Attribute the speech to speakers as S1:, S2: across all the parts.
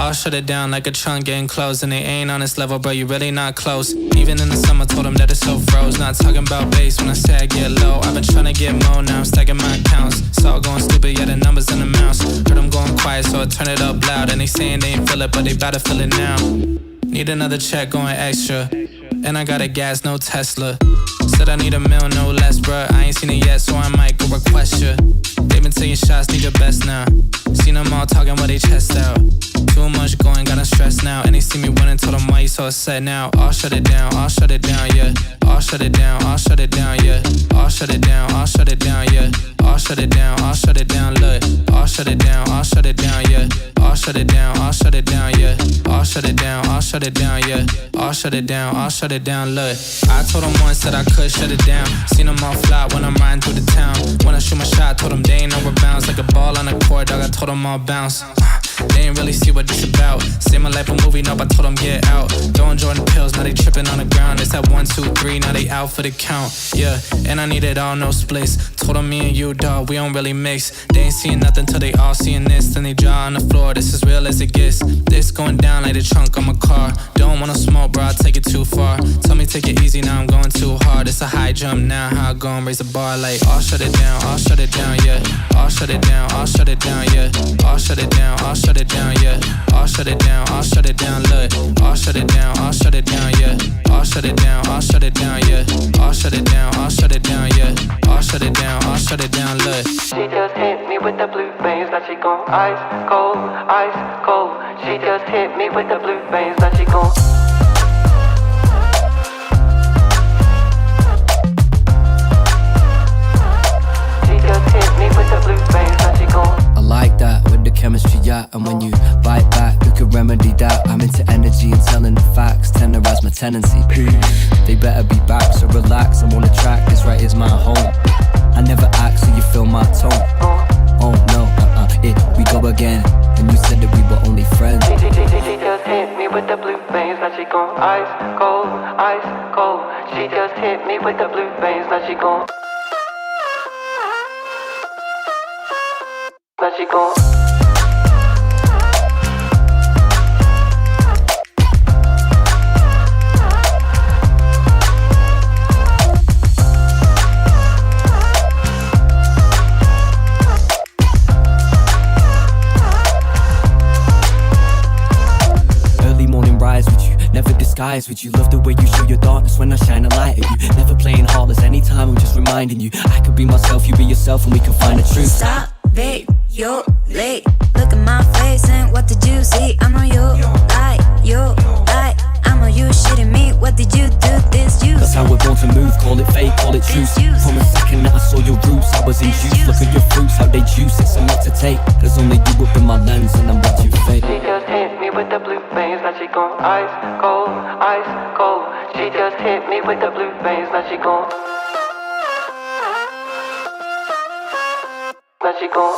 S1: I'll shut it down like a trunk getting closed. And they ain't on this level, bro, you really not close. Even in the summer, told them that it's so froze. Not talking about bass when I say I get low. I've been trying to get more, now I'm stacking my accounts. It's all going stupid, yeah, the numbers in the mouse. Heard them going quiet, so I turn it up loud. And they saying they ain't feel it, but they bout to feel it now. Need another check going extra. And I got a gas, no Tesla. Said I need a mil, no less, bruh. I ain't seen it yet, so I might go request ya. They been taking shots, need your best now. Seen them all talking while they chest out. Too much going, got them stressed now. And they see me winning, told them why you so upset now. I'll shut it down, yeah. I'll shut it down, yeah. I'll shut it down, yeah. I'll shut it down, look. I'll shut it down, yeah. I'll shut it down, yeah. I'll shut it down, yeah. I'll shut it down, look. I told them once that I could shut it down. Seen them all flop when I'm riding through the town. When I shoot my shot, told them they ain't no rebounds. Like a ball on the court, dog, I told them all bounce. They ain't really see what this about. Say my life a movie, nope, I told them get out. Throwing Jordan pills, now they tripping on the ground. It's that 1, 2, 3, now they out for the count. Yeah, and I need it all, no splits. Told them me and you, dog, we don't really mix. They ain't seeing nothing till they all seeing this. Then they draw on the floor, this is real as it gets. This going down like the trunk on my car. Don't wanna smoke, bro, I take it too far. Tell me take it easy, now I'm going too hard. It's a high jump now, how I go and raise the bar like I'll shut it down, yeah. I'll shut it down, yeah. I'll shut it down, yeah. I'll shut it down, yeah. I'll shut it down, look. I'll shut it down, yeah. I'll shut it down, yeah. I'll shut it down, yeah. I'll shut it down, yeah. I'll shut it down, look.
S2: She just hit me with the blue veins, now she gon' ice cold, ice cold. She just hit me with the blue veins, now she gon'
S3: I like that with the chemistry, yeah. And when you bite back, you could remedy that. I'm into energy and telling the facts, tenderize my tendency. They better be back, so relax. I'm on the track, this right is my home. I never act, so you feel my tone. Oh no, we go again. And you said that we were only friends.
S2: She just hit me with the blue veins, now she gon' ice cold, ice cold. She just hit me with the blue veins, now she gon'. Now she gon'.
S3: Early morning rise with you, never disguise with you. Love the way you show your darkness when I shine a light at you. Never playing heartless anytime, I'm just reminding you I could be myself, you be yourself, and we can find the truth.
S4: Stop, babe, you're late. Look at my face and what did you see? I know you lie, I know you shitting me. What did you do this you?
S3: That's how we're born to move, call it fate, call it truth. From a second that I saw your roots, I was induced. Look at your fruits, how they juice, it's a lot to take. There's only you up in my lens and I'm watching fate.
S2: She just hit me with the blue veins, now she gon' ice cold, ice cold. She just hit me with the blue veins, now she gon'. Now she gon'.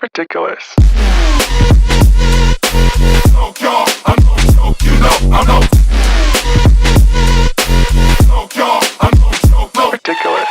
S5: Ridiculous. Ridiculous.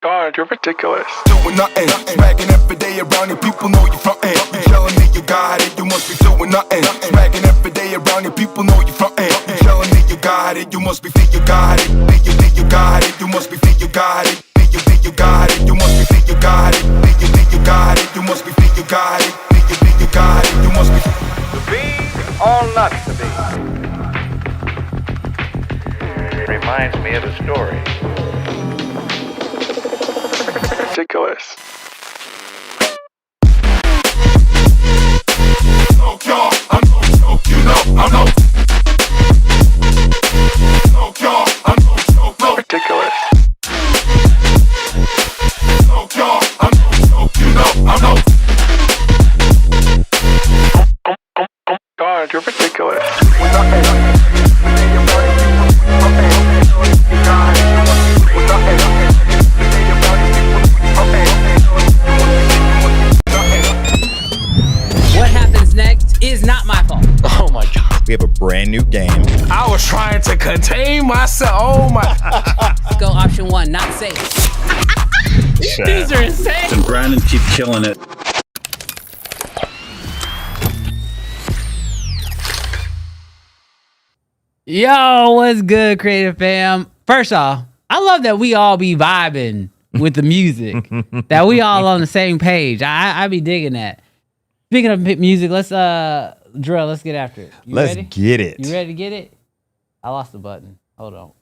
S5: God, you're ridiculous.
S6: Doing nothing, swagging every day around you. People know you frontin'. You telling me you got it, you must be doing nothing. Swagging every day around you. People know you frontin'. You telling me you got it, you must be think you got it. Think you got it, you must be think you got it. Think you got it, you must be think you got it. Think you got it, you must be think you got it. Think you got it, you must be.
S7: To be or not to be? reminds me of a story.
S5: Ridiculous. Ridiculous. God, you're ridiculous.
S8: What happens next is not my fault.
S9: Oh my God.
S10: We have a brand new game.
S9: I was trying to contain myself. Oh my.
S8: Go option 1, not safe. These are insane.
S11: And Brandon keep killing it.
S8: Yo, what's good, Creative Fam? First off, I love that we all be vibing with the music. That we all on the same page. I be digging that. Speaking of music, let's drill. Let's get after it. You
S10: Let's
S8: ready?
S10: get it.
S8: You ready to get it? I lost the button. Hold on.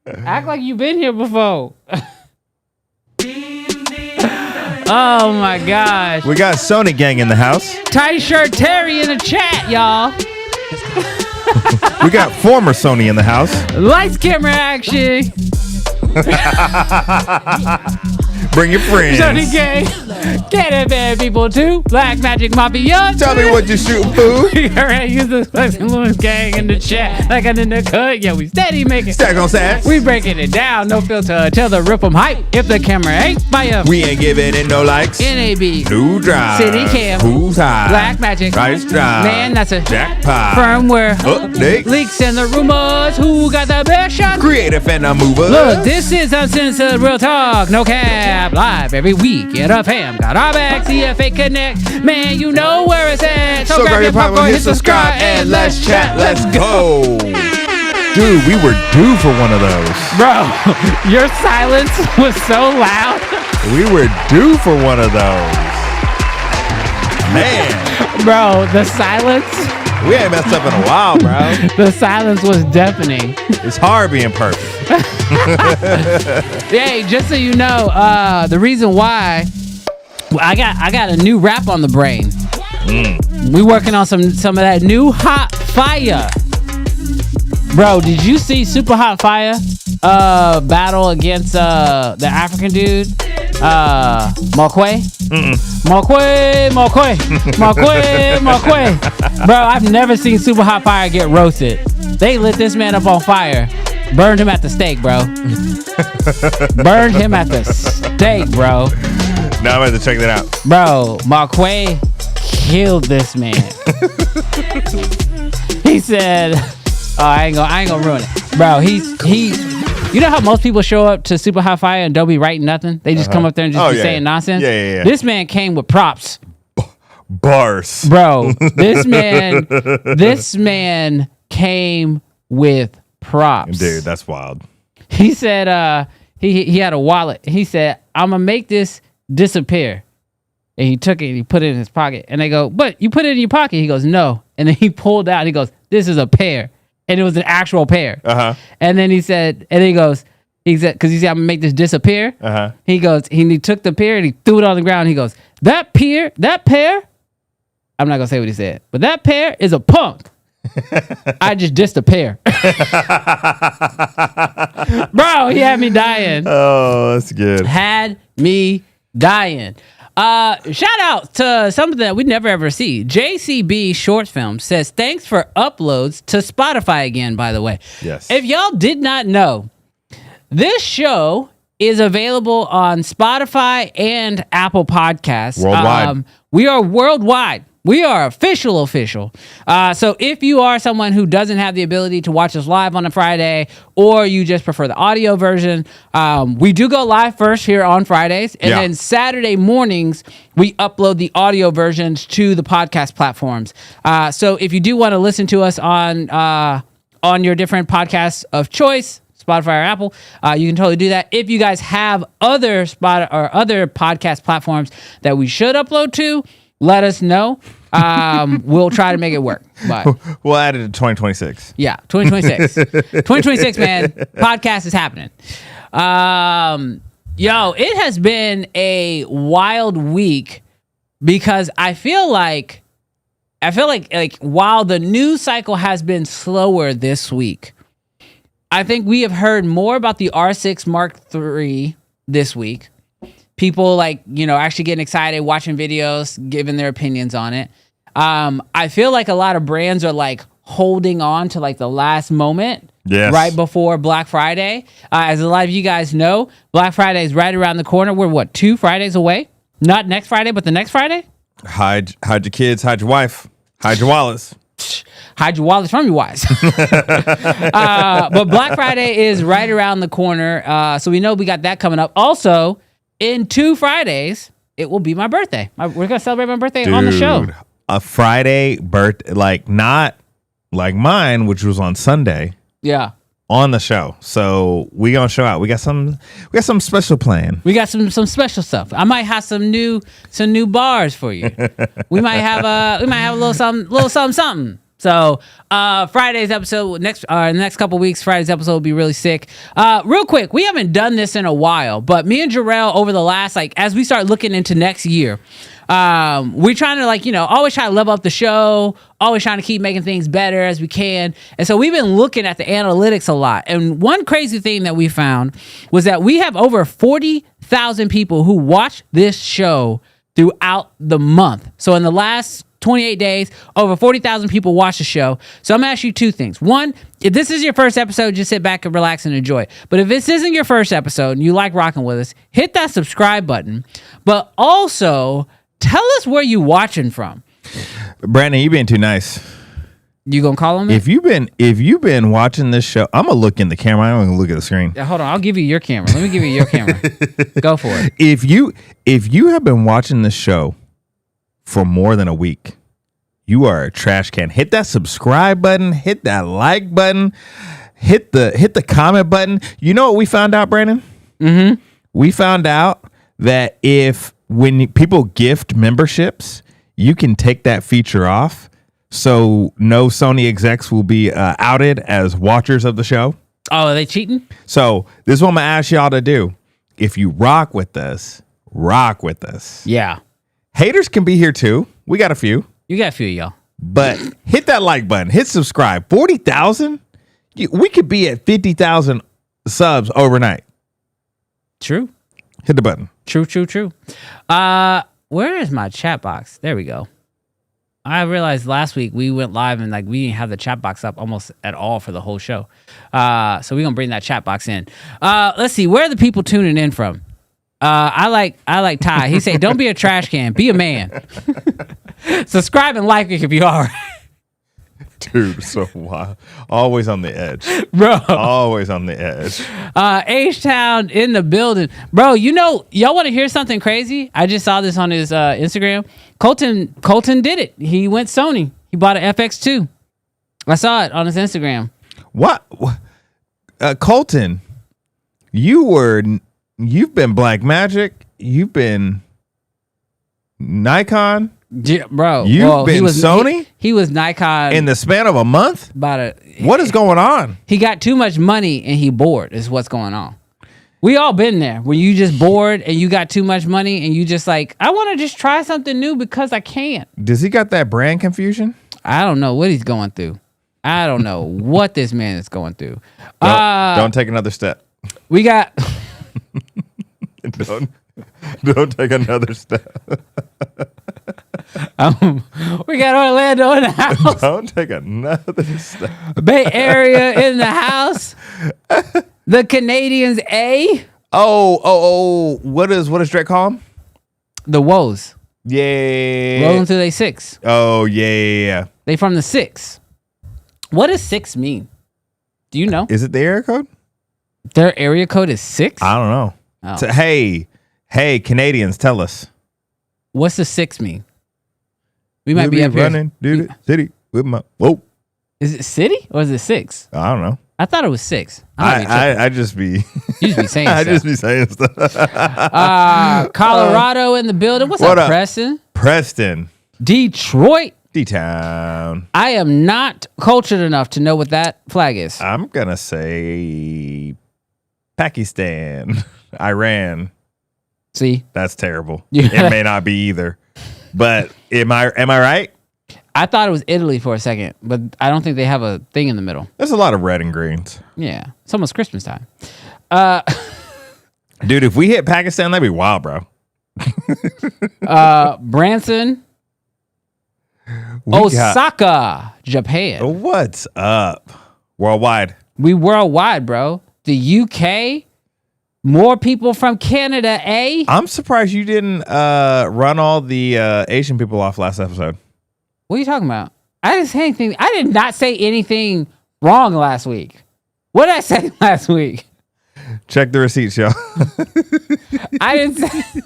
S8: Act like you've been here before. Oh my gosh.
S10: We got Sony gang in the house.
S8: Tight shirt Terry in the chat, y'all.
S10: We got former Sony in the house.
S8: Lights, camera, action.
S10: Bring your friends.
S8: Sony gang. Get it, bad people too. Black Magic Mafia.
S10: Tell me what you shooting, fool.
S8: We already use the Flexing Lewis gang in the chat. Like I'm in the cut. Yeah, we steady making.
S10: Stack on sacks.
S8: We breaking it down. No filter. Tell the rip 'em hype. If the camera ain't fire.
S10: We ain't giving it no likes.
S8: NAB.
S10: New drive.
S8: City cam.
S10: Who's high?
S8: Black Magic.
S10: Rice drive.
S8: Man, that's a
S10: jackpot.
S8: Firmware.
S10: Updates.
S8: Leaks and the rumors. Who got the best shot?
S10: Creative and a mover.
S8: Look, this is Uncensored Real Talk. No cap. Live every week. Get a fam. Got our back. CFA Connect. Man, you know where it's at. So grab your popcorn, hit subscribe, and let's chat. Let's go.
S10: Dude, we were due for one of those.
S8: Bro, your silence was so loud.
S10: We were due for one of those. Man.
S8: Bro, the silence.
S10: We ain't messed up in a while, bro.
S8: The silence was deafening.
S10: It's hard being perfect.
S8: Hey, just so you know, the reason why I got a new rap on the brain. We working on some of that new hot fire. Bro, did you see Super Hot Fire battle against the African dude? Marquay? Marquay. Bro, I've never seen Super Hot Fire get roasted. They lit this man up on fire. Burned him at the stake, bro. Burned him at the stake, bro.
S10: Now I'm going to check that out.
S8: Bro, Marquay killed this man. He said, oh, I ain't gonna ruin it. Bro, you know how most people show up to Super Hot Fire and don't be writing nothing? They just come up there and just be saying nonsense?
S10: Yeah.
S8: This man came with props.
S10: Bars.
S8: Bro, this man came with props.
S10: Dude, that's wild.
S8: He said he had a wallet. He said, I'm gonna make this disappear. And he took it and he put it in his pocket. And they go, but you put it in your pocket? He goes, no. And then he pulled out and he goes, this is a pear. And it was an actual pear. And then he said, because he said, I'm gonna make this disappear. He goes, he took the pear and he threw it on the ground. He goes, that pear, I'm not gonna say what he said, but that pear is a punk. I just dissed a pear. Bro, he had me dying.
S10: Oh, that's good.
S8: Had me dying. Shout out to something that we never ever see. JCB Short Film says, thanks for uploads to Spotify again, by the way.
S10: Yes.
S8: If y'all did not know, this show is available on Spotify and Apple Podcasts.
S10: Worldwide.
S8: We are worldwide. We are official. So if you are someone who doesn't have the ability to watch us live on a Friday, or you just prefer the audio version, we do go live first here on Fridays, and then Saturday mornings we upload the audio versions to the podcast platforms. So if you do want to listen to us on your different podcasts of choice, Spotify or Apple, you can totally do that. If you guys have other podcast platforms that we should upload to, let us know. We'll try to make it work. But
S10: We'll add it to 2026.
S8: yeah, 2026. 2026, man. Podcast is happening. Yo, it has been a wild week because I feel like while the news cycle has been slower this week, I think we have heard more about the R6 Mark III this week. People actually getting excited, watching videos, giving their opinions on it. I feel like a lot of brands are like holding on to like the last moment.
S10: Yes.
S8: Right before Black Friday. As a lot of you guys know, Black Friday is right around the corner. We're 2 Fridays away? Not next Friday, but the next Friday?
S10: Hide your kids, hide your wife, hide your wallets.
S8: Hide your wallets from your wives. But Black Friday is right around the corner. So we know we got that coming up. Also, in 2 Fridays, it will be my birthday. We're going to celebrate my birthday on the show.
S10: A Friday birthday, like not like mine, which was on Sunday.
S8: Yeah.
S10: On the show. So we gonna show out. We got some special planned.
S8: We got some special stuff. I might have some new bars for you. we might have a little something. So Friday's episode next couple weeks, Friday's episode will be really sick. Real quick, we haven't done this in a while, but me and Jarrell over the last as we start looking into next year, we're trying to always try to level up the show, always trying to keep making things better as we can. And so we've been looking at the analytics a lot. And one crazy thing that we found was that we have over 40,000 people who watch this show throughout the month. So in the last 28 days, over 40,000 people watch the show. So I'm going to ask you 2 things. One, if this is your first episode, just sit back and relax and enjoy. But if this isn't your first episode and you like rocking with us, hit that subscribe button. But also, tell us where you watching from.
S10: Brandon, you being too nice.
S8: You gonna call him?
S10: If you've been watching this show, I'm gonna look in the camera. I'm gonna look at the screen.
S8: Yeah, hold on, I'll give you your camera. Let me give you your camera. Go for it.
S10: If you have been watching this show for more than a week, you are a trash can. Hit that subscribe button. Hit that like button. Hit the comment button. You know what we found out, Brandon?
S8: Mm-hmm.
S10: We found out that when people gift memberships, you can take that feature off. So no Sony execs will be outed as watchers of the show.
S8: Oh, are they cheating?
S10: So this is what I'm going to ask y'all to do. If you rock with us, rock with us.
S8: Yeah.
S10: Haters can be here too. We got a few.
S8: You got a few, y'all.
S10: But hit that like button. Hit subscribe. 40,000? We could be at 50,000 subs overnight.
S8: True.
S10: Hit the button.
S8: True. Where is my chat box? There we go. I realized last week we went live and we didn't have the chat box up almost at all for the whole show. So we're gonna bring that chat box in. Let's see, where are the people tuning in from? I like Ty. He said, "Don't be a trash can, be a man." Subscribe and like it if you are.
S10: Dude, so wild. Always on the edge.
S8: Bro.
S10: Always on the edge.
S8: H-Town in the building. Bro, y'all want to hear something crazy? I just saw this on his Instagram. Colton did it. He went Sony. He bought an FX2. I saw it on his Instagram.
S10: What? Colton, you've been Black Magic. You've been Nikon.
S8: Yeah, bro.
S10: You've been Sony?
S8: He was Nikon.
S10: In the span of a month? What is going on?
S8: He got too much money and he bored is what's going on. We all been there when you just bored and you got too much money and you just I want to just try something new because I can't.
S10: Does he got that brand confusion?
S8: I don't know what he's going through. I don't know what this man is going through.
S10: Don't take another step.
S8: We got...
S10: Don't take another step.
S8: We got Orlando in the house.
S10: Don't take another step.
S8: Bay Area in the house. The Canadians A.
S10: Oh. What does Drake call them?
S8: The Woes.
S10: Yeah.
S8: Rolling through they 6.
S10: Oh, yeah.
S8: They from the 6. What does 6 mean? Do you know?
S10: Is it the area code?
S8: Their area code is 6?
S10: I don't know.
S8: Oh.
S10: So, hey, Canadians, tell us.
S8: What's the 6 mean? We might be up
S10: running through the city with my... Whoa.
S8: Is it city or is it 6?
S10: I don't know.
S8: I thought it was 6.
S10: I just be...
S8: You just be saying
S10: I
S8: stuff.
S10: just be saying stuff.
S8: Colorado in the building. What's up, Preston?
S10: Preston.
S8: Detroit.
S10: D-Town.
S8: I am not cultured enough to know what that flag is.
S10: I'm going to say Pakistan. Iran.
S8: See?
S10: That's terrible.
S8: Yeah.
S10: It may not be either. But am I right?
S8: I thought it was Italy for a second, but I don't think they have a thing in the middle.
S10: There's a lot of red and greens.
S8: Yeah. It's almost Christmas time.
S10: Dude, if we hit Pakistan, that'd be wild, bro.
S8: Branson. Osaka, Japan.
S10: What's up? Worldwide.
S8: We worldwide, bro. The UK. More people from Canada, eh?
S10: I'm surprised you didn't run all the Asian people off last episode.
S8: What are you talking about? I did not say anything wrong last week. What did I say last week?
S10: Check the receipts, y'all.
S8: I didn't say.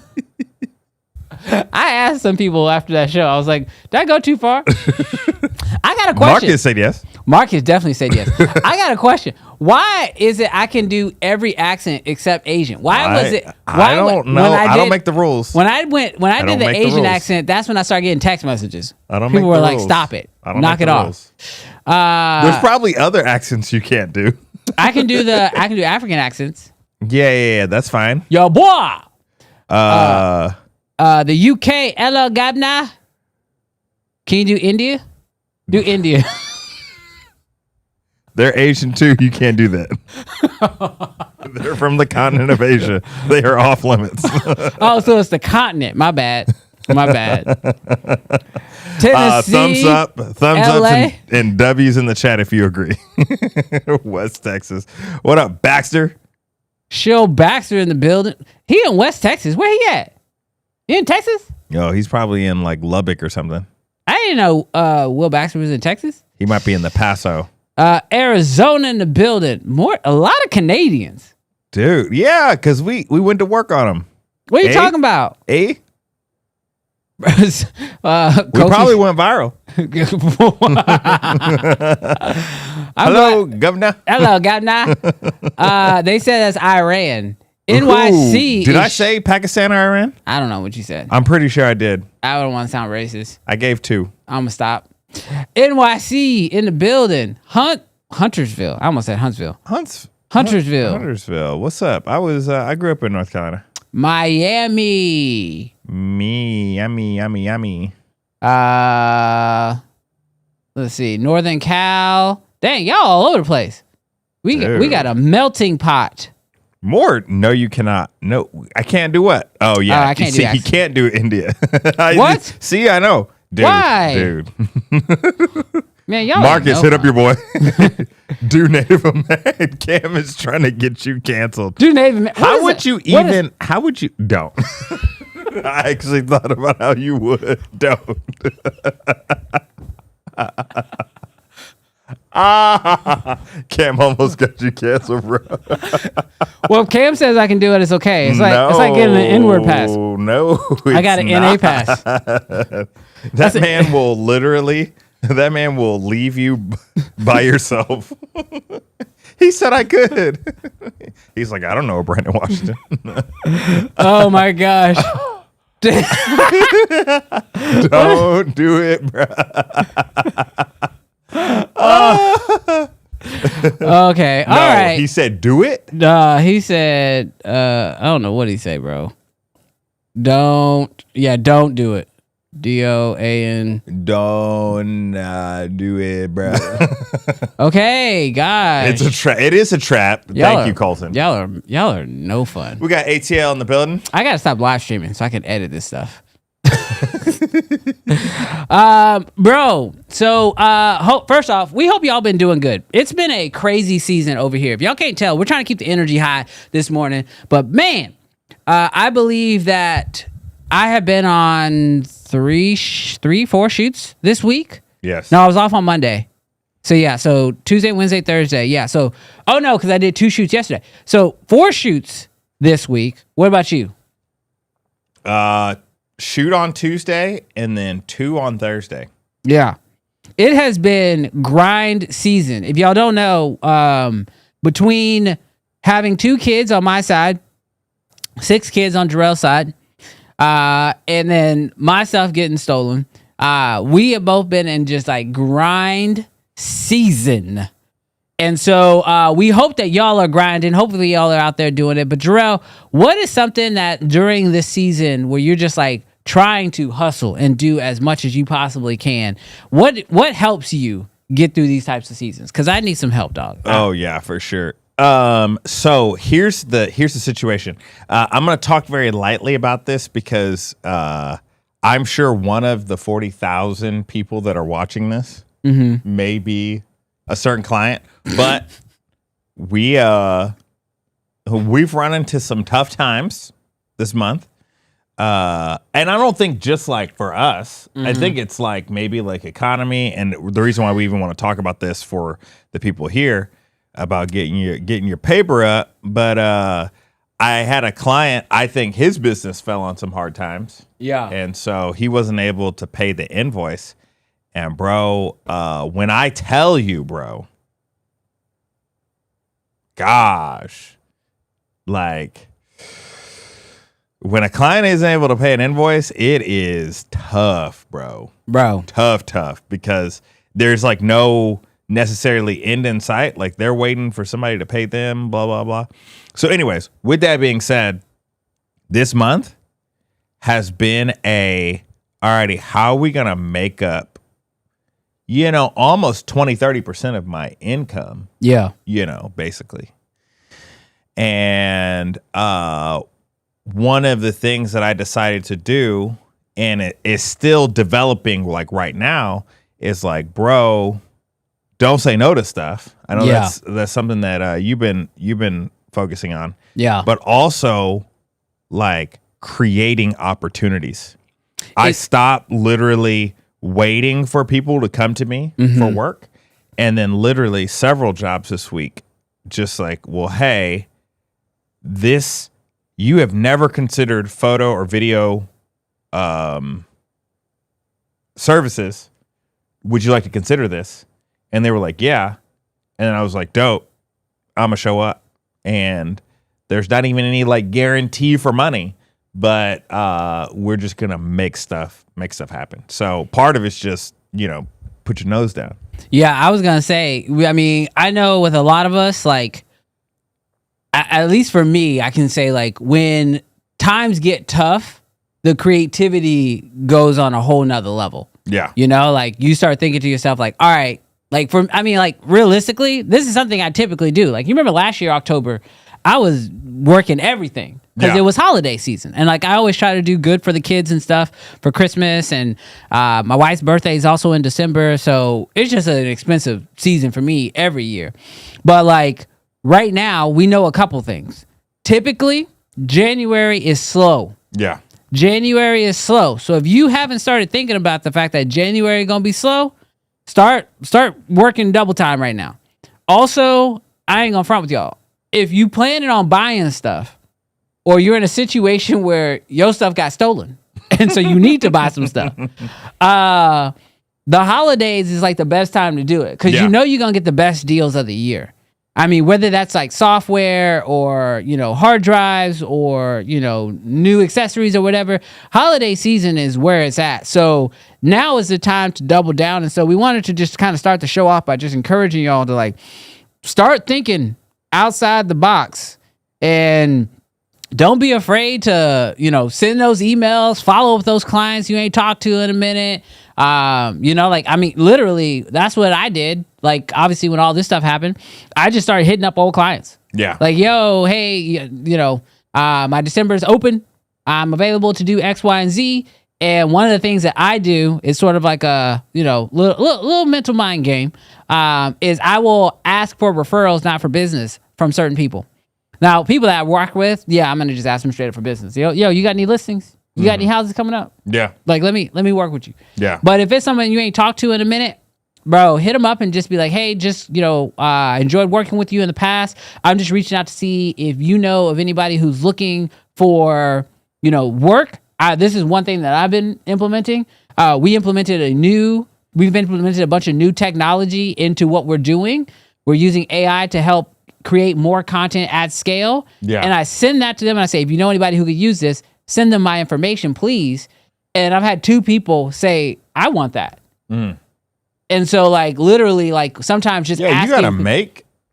S8: I asked some people after that show. I was like, did I go too far? I got a question.
S10: Marcus said yes.
S8: Marcus definitely said yes. I got a question. Why is it I can do every accent except Asian? Why was it?
S10: I don't know. I don't make the rules.
S8: When I did the Asian accent, that's when I started getting text messages. People were like, "Stop it! Knock it off."
S10: There's probably other accents you can't do.
S8: I can do African accents.
S10: Yeah, that's fine.
S8: Yo, boy. The UK, Ella Gabna. Can you do India? Do India.
S10: They're Asian too. You can't do that. They're from the continent of Asia. They are off limits.
S8: Oh, so it's the continent. My bad. Tennessee,
S10: thumbs
S8: LA.
S10: ups and W's in the chat if you agree. West Texas. What up, Baxter?
S8: Shill Baxter in the building. He in West Texas. Where he at? He in Texas?
S10: Yo, he's probably in like Lubbock or something.
S8: I didn't know Will Baxter was in Texas.
S10: He might be in the Paso.
S8: Arizona in the building. A lot of Canadians.
S10: Dude, yeah, because we went to work on him.
S8: What are you talking about?
S10: We
S8: Coach,
S10: probably went viral. Hello, Governor.
S8: Hello, Governor. They said that's Iran. NYC.
S10: Did I say Pakistan or Iran?
S8: I don't know what you said.
S10: I'm pretty sure I did.
S8: I don't want to sound racist.
S10: I gave 2.
S8: I'm going to stop. NYC in the building. Huntersville. I almost said Huntsville. Huntersville.
S10: What's up? I grew up in North Carolina.
S8: Miami.
S10: Yummy.
S8: Let's see. Northern Cal. Dang, y'all all over the place. We got a melting pot.
S10: More? No, you cannot. No, I can't do what? Oh yeah,
S8: I can't do
S10: he can't do India.
S8: What?
S10: See, I know. Dude,
S8: why,
S10: dude?
S8: Man, y'all.
S10: Marcus, hit up your boy. Do Native American. Cam is trying to get you canceled.
S8: Do Native American.
S10: How would you even? How would you? Don't. I actually thought about how you would. Don't. Cam almost got you canceled, bro.
S8: Well, if Cam says I can do it, it's okay. It's like getting an N-word pass.
S10: No,
S8: I got an NA pass.
S10: That man will literally. That man will leave you by yourself. He said I could. He's like, I don't know, Brandon Washington.
S8: Oh my gosh.
S10: Don't do it, bro.
S8: Okay. All right.
S10: He said, do it?
S8: He said, I don't know what he said, bro. Don't do it. DOAN.
S10: Don't do it, bro.
S8: Okay, guys.
S10: It is a trap. Thank you, Colton.
S8: Y'all are no fun.
S10: We got ATL in the building.
S8: I gotta stop live streaming so I can edit this stuff. Bro. So first off, we hope y'all been doing good. It's been a crazy season over here. If y'all can't tell, we're trying to keep the energy high this morning. But man, I believe that I have been on 4 shoots this week.
S10: Yes.
S8: No, I was off on Monday. So yeah, so Tuesday, Wednesday, Thursday. Yeah. So because I did 2 shoots yesterday. So 4 shoots this week. What about you?
S10: Shoot on Tuesday and then 2 on Thursday.
S8: Yeah. It has been grind season. If y'all don't know, between having 2 kids on my side, 6 kids on Jarrell's side, and then myself getting stolen, we have both been in just like grind season. And so we hope that y'all are grinding. Hopefully y'all are out there doing it. But Jarrell, what is something that during this season where you're just like trying to hustle and do as much as you possibly can, what helps you get through these types of seasons? Because I need some help, dog.
S10: Oh yeah, for sure. So here's the situation. I'm going to talk very lightly about this because I'm sure one of the 40,000 people that are watching this may be a certain client, but we've run into some tough times this month. And I don't think just like for us, I think it's like maybe like economy. And the reason why we even want to talk about this for the people here about getting your paper up. But I had a client, I think his business fell on some hard times.
S8: Yeah.
S10: And so he wasn't able to pay the invoice. And bro, when I tell you, bro, gosh, like when a client isn't able to pay an invoice, it is tough, bro. Tough, because there's like no necessarily end in sight. Like they're waiting for somebody to pay them, blah, blah, blah. So anyways, with that being said, this month has been alrighty, how are we going to make up, almost 20-30% of my income.
S8: Yeah.
S10: Basically. And one of the things that I decided to do, and it is still developing like right now, is like, bro, don't say no to stuff. I know that's something that you've been focusing on.
S8: Yeah.
S10: But also like creating opportunities. I stopped literally waiting for people to come to me for work. And then literally several jobs this week, just like, well, hey, you have never considered photo or video services. Would you like to consider this? And they were like, yeah. And then I was like, dope, I'm gonna show up. And there's not even any like guarantee for money, but we're just gonna make stuff happen. So part of it's just, put your nose down.
S8: Yeah, I was gonna say, I mean, I know with a lot of us, like, at least for me, I can say like when times get tough, the creativity goes on a whole nother level.
S10: Yeah.
S8: Like you start thinking to yourself like, all right, like realistically, this is something I typically do. Like you remember last year, October, I was working everything because it was holiday season. And like I always try to do good for the kids and stuff for Christmas. And my wife's birthday is also in December. So it's just an expensive season for me every year. But like right now, we know a couple things. Typically, January is slow.
S10: Yeah.
S8: January is slow. So if you haven't started thinking about the fact that January is going to be slow, start working double time right now. Also, I ain't going to front with y'all. If you planning on buying stuff or you're in a situation where your stuff got stolen and so you need to buy some stuff, the holidays is like the best time to do it because you're going to get the best deals of the year. I mean, whether that's like software or, hard drives or, new accessories or whatever, holiday season is where it's at. So now is the time to double down. And so we wanted to just kind of start the show off by just encouraging y'all to like start thinking outside the box and don't be afraid to, send those emails, follow up with those clients you ain't talked to in a minute. Literally, that's what I did. Like, obviously, when all this stuff happened, I just started hitting up old clients.
S10: Yeah.
S8: Like, yo, hey, my December is open. I'm available to do X, Y, and Z. And one of the things that I do is sort of like a, little mental mind game, is I will ask for referrals, not for business, from certain people. Now, people that I work with, I'm going to just ask them straight up for business. Yo, you got any listings? You got any houses coming up?
S10: Yeah.
S8: Like, let me work with you.
S10: Yeah.
S8: But if it's someone you ain't talked to in a minute, bro, hit them up and just be like, hey, just, enjoyed working with you in the past. I'm just reaching out to see if you know of anybody who's looking for, work. This is one thing that I've been implementing. We've implemented a bunch of new technology into what we're doing. We're using AI to help create more content at scale.
S10: Yeah.
S8: And I send that to them and I say, if you know anybody who could use this, send them my information, please. And I've had 2 people say, I want that. And so like literally like sometimes just asking,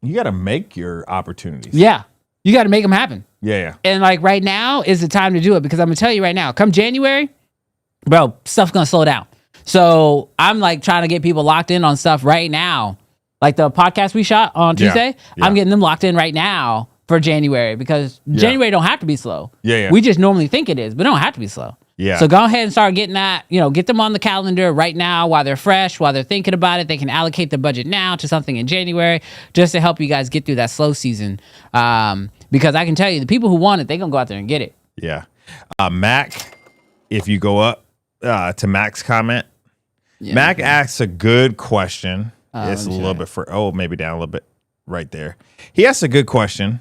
S10: you gotta make your opportunities.
S8: Yeah, you got to make them happen.
S10: Yeah.
S8: And like right now is the time to do it, because I'm gonna tell you right now, come January, bro, stuff's gonna slow down. So I'm like trying to get people locked in on stuff right now. Like the podcast we shot on Tuesday, I'm getting them locked in right now for January, because January don't have to be slow.
S10: Yeah.
S8: We just normally think it is, but it don't have to be slow.
S10: Yeah.
S8: So go ahead and start getting that, get them on the calendar right now while they're fresh, while they're thinking about it. They can allocate the budget now to something in January just to help you guys get through that slow season. Because I can tell you, the people who want it, they're going to go out there and get it.
S10: Yeah. Mac, if you go up to Mac's comment, Mac asks a good question. It's a little bit maybe down a little bit right there. He asks a good question.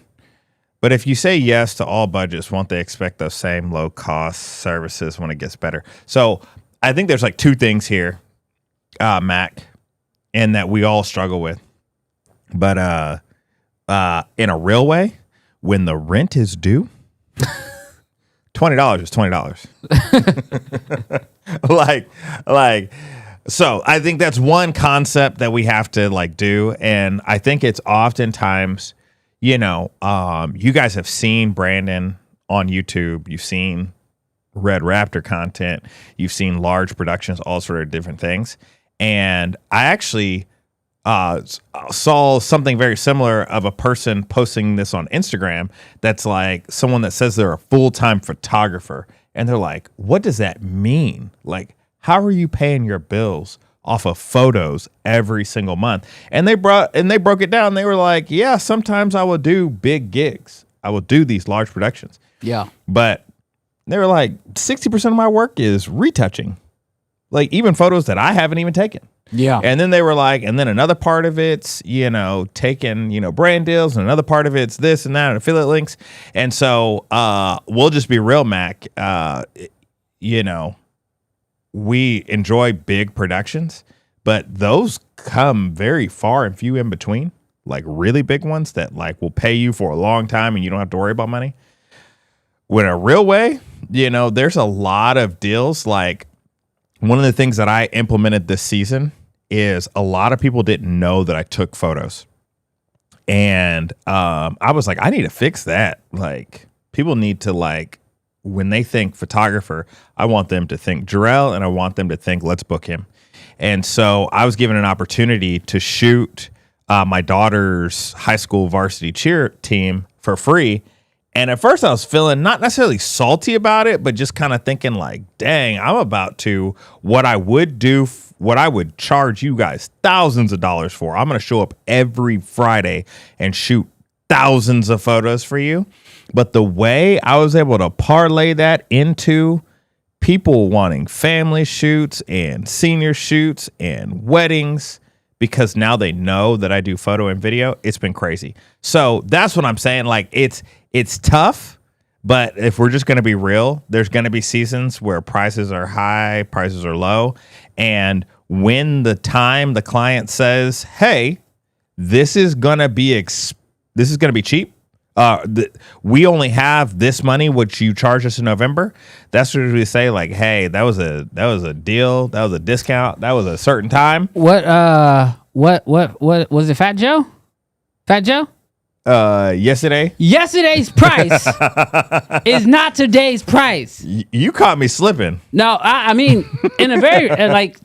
S10: But if you say yes to all budgets, won't they expect those same low cost services when it gets better? So I think there's like two things here, Mac, and that we all struggle with. But in a real way, when the rent is due, $20 is $20. So I think that's one concept that we have to like do. And I think it's oftentimes, you guys have seen Brandon on YouTube. You've seen Red Raptor content. You've seen large productions, all sort of different things. And I actually saw something very similar of a person posting this on Instagram. That's like someone that says they're a full-time photographer. And they're like, what does that mean? Like, how are you paying your bills off of photos every single month? And they broke it down. They were like, yeah, sometimes I will do big gigs. I will do these large productions.
S8: Yeah.
S10: But they were like, 60% of my work is retouching. Like even photos that I haven't even taken.
S8: Yeah.
S10: And then they were like, and then another part of it's, taking, brand deals, and another part of it's this and that and affiliate links. And so we'll just be real, Mac. We enjoy big productions, but those come very far and few in between, like really big ones that like will pay you for a long time and you don't have to worry about money. When a real way, there's a lot of deals. Like one of the things that I implemented this season is a lot of people didn't know that I took photos. And I was like, I need to fix that. Like people need to like, when they think photographer, I want them to think Jarrell, and I want them to think, let's book him. And so I was given an opportunity to shoot my daughter's high school varsity cheer team for free. And at first I was feeling not necessarily salty about it, but just kind of thinking like, dang, I'm about to what I would charge you guys thousands of dollars for. I'm going to show up every Friday and shoot thousands of photos for you. But the way I was able to parlay that into people wanting family shoots and senior shoots and weddings, because now they know that I do photo and video, it's been crazy. So that's what I'm saying. Like it's tough, but if we're just going to be real, there's going to be seasons where prices are high, prices are low. And when the client says, hey, this is going to be cheap. We only have this money, which you charge us in November. That's what we say. Like, hey, that was a deal. That was a discount. That was a certain time.
S8: What was it? Fat Joe? Yesterday's price is not today's price.
S10: You caught me slipping.
S8: No, I mean, in a very,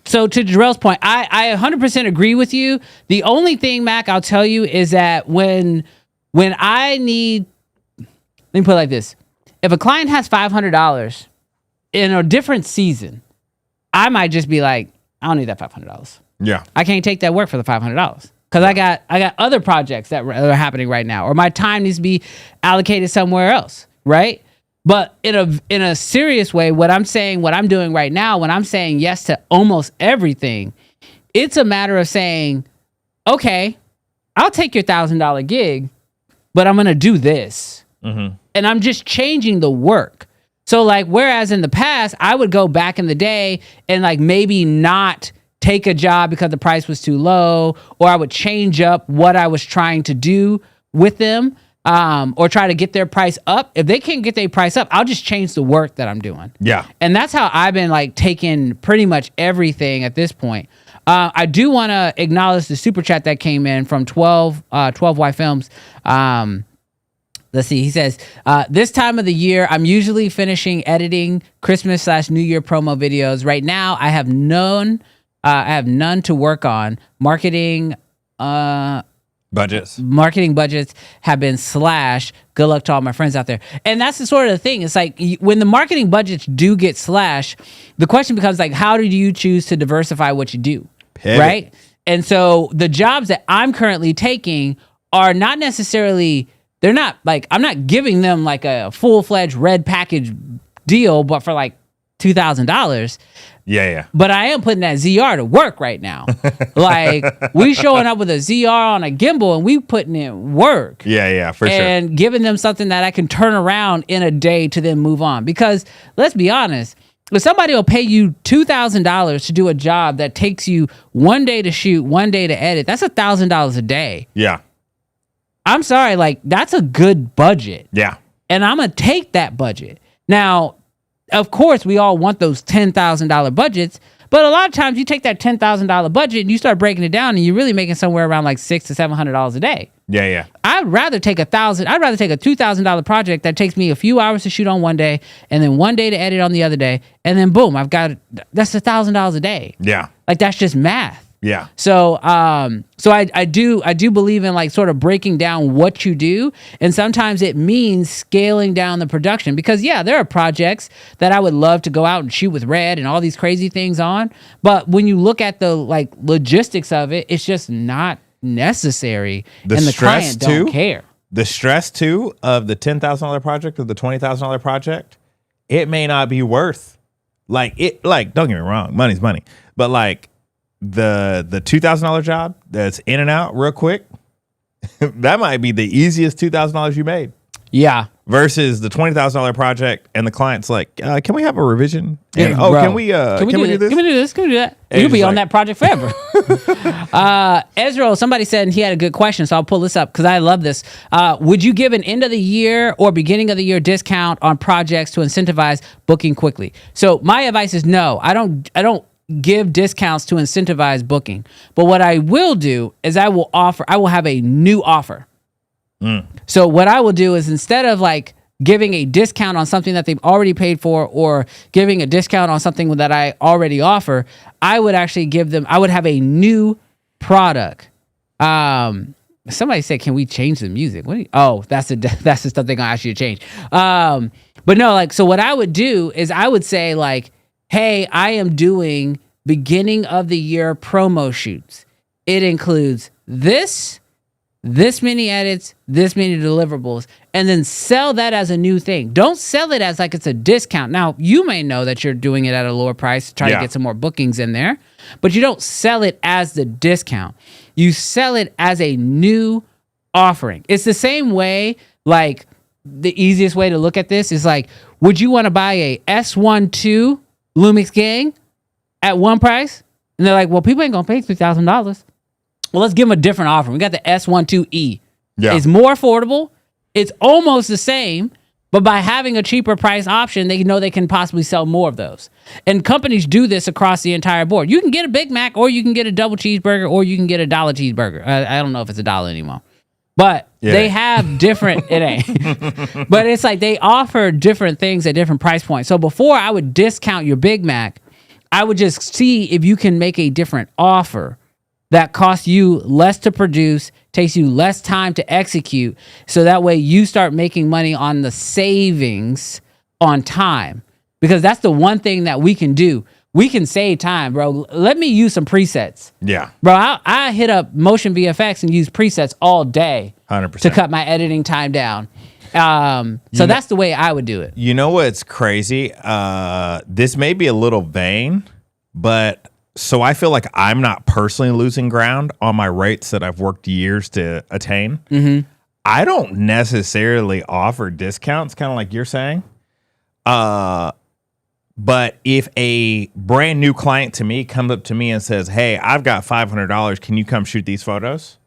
S8: so to Jarrell's point, I 100% agree with you. The only thing, Mac, I'll tell you is that when I need, let me put it like this. If a client has $500 in a different season, I might just be like, I don't need that $500.
S10: Yeah.
S8: I can't take that work for the $500 because I got other projects that are happening right now, or my time needs to be allocated somewhere else, right? But in a serious way, what I'm doing right now, when I'm saying yes to almost everything, it's a matter of saying, okay, I'll take your $1,000 gig, but I'm going to do this. Mm-hmm. And I'm just changing the work. So like, whereas in the past, I would go back in the day and like maybe not take a job because the price was too low, or I would change up what I was trying to do with them. or try to get their price up. If they can't get their price up, I'll just change the work that I'm doing.
S10: Yeah.
S8: And that's how I've been like taking pretty much everything at this point. I do want to acknowledge the super chat that came in from 12Y Films. Let's see. He says, this time of the year, I'm usually finishing editing Christmas/New Year promo videos. Right now, I have none to work on. Marketing budgets have been slashed. Good luck to all my friends out there. And that's the sort of the thing. It's like when the marketing budgets do get slashed, the question becomes like, how do you choose to diversify what you do?
S10: Pivot.
S8: Right? And so the jobs that I'm currently taking are not necessarily, they're not like, I'm not giving them like a full-fledged red package deal, but for like $2,000.
S10: Yeah.
S8: But I am putting that ZR to work right now. Like we showing up with a ZR on a gimbal and we putting in work.
S10: Yeah, for sure.
S8: And giving them something that I can turn around in a day to then move on. Because let's be honest, if somebody will pay you $2,000 to do a job that takes you 1 day to shoot, 1 day to edit, that's $1,000 a day.
S10: Yeah.
S8: I'm sorry, like that's a good budget.
S10: Yeah.
S8: And I'm going to take that budget. Now, of course, we all want those $10,000 budgets, but a lot of times you take that $10,000 budget and you start breaking it down and you're really making somewhere around like $600 to $700 a day.
S10: Yeah.
S8: I'd rather take a $2,000 project that takes me a few hours to shoot on 1 day and then 1 day to edit on the other day. And then boom, that's $1,000 a day.
S10: Yeah.
S8: Like that's just math.
S10: Yeah.
S8: So I do believe in like sort of breaking down what you do, and sometimes it means scaling down the production because there are projects that I would love to go out and shoot with red and all these crazy things on, but when you look at the like logistics of it, it's just not necessary, and the client don't care.
S10: The stress too of the $10,000 project or the $20,000 project, it may not be worth like it. Like don't get me wrong, money's money, but like. The $2,000 job that's in and out real quick, that might be the easiest $2,000 you made.
S8: Yeah.
S10: Versus the $20,000 project, and the client's like, "Can we have a revision? And,
S8: Bro,
S10: can we do this?
S8: Can we do this? Can we do that?
S10: And
S8: You'll be on
S10: like,
S8: that project forever." Ezra, somebody said he had a good question, so I'll pull this up because I love this. Would you give an end of the year or beginning of the year discount on projects to incentivize booking quickly? So my advice is no. I don't give discounts to incentivize booking. But what I will do is I will have a new offer. So what I will do is instead of like giving a discount on something that they've already paid for or giving a discount on something that I already offer, I would actually I would have a new product. Somebody said, can we change the music? That's the stuff they're going to ask you to change. But no, like, so what I would do is I would say like, hey, I am doing beginning of the year promo shoots. It includes this many edits, this many deliverables, and then sell that as a new thing. Don't sell it as like it's a discount. Now, you may know that you're doing it at a lower price to try to get some more bookings in there, but you don't sell it as the discount. You sell it as a new offering. It's the same way, like the easiest way to look at this is like, would you want to buy a S12 Lumix Gang at one price? And they're like, well, people ain't gonna pay $3,000. Well, let's give them a different offer. We got the S12E. Yeah. It's more affordable. It's almost the same, but by having a cheaper price option, they know they can possibly sell more of those. And companies do this across the entire board. You can get a Big Mac, or you can get a double cheeseburger, or you can get a dollar cheeseburger. I don't know if it's $1 anymore. But they have different, it ain't. But it's like they offer different things at different price points. So before I would discount your Big Mac, I would just see if you can make a different offer that costs you less to produce, takes you less time to execute, so that way you start making money on the savings on time. Because that's the one thing that we can do. We can save time, bro. Let me use some presets. Yeah. Bro, I hit up Motion VFX and use presets all day
S10: 100%
S8: to cut my editing time down. So that's the way I would do it.
S10: You know what's crazy? This may be a little vain, but so I feel like I'm not personally losing ground on my rates that I've worked years to attain. Mm-hmm. I don't necessarily offer discounts, kind of like you're saying. But if a brand new client to me comes up to me and says, hey, I've got $500, can you come shoot these photos?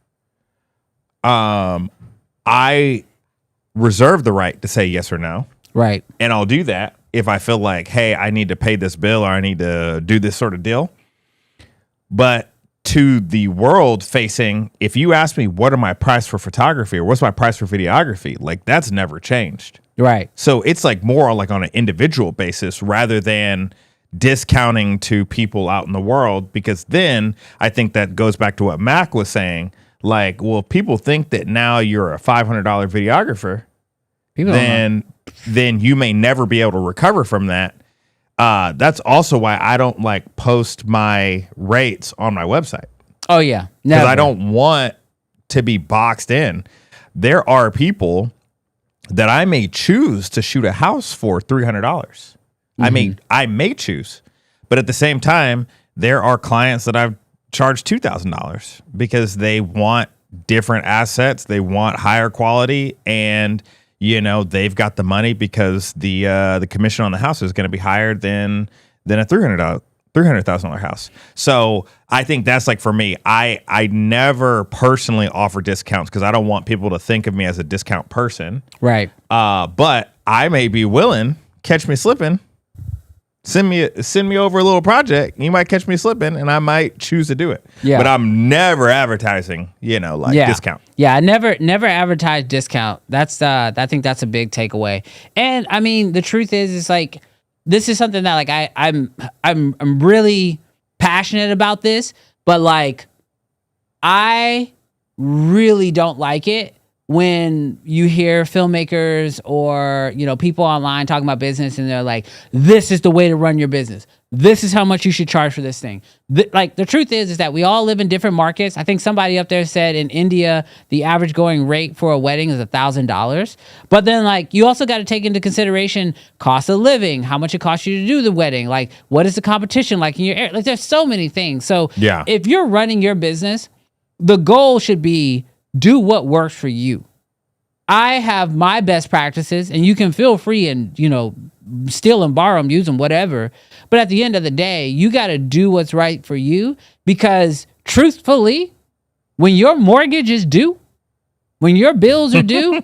S10: I reserve the right to say yes or no.
S8: Right.
S10: And I'll do that if I feel like, hey, I need to pay this bill or I need to do this sort of deal. But to the world facing, if you ask me what are my price for photography or what's my price for videography, like that's never changed.
S8: Right.
S10: So it's like more like on an individual basis rather than discounting to people out in the world, because then I think that goes back to what Mac was saying. Like, well, people think that now you're a $500 videographer, then you may never be able to recover from that. That's also why I don't like post my rates on my website.
S8: Oh yeah,
S10: because I don't want to be boxed in. There are people that I may choose to shoot a house for $300. I may choose, but at the same time, there are clients that I've charged $2,000 because they want different assets, they want higher quality, and they've got the money because the commission on the house is going to be higher than a $300,000 house. So I think that's like for me, I never personally offer discounts because I don't want people to think of me as a discount person.
S8: Right.
S10: But I may be willing, catch me slipping. Send me over a little project. You might catch me slipping, and I might choose to do it. Yeah. But I'm never advertising, discount.
S8: Yeah, I never advertise discount. That's I think that's a big takeaway. And I mean, the truth is like this is something that like I'm really passionate about this, but like I really don't like it when you hear filmmakers or, people online talking about business and they're like, this is the way to run your business. This is how much you should charge for this thing. The truth is that we all live in different markets. I think somebody up there said in India, the average going rate for a wedding is $1,000. But then like, you also got to take into consideration cost of living, how much it costs you to do the wedding. Like, what is the competition like in your area? Like, there's so many things. So if you're running your business, the goal should be do what works for you. I have my best practices, and you can feel free and, steal and borrow them, use them, whatever. But at the end of the day, you got to do what's right for you, because truthfully, when your mortgage is due, when your bills are due,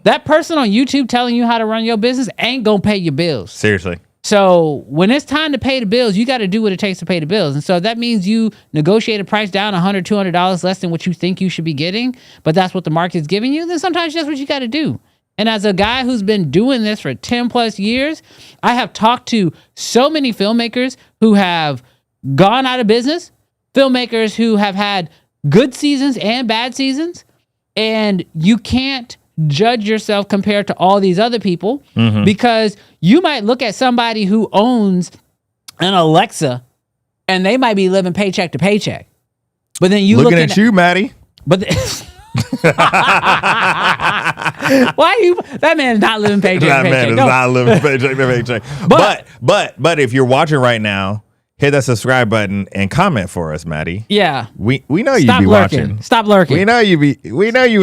S8: that person on YouTube telling you how to run your business ain't going to pay your bills.
S10: Seriously.
S8: So when it's time to pay the bills, you got to do what it takes to pay the bills. And so if that means you negotiate a price down $100, $200 less than what you think you should be getting, but that's what the market's giving you, then sometimes that's what you got to do. And as a guy who's been doing this for 10 plus years, I have talked to so many filmmakers who have gone out of business, filmmakers who have had good seasons and bad seasons, and you can't judge yourself compared to all these other people, because you might look at somebody who owns an Alexa and they might be living paycheck to paycheck. But then you
S10: looking at you, Maddie.
S8: But why you? That man's not living paycheck to paycheck.
S10: That man is not living paycheck to paycheck. But if you're watching right now, hit that subscribe button and comment for us, Maddie.
S8: Yeah,
S10: we know you
S8: Stop
S10: be
S8: lurking.
S10: watching.
S8: Stop lurking.
S10: We know you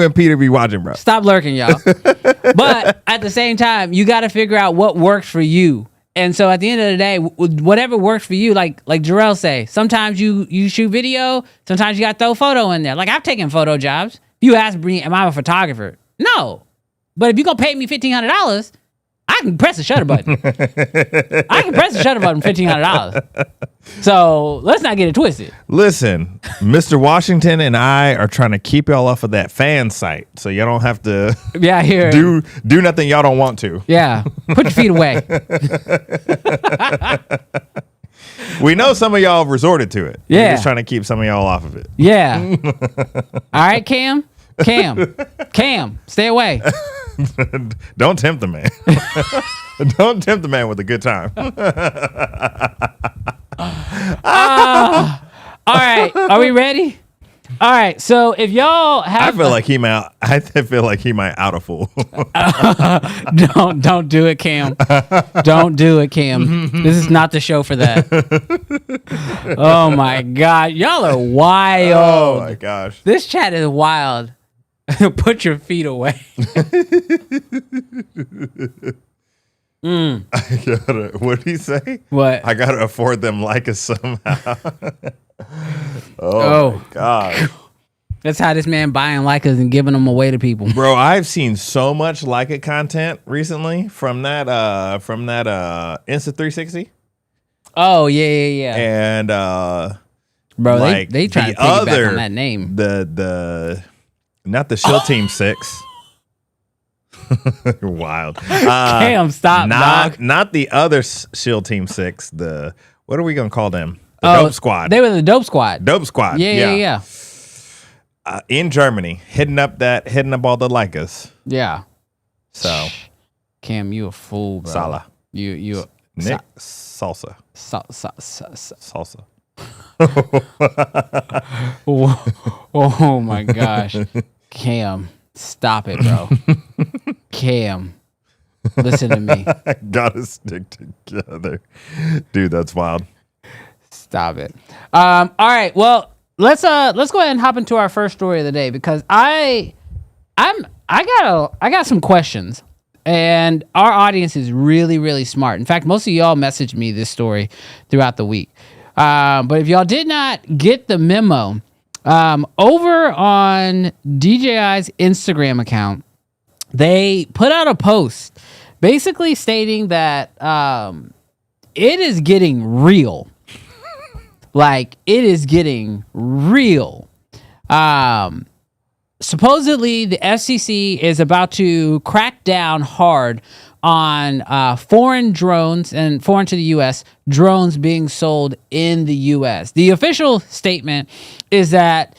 S10: and Peter be watching, bro.
S8: Stop lurking, y'all. But at the same time, you got to figure out what works for you. And so at the end of the day, whatever works for you, like Jarrell say, sometimes you shoot video, sometimes you got to throw photo in there. Like I've taken photo jobs. If you ask me, am I a photographer? No. But if you're going to pay me $1,500, I can press the shutter button. I can press the shutter button $1,500. So let's not get it twisted.
S10: Listen, Mr. Washington and I are trying to keep y'all off of that fan site, so y'all don't have to do nothing y'all don't want to.
S8: Yeah, put your feet away.
S10: We know some of y'all have resorted to it.
S8: Yeah.
S10: We're just trying to keep some of y'all off of it.
S8: Yeah. All right, Cam, stay away.
S10: Don't tempt the man. Don't tempt the man with a good time.
S8: All right, are we ready? All right, so if y'all have,
S10: I feel like he might out a fool.
S8: Don't do it, Cam. Don't do it, Cam. This is not the show for that. Oh my God, y'all are wild.
S10: Oh my gosh,
S8: this chat is wild. Put your feet away.
S10: What did he say?
S8: What?
S10: I gotta afford them like us somehow. Oh my God.
S8: That's how this man buying Leicas and giving them away to people.
S10: Bro, I've seen so much Leica content recently from that Insta360.
S8: Oh yeah.
S10: And
S8: bro,
S10: like
S8: they try to piggyback on that name.
S10: The not the Shield Team 6. Wild.
S8: Damn, stop, dog.
S10: Not the other Shield Team 6. What are we gonna call them? The Dope Squad.
S8: They were the Dope Squad.
S10: Dope Squad.
S8: Yeah.
S10: In Germany, hitting up all the Leicas.
S8: Yeah.
S10: So,
S8: Cam, you a fool, bro.
S10: Salah.
S8: You
S10: Nick Salsa.
S8: Salsa. Oh my gosh. Cam, stop it, bro. Cam, listen to me.
S10: Gotta stick together. Dude, that's wild.
S8: Stop it. All right, well, let's go ahead and hop into our first story of the day, because I got some questions, and our audience is really, really smart. In fact, most of y'all messaged me this story throughout the week. But if y'all did not get the memo, over on DJI's Instagram account, they put out a post basically stating that it is getting real. Like, it is getting real. Supposedly, the FCC is about to crack down hard on foreign drones and foreign to the U.S. drones being sold in the U.S. The official statement is that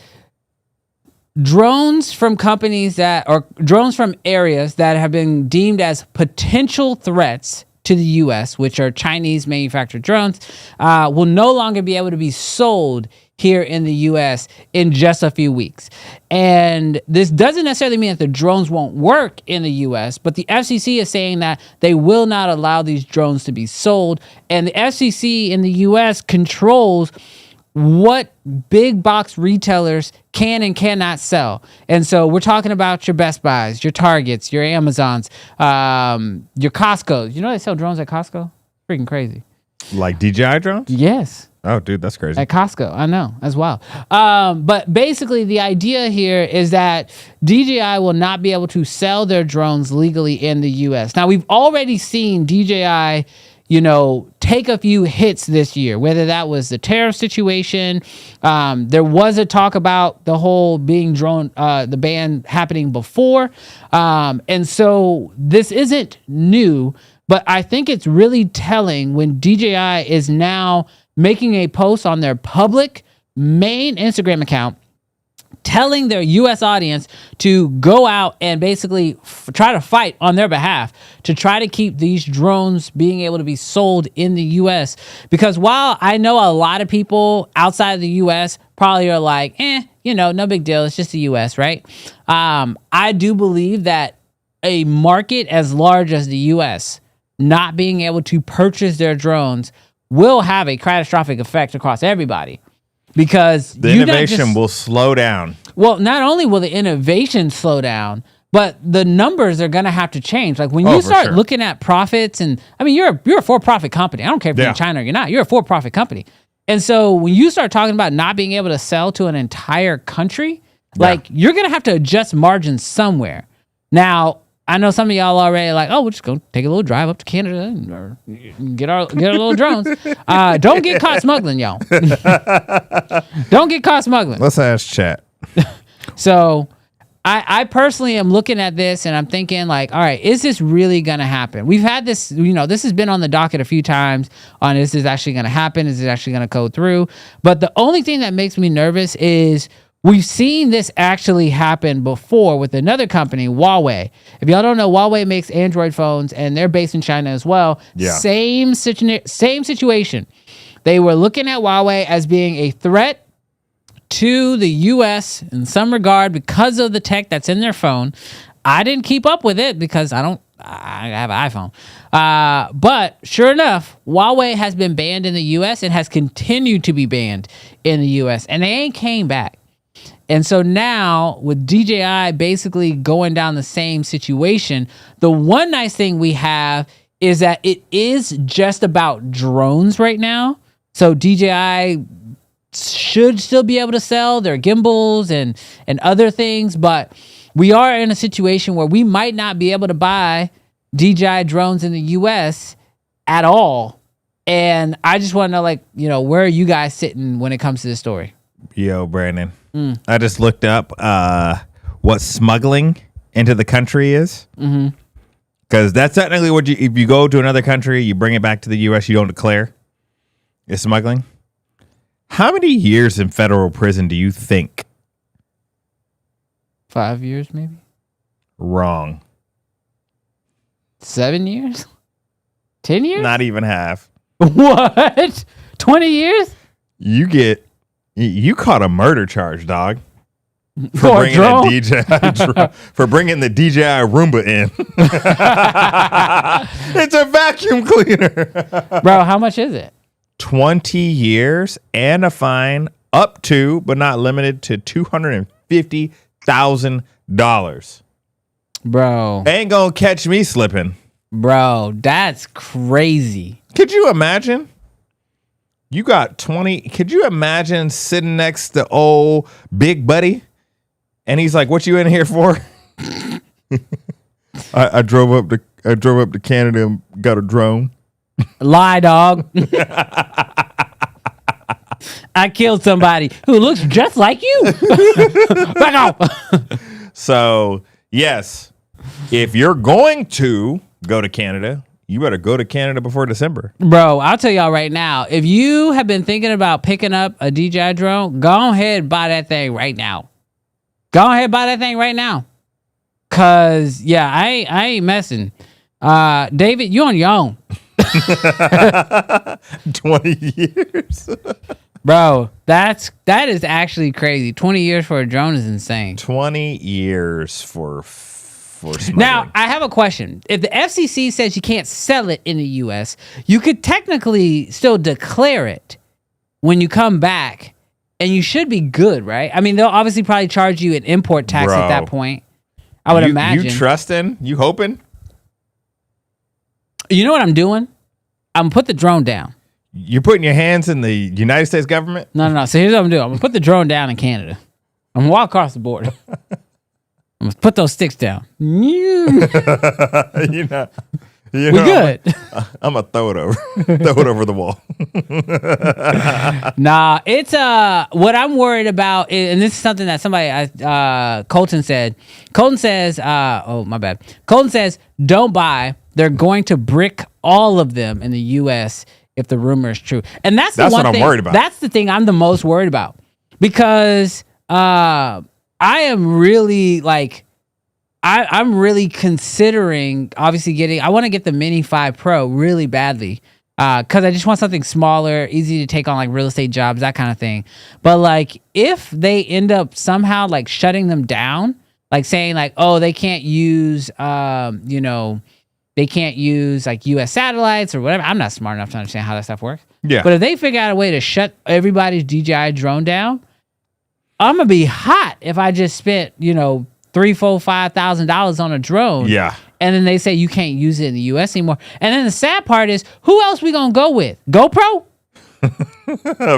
S8: drones from drones from areas that have been deemed as potential threats to the U.S., which are Chinese manufactured drones, will no longer be able to be sold here in the U.S. in just a few weeks. And this doesn't necessarily mean that the drones won't work in the U.S., but the FCC is saying that they will not allow these drones to be sold. And the FCC in the U.S. controls what big box retailers can and cannot sell. And so we're talking about your Best Buys, your Targets, your Amazons, your Costco's. You know they sell drones at Costco? Freaking crazy.
S10: Like DJI drones?
S8: Yes.
S10: Oh, dude, that's crazy.
S8: At Costco, I know, as well. But basically, the idea here is that DJI will not be able to sell their drones legally in the U.S. Now, we've already seen DJI, take a few hits this year, whether that was the tariff situation. There was a talk about the whole being drone, the ban happening before. And so this isn't new, but I think it's really telling when DJI is now making a post on their public main Instagram account telling their U.S. audience to go out and basically try to fight on their behalf to try to keep these drones being able to be sold in the U.S. Because while I know a lot of people outside of the U.S. probably are like, no big deal, it's just the U.S., right? I do believe that a market as large as the U.S. not being able to purchase their drones will have a catastrophic effect across everybody. Because
S10: the innovation will slow down.
S8: Well, not only will the innovation slow down, but the numbers are going to have to change. Like when you start looking at profits, and I mean, you're a for-profit company. I don't care if you're in China or you're not. You're a for-profit company. And so when you start talking about not being able to sell to an entire country, like you're going to have to adjust margins somewhere. Now, I know some of y'all already like, we're just going to take a little drive up to Canada or get our little drones. Don't get caught smuggling, y'all. Don't get caught smuggling.
S10: Let's ask chat.
S8: So I personally am looking at this and I'm thinking like, all right, is this really going to happen? We've had this, this has been on the docket a few times on is this actually going to happen? Is it actually going to go through? But the only thing that makes me nervous is we've seen this actually happen before with another company, Huawei. If y'all don't know, Huawei makes Android phones, and they're based in China as well. Yeah. Same situation. They were looking at Huawei as being a threat to the U.S. in some regard because of the tech that's in their phone. I didn't keep up with it because I have an iPhone. But sure enough, Huawei has been banned in the U.S. and has continued to be banned in the U.S. And they ain't came back. And so now with DJI basically going down the same situation, the one nice thing we have is that it is just about drones right now. So DJI should still be able to sell their gimbals and other things, but we are in a situation where we might not be able to buy DJI drones in the US at all. And I just want to know, like, you know, where are you guys sitting when it comes to this story?
S10: Yo, Brandon, I just looked up what smuggling into the country is. Because that's technically what if you go to another country, you bring it back to the U.S., you don't declare. It's smuggling. How many years in federal prison do you think?
S8: 5 years, maybe?
S10: Wrong.
S8: 7 years? 10 years?
S10: Not even half.
S8: What? 20 years?
S10: You caught a murder charge, dog.
S8: For
S10: bringing for bringing the DJI Roomba in. It's a vacuum cleaner.
S8: Bro, how much is it?
S10: 20 years and a fine up to, but not limited to, $250,000.
S8: Bro.
S10: Ain't gonna catch me slipping.
S8: Bro, that's crazy.
S10: Could you imagine? You got 20. Could you imagine sitting next to old Big Buddy? And he's like, "What you in here for?" I drove up to Canada and got a drone.
S8: Lie, dog. I killed somebody who looks just like you. Back off.
S10: So, yes, if you're going to go to Canada, you better go to Canada before December.
S8: Bro, I'll tell y'all right now, if you have been thinking about picking up a DJI drone, go ahead and buy that thing right now. Go ahead and buy that thing right now. Cause yeah, I ain't messing. David, you on your own.
S10: 20 years.
S8: Bro, that is actually crazy. 20 years for a drone is insane.
S10: 20 years for smuggling.
S8: Now, I have a question. If the FCC says you can't sell it in the US, you could technically still declare it when you come back. And you should be good, right? I mean, they'll obviously probably charge you an import tax at that point. I would imagine.
S10: You trusting? You hoping?
S8: You know what I'm doing? I'm going to put the drone down.
S10: You're putting your hands in the United States government?
S8: No. So here's what I'm doing. I'm going to put the drone down in Canada. I'm going to walk across the border. I'm going to put those sticks down.
S10: We
S8: good.
S10: I'm gonna throw it over the wall.
S8: Nah, it's what I'm worried about, and this is something that somebody Colton said. Colton says, oh my bad. Colton says, don't buy. They're going to brick all of them in the U.S. if the rumor is true, and that's the one
S10: what
S8: thing
S10: I'm worried about.
S8: That's the thing I'm the most worried about because I am really like. I'm really considering obviously I want to get the Mini 5 Pro really badly because I just want something smaller, easy to take on like real estate jobs, that kind of thing. But like if they end up somehow like shutting them down, like saying like, oh, they can't use, they can't use like US satellites or whatever. I'm not smart enough to understand how that stuff works.
S10: Yeah.
S8: But if they figure out a way to shut everybody's DJI drone down, I'm going to be hot if I just spent, $3,000-$5,000 on a drone.
S10: Yeah.
S8: And then they say you can't use it in the US anymore. And then the sad part is, who else we gonna go with? GoPro?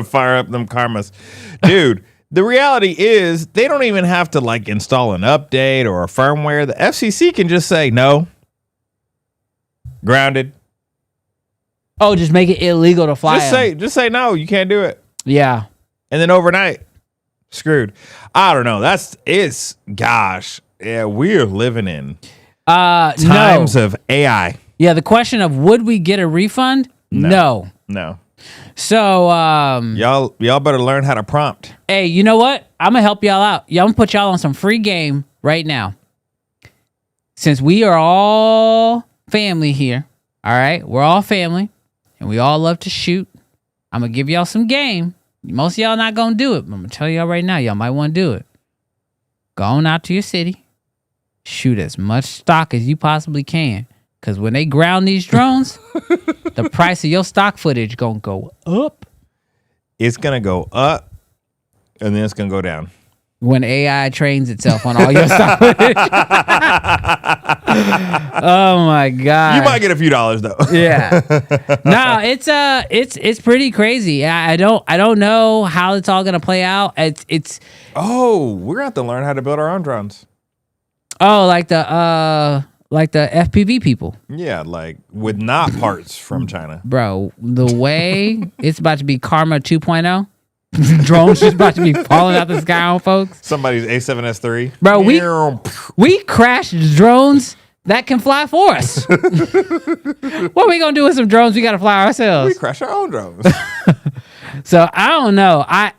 S10: Fire up them karmas. Dude, the reality is they don't even have to like install an update or a firmware. The FCC can just say no. Grounded.
S8: Oh, just make it illegal to fly.
S10: Just say no, you can't do it.
S8: Yeah.
S10: And then overnight, screwed. I don't know. Gosh. Yeah, we're living in times of AI.
S8: Yeah, the question of would we get a refund? No. So
S10: y'all better learn how to prompt.
S8: Hey, you know what? I'm gonna help y'all out. I'm gonna put y'all on some free game right now. Since we are all family here, all right? We're all family and we all love to shoot. I'm gonna give y'all some game. Most of y'all not gonna do it, but I'm gonna tell y'all right now, y'all might want to do it. Go on out to your city, shoot as much stock as you possibly can, because when they ground these drones, the price of your stock footage gonna go up.
S10: It's gonna go up, and then it's gonna go down.
S8: when AI trains itself on all your stock footage. Oh my god!
S10: You might get a few dollars though.
S8: Yeah. No, it's pretty crazy. I don't know how it's all gonna play out. It's
S10: Oh, we're gonna have to learn how to build our own drones.
S8: like the FPV people,
S10: Yeah, like with not parts from China.
S8: bro. The way it's about to be Karma 2.0. Drones just about to be falling out the sky on folks.
S10: Somebody's A7S3.
S8: Bro, we crashed drones that can fly for us. What are we gonna do with some drones we gotta fly
S10: We
S8: ourselves?
S10: crash our own drones.
S8: So I don't know. I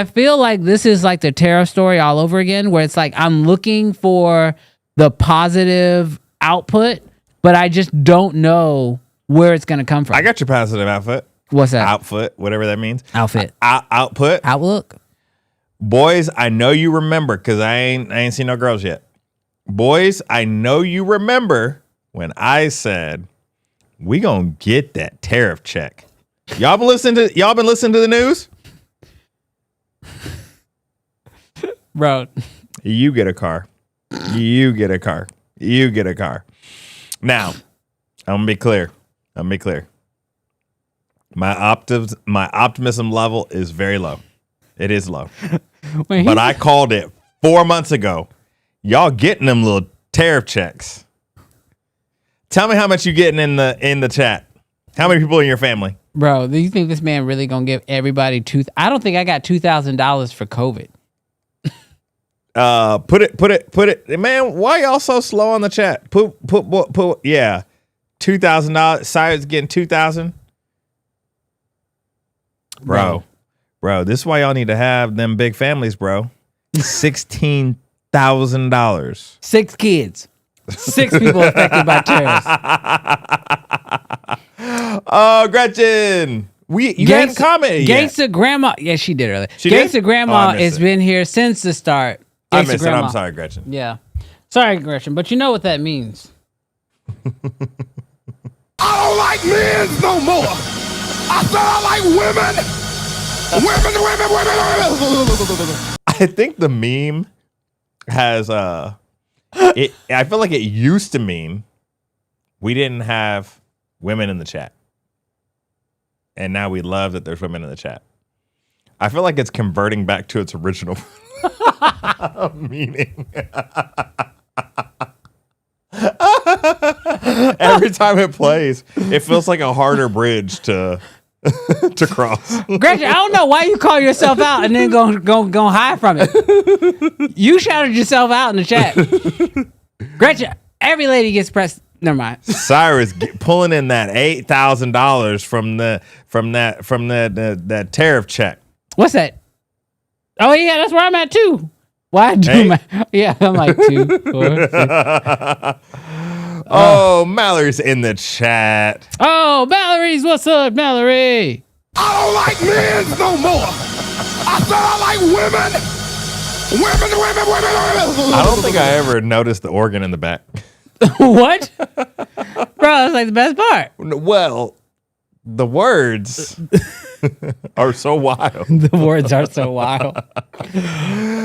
S8: feel like this is like the tariff story all over again, where it's like I'm looking for the positive output, but I just don't know where it's gonna come from.
S10: I got your positive outfit.
S8: What's that?
S10: Outfit, whatever that means.
S8: Outfit.
S10: Output.
S8: Outlook.
S10: Boys, I know you remember because I ain't seen no girls yet. Boys, I know you remember when I said we gonna get that tariff check. Y'all been listening to the news?
S8: Bro.
S10: You get a car. You get a car. You get a car. Now, I'm gonna be clear. My optimism level is very low. It is low. But I called it 4 months ago. Y'all getting them little tariff checks. Tell me how much you getting in the chat. How many people in your family?
S8: Bro, do you think this man really gonna give everybody I don't think I got $2,000 for COVID.
S10: Put it. Man, why y'all so slow on the chat? Put. Yeah, $2,000. Sire's getting $2,000. Bro, this is why y'all need to have them big families, bro. $16,000.
S8: 6 kids. 6 people affected by tariffs.
S10: Oh, Gretchen. You hadn't commented yet.
S8: Gangsta Grandma. Yeah, she did earlier.
S10: She did?
S8: Gangsta Grandma
S10: Oh,
S8: has been here since the start.
S10: I
S8: Gangsta
S10: missed it.
S8: Grandma.
S10: I'm sorry, Gretchen.
S8: Yeah. Sorry, Gretchen, but you know what that means.
S6: I don't like men no more. I said I like women. Women.
S10: I think the meme has I feel like it used to mean we didn't have women in the chat. And now we love that there's women in the chat. I feel like it's converting back to its original meaning. Every time it plays, it feels like a harder bridge to cross.
S8: Gretchen, I don't know why you call yourself out and then go hide from it. You shouted yourself out in the chat. Gretchen, every lady gets pressed. Never mind.
S10: Cyrus pulling in that $8,000 from that tariff check.
S8: What's that? Oh yeah, that's where I'm at too. Why yeah, I'm like 2, 4, 6.
S10: Oh, Mallory's in the chat.
S8: Oh, Mallory's what's up, Mallory?
S6: I don't like men no more. I said I like women. Women.
S10: I don't think I ever noticed the organ in the back.
S8: What? Bro, that's like the best part.
S10: Well, the words are so wild.
S8: The words are so wild.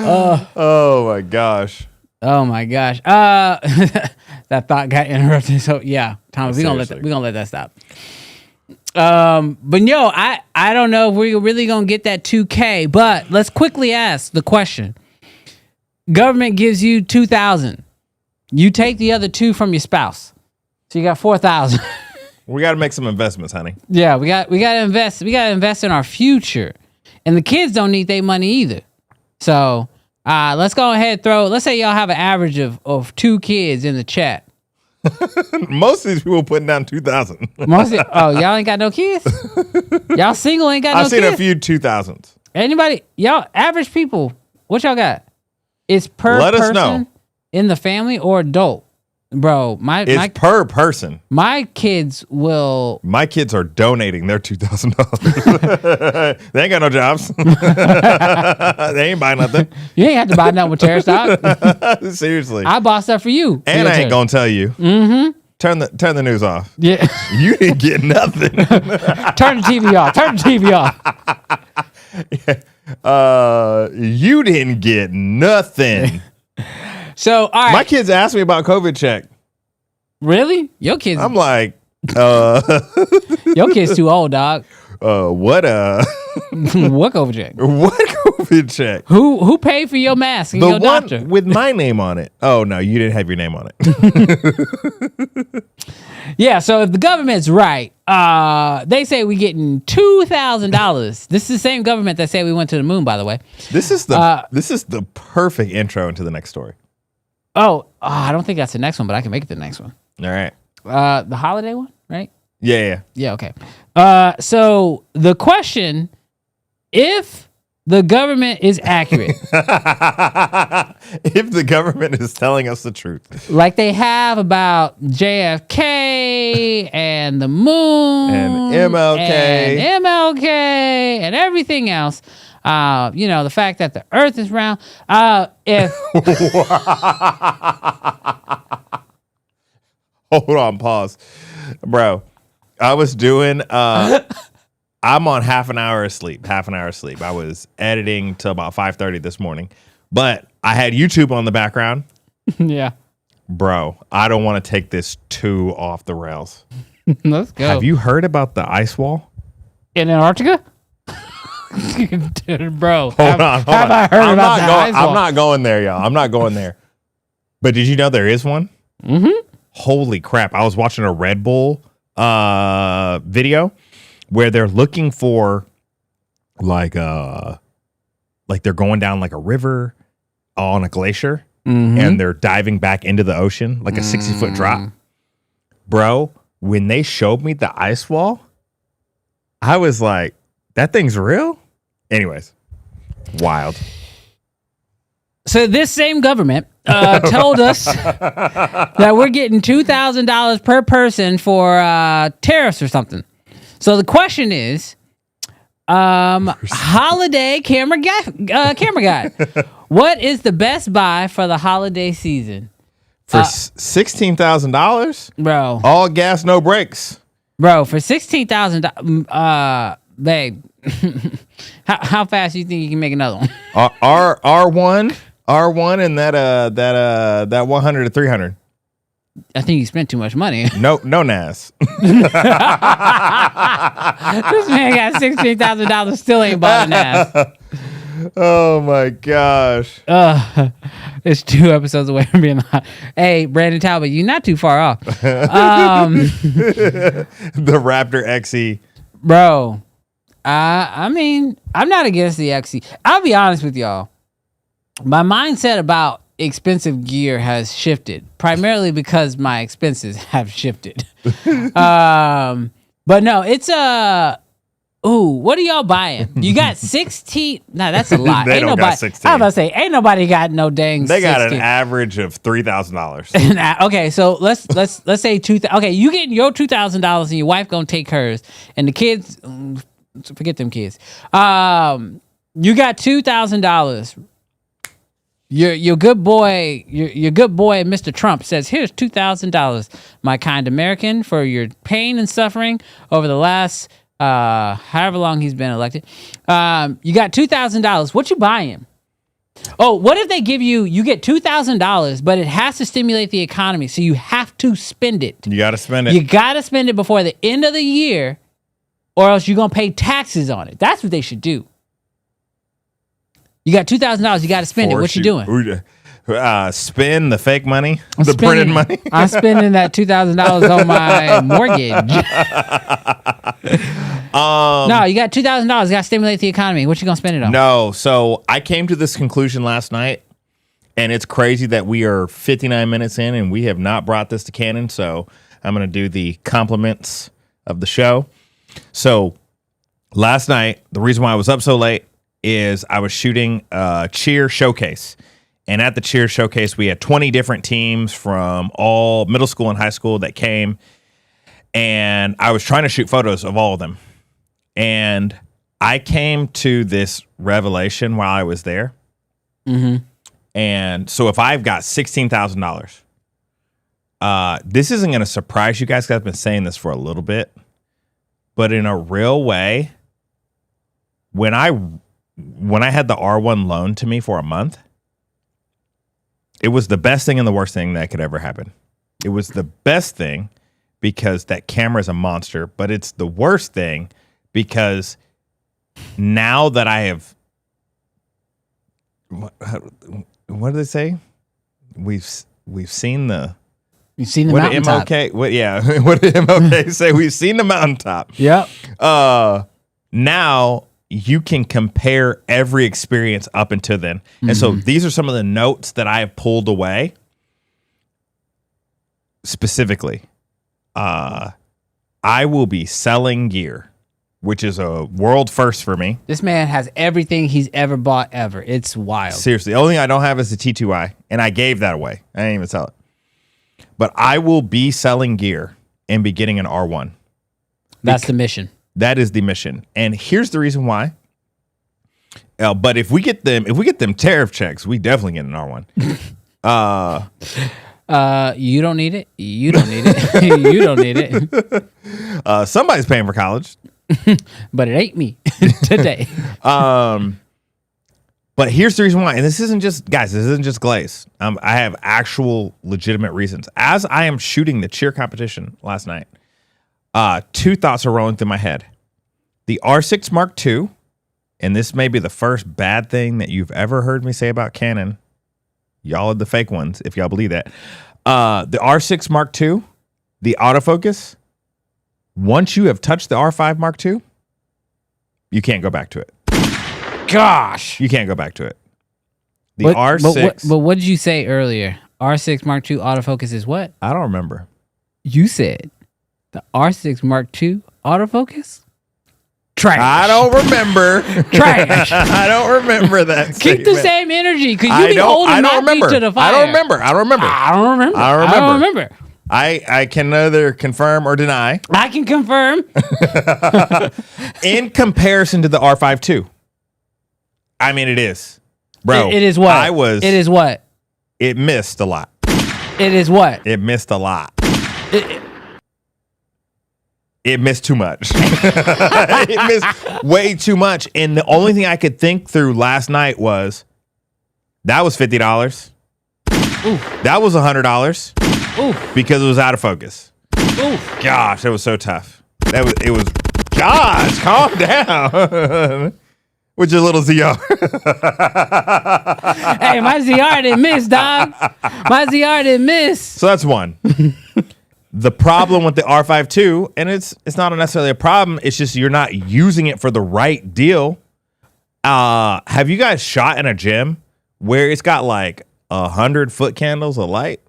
S10: Oh my gosh.
S8: Oh my gosh. That thought got interrupted. So yeah, Thomas, we're gonna let that stop. But yo, I don't know if we're really gonna get that 2K, but let's quickly ask the question. Government gives you $2,000. You take the other 2 from your spouse. So you got $4,000.
S10: We got to make some investments, honey.
S8: Yeah, we got to invest. We got to invest in our future. And the kids don't need their money either. So, let's go ahead and let's say y'all have an average of 2 kids in the chat.
S10: Most of these people putting down 2,000.
S8: Y'all ain't got no kids? Y'all single ain't got no kids?
S10: I've seen a few 2,000s.
S8: Anybody? Y'all average people, what y'all got? It's per
S10: Let
S8: person
S10: us know.
S8: In the family or adult? Bro,
S10: it's per person.
S8: My kids
S10: are donating their $2,000. They ain't got no jobs. They ain't buying nothing.
S8: You ain't have to buy nothing with terror stock.
S10: Seriously.
S8: I bought stuff for you.
S10: And I ain't gonna tell you.
S8: Mm-hmm.
S10: Turn the news off.
S8: Yeah.
S10: You didn't get nothing.
S8: Turn the TV off. Turn the TV off.
S10: Yeah. You didn't get nothing.
S8: So, all right.
S10: My kids asked me about COVID check.
S8: Really? Your kids?
S10: I'm like,
S8: your kids too old, dog.
S10: what
S8: What COVID check?
S10: what COVID check?
S8: Who paid for your mask and
S10: The
S8: your
S10: one
S8: doctor?
S10: with my name on it. Oh no, you didn't have your name on it.
S8: Yeah, so if the government's right, they say we're getting $2,000. This is the same government that said we went to the moon, by the way.
S10: This is the perfect intro into the next story.
S8: I don't think that's the next one, but I can make it the next one.
S10: All right.
S8: The holiday one, right?
S10: Yeah.
S8: Yeah, okay. So the question, if the government is accurate,
S10: If the government is telling us the truth.
S8: like they have about JFK and the moon
S10: And MLK.
S8: and everything else, the fact that the earth is round, if
S10: Hold on, pause. Bro, I was doing I'm on half an hour of sleep. I was editing till about 5:30 this morning. But I had YouTube on the background.
S8: yeah,
S10: Bro, I don't want to take this too off the rails.
S8: let's go.
S10: Have you heard about the ice wall?
S8: In Antarctica? Bro,
S10: Hold on.
S8: have I heard about the ice wall?
S10: I'm not going there, y'all. I'm not going there. But did you know there is one?
S8: Mm-hmm.
S10: Holy crap. I was watching a Red Bull video where they're looking for like they're going down like a river on a glacier and they're diving back into the ocean like a 60-foot drop. Bro, when they showed me the ice wall, I was like, that thing's real? Anyways, wild.
S8: So this same government told us that we're getting $2,000 per person for tariffs or something. So the question is, holiday camera guy, what is the best buy for the holiday season?
S10: For $16,000?
S8: Bro.
S10: All gas, no brakes.
S8: Bro, for $16,000, babe, how fast do you think you can make another one?
S10: R1 and that 100 to 300.
S8: I think you spent too much money.
S10: No Nas.
S8: This man got $16,000, still ain't bought an ass.
S10: Oh my gosh.
S8: It's 2 episodes away from being hot. Hey, Brandon Talbot, you're not too far off.
S10: The Raptor XE.
S8: Bro, I mean, I'm not against the XE. I'll be honest with y'all. My mindset about expensive gear has shifted, primarily because my expenses have shifted. But no, it's what are y'all buying? You got 16. Nah, that's a lot.
S10: They
S8: ain't
S10: don't
S8: nobody,
S10: got 16.
S8: I was about to say, ain't nobody got no dang.
S10: They got
S8: 16.
S10: an average of $3,000.
S8: Okay, so let's say okay, you getting your $2,000 and your wife gonna take hers, and the kids, forget them kids. You got $2,000. Your good boy, your good boy, Mr. Trump says, "Here's $2,000, my kind American, for your pain and suffering over the last however long he's been elected." You got $2,000. What you buying? Oh, what if they give you get $2,000, but it has to stimulate the economy, so you have to spend it.
S10: You got to spend it.
S8: You got to spend it before the end of the year, or else you're gonna pay taxes on it. That's what they should do. You got $2,000. You got to spend it. What you doing?
S10: Spend the fake money, the printed money.
S8: I'm spending that $2,000 on my mortgage. No, you got $2,000. You got to stimulate the economy. What you gonna spend it on?
S10: No, so I came to this conclusion last night, and it's crazy that we are 59 minutes in and we have not brought this to canon. So I'm gonna do the compliments of the show. So last night, the reason why I was up so late is I was shooting a cheer showcase. And at the cheer showcase, we had 20 different teams from all middle school and high school that came. And I was trying to shoot photos of all of them. And I came to this revelation while I was there.
S8: Mm-hmm.
S10: And so if I've got $16,000, this isn't going to surprise you guys, because I've been saying this for a little bit. But in a real way, when I when I had the R1 loaned to me for a month, it was the best thing and the worst thing that could ever happen. It was the best thing because that camera is a monster, but it's the worst thing because now that I have, what do they say? We've seen the.
S8: You've seen the
S10: what
S8: mountaintop.
S10: Did MLK? What did MLK say? We've seen the mountaintop.
S8: Yep.
S10: Now you can compare every experience up until then. And so these are some of the notes that I have pulled away. Specifically, I will be selling gear, which is a world first for me.
S8: This man has everything he's ever bought ever. It's wild.
S10: Seriously, the only thing I don't have is the T2i, and I gave that away. I didn't even sell it. But I will be selling gear and be getting an R1.
S8: That's the mission.
S10: That is the mission. And here's the reason why. But if we get them tariff checks, we definitely get an R1.
S8: You don't need it. You don't need it. You don't need it.
S10: Somebody's paying for college.
S8: But it ain't me today.
S10: But here's the reason why. And this isn't just, guys, this isn't just glaze. I have actual legitimate reasons. As I am shooting the cheer competition last night, two thoughts are rolling through my head. The R6 Mark II, and this may be the first bad thing that you've ever heard me say about Canon. Y'all are the fake ones, if y'all believe that. The R6 Mark II, the autofocus, once you have touched the R5 Mark II, you can't go back to it.
S8: Gosh.
S10: You can't go back to it. The R6.
S8: But what did you say earlier? R6 Mark II autofocus is what?
S10: I don't remember.
S8: You said the R6 Mark II autofocus? Trash.
S10: I don't remember.
S8: Trash.
S10: I don't remember that.
S8: Keep
S10: statement.
S8: the same energy because you be holding my feet to the fire.
S10: I don't remember. I can neither confirm or deny.
S8: I can confirm.
S10: In comparison to the R5 II. I mean, it is. Bro.
S8: It is what? It is what?
S10: It missed a lot.
S8: It is what?
S10: It missed a lot. It missed too much. It missed way too much. And the only thing I could think through last night was, that was $50.
S8: Oof.
S10: That was $100.
S8: Oof.
S10: Because it was out of focus.
S8: Oof.
S10: Gosh, it was so tough. It was. Gosh, calm down. With your little ZR.
S8: Hey, my ZR didn't miss, dog. My ZR didn't miss.
S10: So that's one. The problem with the R5 II, and it's not necessarily a problem, it's just you're not using it for the right deal. Have you guys shot in a gym where it's got like 100 foot candles of light?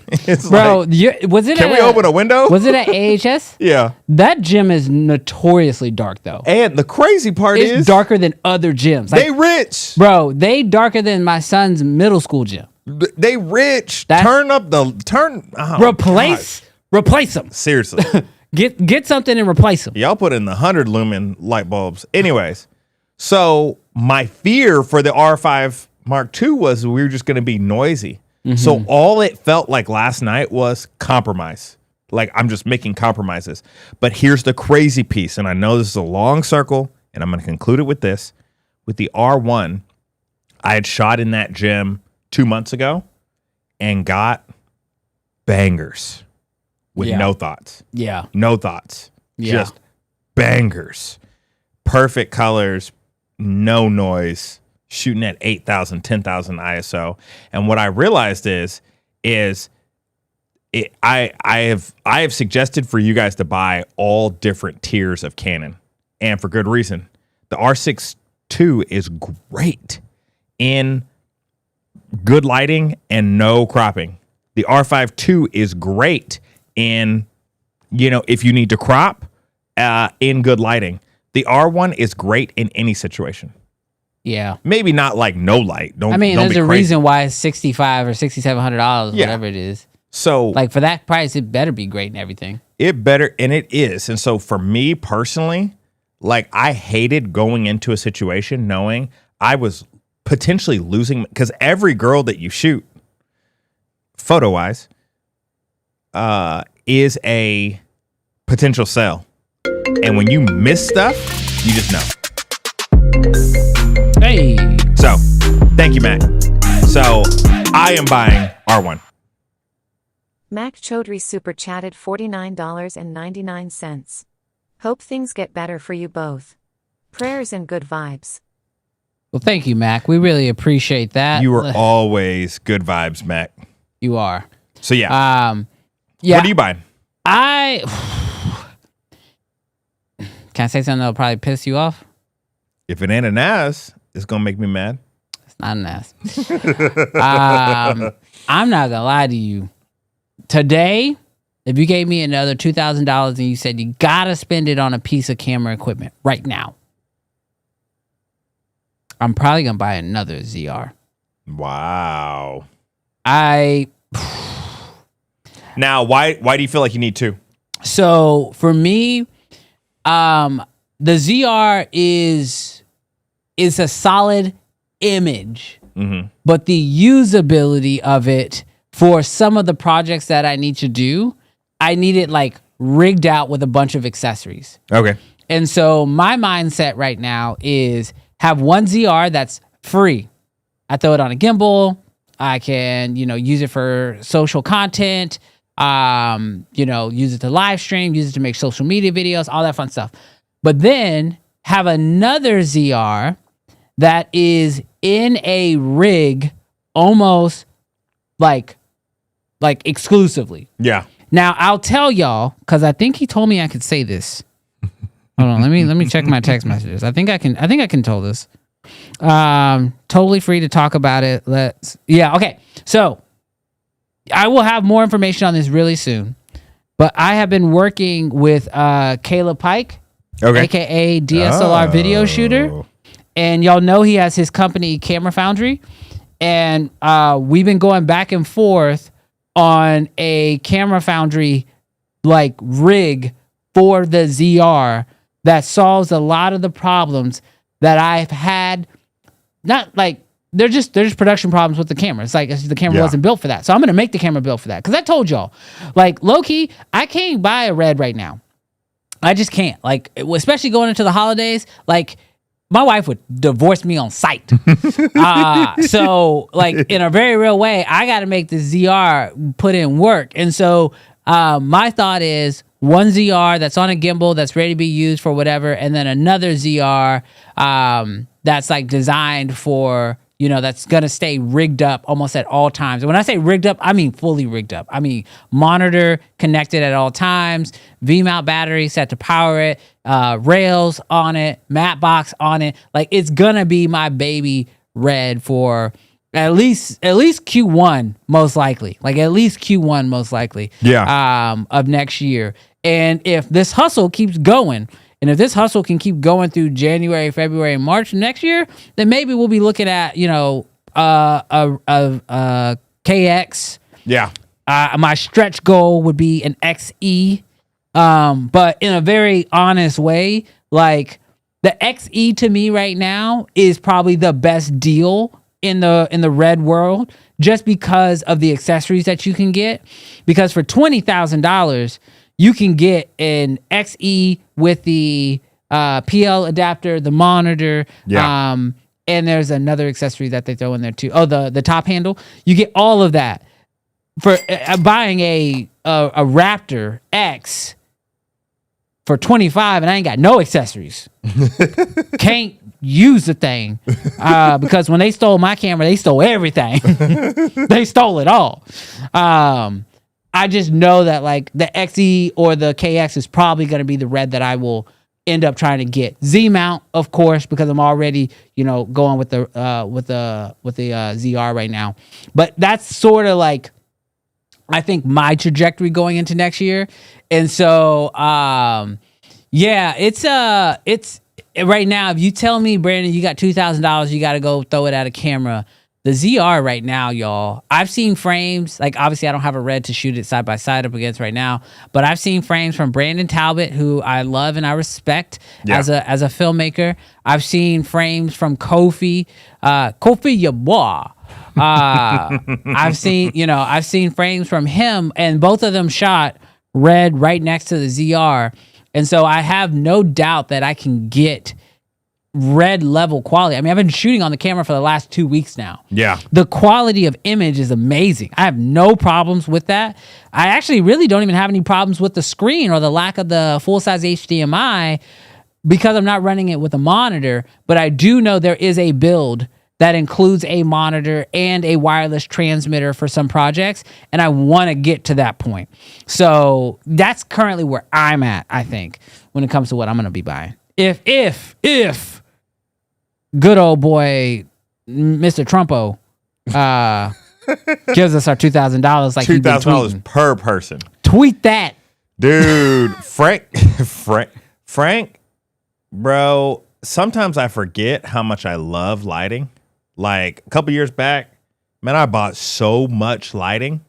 S10: It's
S8: bro,
S10: like,
S8: was it?
S10: Can we open a window?
S8: Was it at AHS?
S10: Yeah.
S8: That gym is notoriously dark, though.
S10: And the crazy part
S8: is darker than other gyms.
S10: Like, they rich,
S8: bro. They darker than my son's middle school gym.
S10: They rich.
S8: Replace them.
S10: Seriously.
S8: Get something and replace them.
S10: Y'all put in the 100 lumen light bulbs. Anyways, so my fear for the R5 Mark II was we were just going to be noisy. Mm-hmm. So all it felt like last night was compromise. Like I'm just making compromises. But here's the crazy piece, and I know this is a long circle, and I'm going to conclude it with this. With the R1, I had shot in that gym 2 months ago and got bangers. With no thoughts.
S8: Yeah.
S10: No thoughts.
S8: Yeah.
S10: Just bangers. Perfect colors. No noise. Shooting at 8,000, 10,000 ISO. And what I realized I have suggested for you guys to buy all different tiers of Canon. And for good reason. The R6 II is great in good lighting and no cropping. The R5 II is great in, if you need to crop, in good lighting. The R1 is great in any situation.
S8: Yeah.
S10: Maybe not like no light.
S8: There's a reason why it's $6,500 or $6,700, whatever it is.
S10: So,
S8: like for that price, it better be great and everything.
S10: It better, and it is. And so for me personally, like I hated going into a situation knowing I was potentially losing, because every girl that you shoot, photo-wise, is a potential sell. And when you miss stuff, you just know.
S8: Hey.
S10: So, thank you, Matt. So, I am buying R1.
S7: Mac Chaudhry super chatted $49.99. Hope things get better for you both. Prayers and good vibes.
S8: Well, thank you, Mac. We really appreciate that.
S10: You are always good vibes, Mac.
S8: You are.
S10: So, yeah.
S8: Yeah.
S10: What are you buying?
S8: Can I say something that'll probably piss you off?
S10: If it ain't an ass, it's going to make me mad.
S8: It's not an ass. I'm not going to lie to you. Today, if you gave me another $2,000 and you said you got to spend it on a piece of camera equipment right now, I'm probably going to buy another ZR.
S10: Wow. Now, why do you feel like you need two?
S8: So for me, the ZR is a solid image, but the usability of it for some of the projects that I need to do, I need it like rigged out with a bunch of accessories.
S10: Okay.
S8: And so my mindset right now is have one ZR that's free. I throw it on a gimbal. I can, use it for social content, use it to live stream, use it to make social media videos, all that fun stuff. But then have another ZR that is in a rig almost like exclusively.
S10: Yeah.
S8: Now I'll tell y'all, because I think he told me I could say this. Hold on, let me check my text messages. I think I can tell this. Totally free to talk about it. Okay. So I will have more information on this really soon. But I have been working with Caleb Pike, aka DSLR video shooter. And y'all know he has his company Camera Foundry. And we've been going back and forth on a Camera Foundry like rig for the ZR that solves a lot of the problems that I've had. Not like they're just production problems with the camera. It's like the camera wasn't built for that. So I'm gonna make the camera built for that. Cause I told y'all, like low key, I can't buy a Red right now. I just can't. Like, especially going into the holidays, like my wife would divorce me on sight. So like in a very real way, I got to make the ZR put in work. And so my thought is one ZR that's on a gimbal that's ready to be used for whatever, and then another ZR that's like designed for, that's going to stay rigged up almost at all times. And when I say rigged up, I mean fully rigged up. I mean monitor connected at all times, V-mount battery set to power it, rails on it, matte box on it. Like it's going to be my baby Red for at least Q1 most likely. Like at least Q1 most likely.
S10: Yeah.
S8: Of next year. And if this hustle keeps going, and if this hustle can keep going through January, February, and March next year, then maybe we'll be looking at, a KX.
S10: Yeah.
S8: My stretch goal would be an XE. But in a very honest way, like the XE to me right now is probably the best deal in the Red world, just because of the accessories that you can get. Because for $20,000, you can get an XE with the PL adapter, the monitor, and there's another accessory that they throw in there too. Oh, the top handle. You get all of that for buying a Raptor X for $25, and I ain't got no accessories. Can't use the thing because when they stole my camera, they stole everything. They stole it all. I just know that like the XE or the KX is probably going to be the Red that I will end up trying to get. Z mount, of course, because I'm already going with the ZR right now. But that's sort of like I think my trajectory going into next year. And so it's right now. If you tell me, Brandon, you got $2,000, you got to go throw it at a camera. The ZR right now, y'all, I've seen frames, like obviously I don't have a Red to shoot it side by side up against right now, but I've seen frames from Brandon Talbot, who I love and I respect as a filmmaker. I've seen frames from Kofi Yabois. I've seen frames from him, and both of them shot Red right next to the ZR. And so I have no doubt that I can get red level quality. I mean, I've been shooting on the camera for the last 2 weeks now.
S10: Yeah.
S8: The quality of image is amazing. I have no problems with that. I actually really don't even have any problems with the screen or the lack of the full-size HDMI because I'm not running it with a monitor, but I do know there is a build that includes a monitor and a wireless transmitter for some projects, and I want to get to that point. So that's currently where I'm at, I think, when it comes to what I'm going to be buying. If good old boy Mr. Trumpo gives us our $2,000 like he's been
S10: $2,000
S8: tweeting.
S10: per person.
S8: Tweet that.
S10: Dude, Frank, bro, sometimes I forget how much I love lighting. Like a couple years back, man, I bought so much lighting.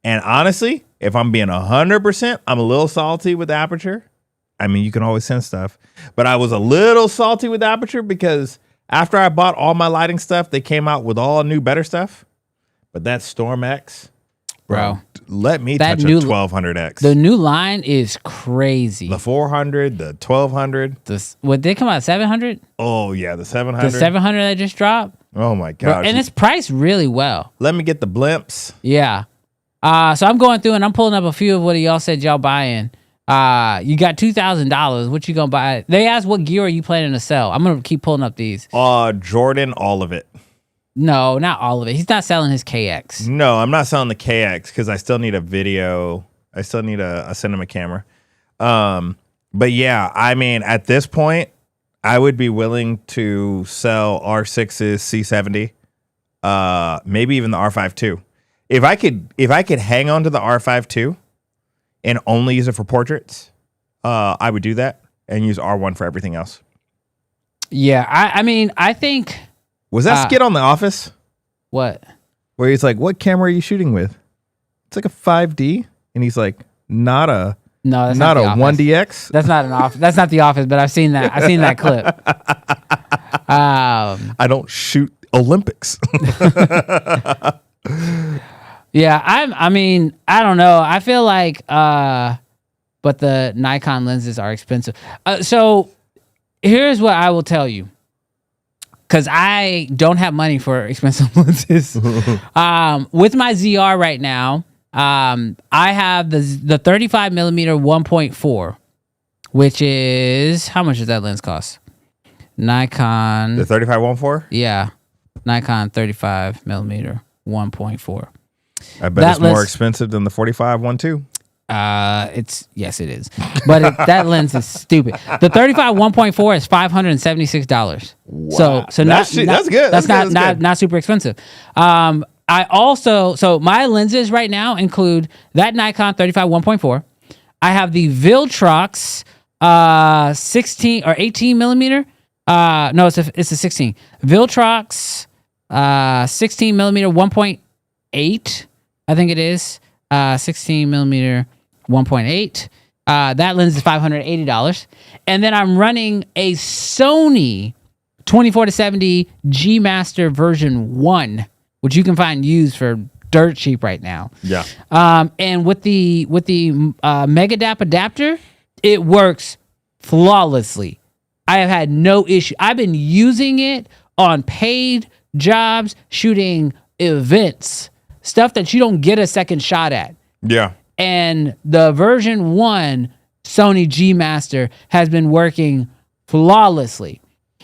S10: And honestly, if I'm being 100%, I'm a little salty with Aperture. I mean, you can always send stuff, but I was a little salty with Aperture because after I bought all my lighting stuff, they came out with all new better stuff. But that Storm X, bro, let me touch a 1200X.
S8: The new line is crazy.
S10: The 400, the 1200.
S8: Would they come out 700?
S10: Oh yeah, the 700.
S8: The 700 that just dropped.
S10: Oh my gosh.
S8: And it's priced really well.
S10: Let me get the blimps.
S8: Yeah. So I'm going through and I'm pulling up a few of what y'all said y'all buying. You got $2,000. What you gonna buy? They asked what gear are you planning to sell. I'm gonna keep pulling up these.
S10: Jordan, all of it.
S8: No, not all of it. He's not selling his KX.
S10: No, I'm not selling the KX because I still need a video. I still need a cinema camera. But yeah, I mean, at this point, I would be willing to sell R6's C70, maybe even the R5 II. If I could hang on to the R5 II and only use it for portraits, I would do that and use R1 for everything else.
S8: Yeah, I mean, I think...
S10: Was that skit on The Office?
S8: What?
S10: Where he's like, what camera are you shooting with? It's like a 5D. And he's like, not a 1DX.
S8: That's not an office. That's not The Office, but I've seen that. I've seen that clip.
S10: I don't shoot Olympics.
S8: Yeah, I mean, I don't know. I feel like, but the Nikon lenses are expensive. So here's what I will tell you. Because I don't have money for expensive lenses. With my ZR right now, I have the 35 millimeter 1.4, which is, how much does that lens cost? Nikon.
S10: The 35-1.4?
S8: Yeah. Nikon 35 millimeter 1.4.
S10: I bet it's more expensive than the 45-1.2.
S8: Yes, it is. But that lens is stupid. The 35 1.4 is $576.
S10: Wow.
S8: So
S10: that's good.
S8: That's
S10: good.
S8: not super expensive. I also, so my lenses right now include that Nikon 35 1.4. I have the Viltrox 16 or 18 millimeter. No, it's a 16. Viltrox 16 millimeter 1.8. I think it is 16 millimeter 1.8. That lens is $580. And then I'm running a Sony 24-70 G Master version 1, which you can find used for dirt cheap right now.
S10: Yeah.
S8: And with the Megadap adapter, it works flawlessly. I have had no issue. I've been using it on paid jobs, shooting events, stuff that you don't get a second shot at.
S10: Yeah.
S8: And the version 1 Sony G Master has been working flawlessly.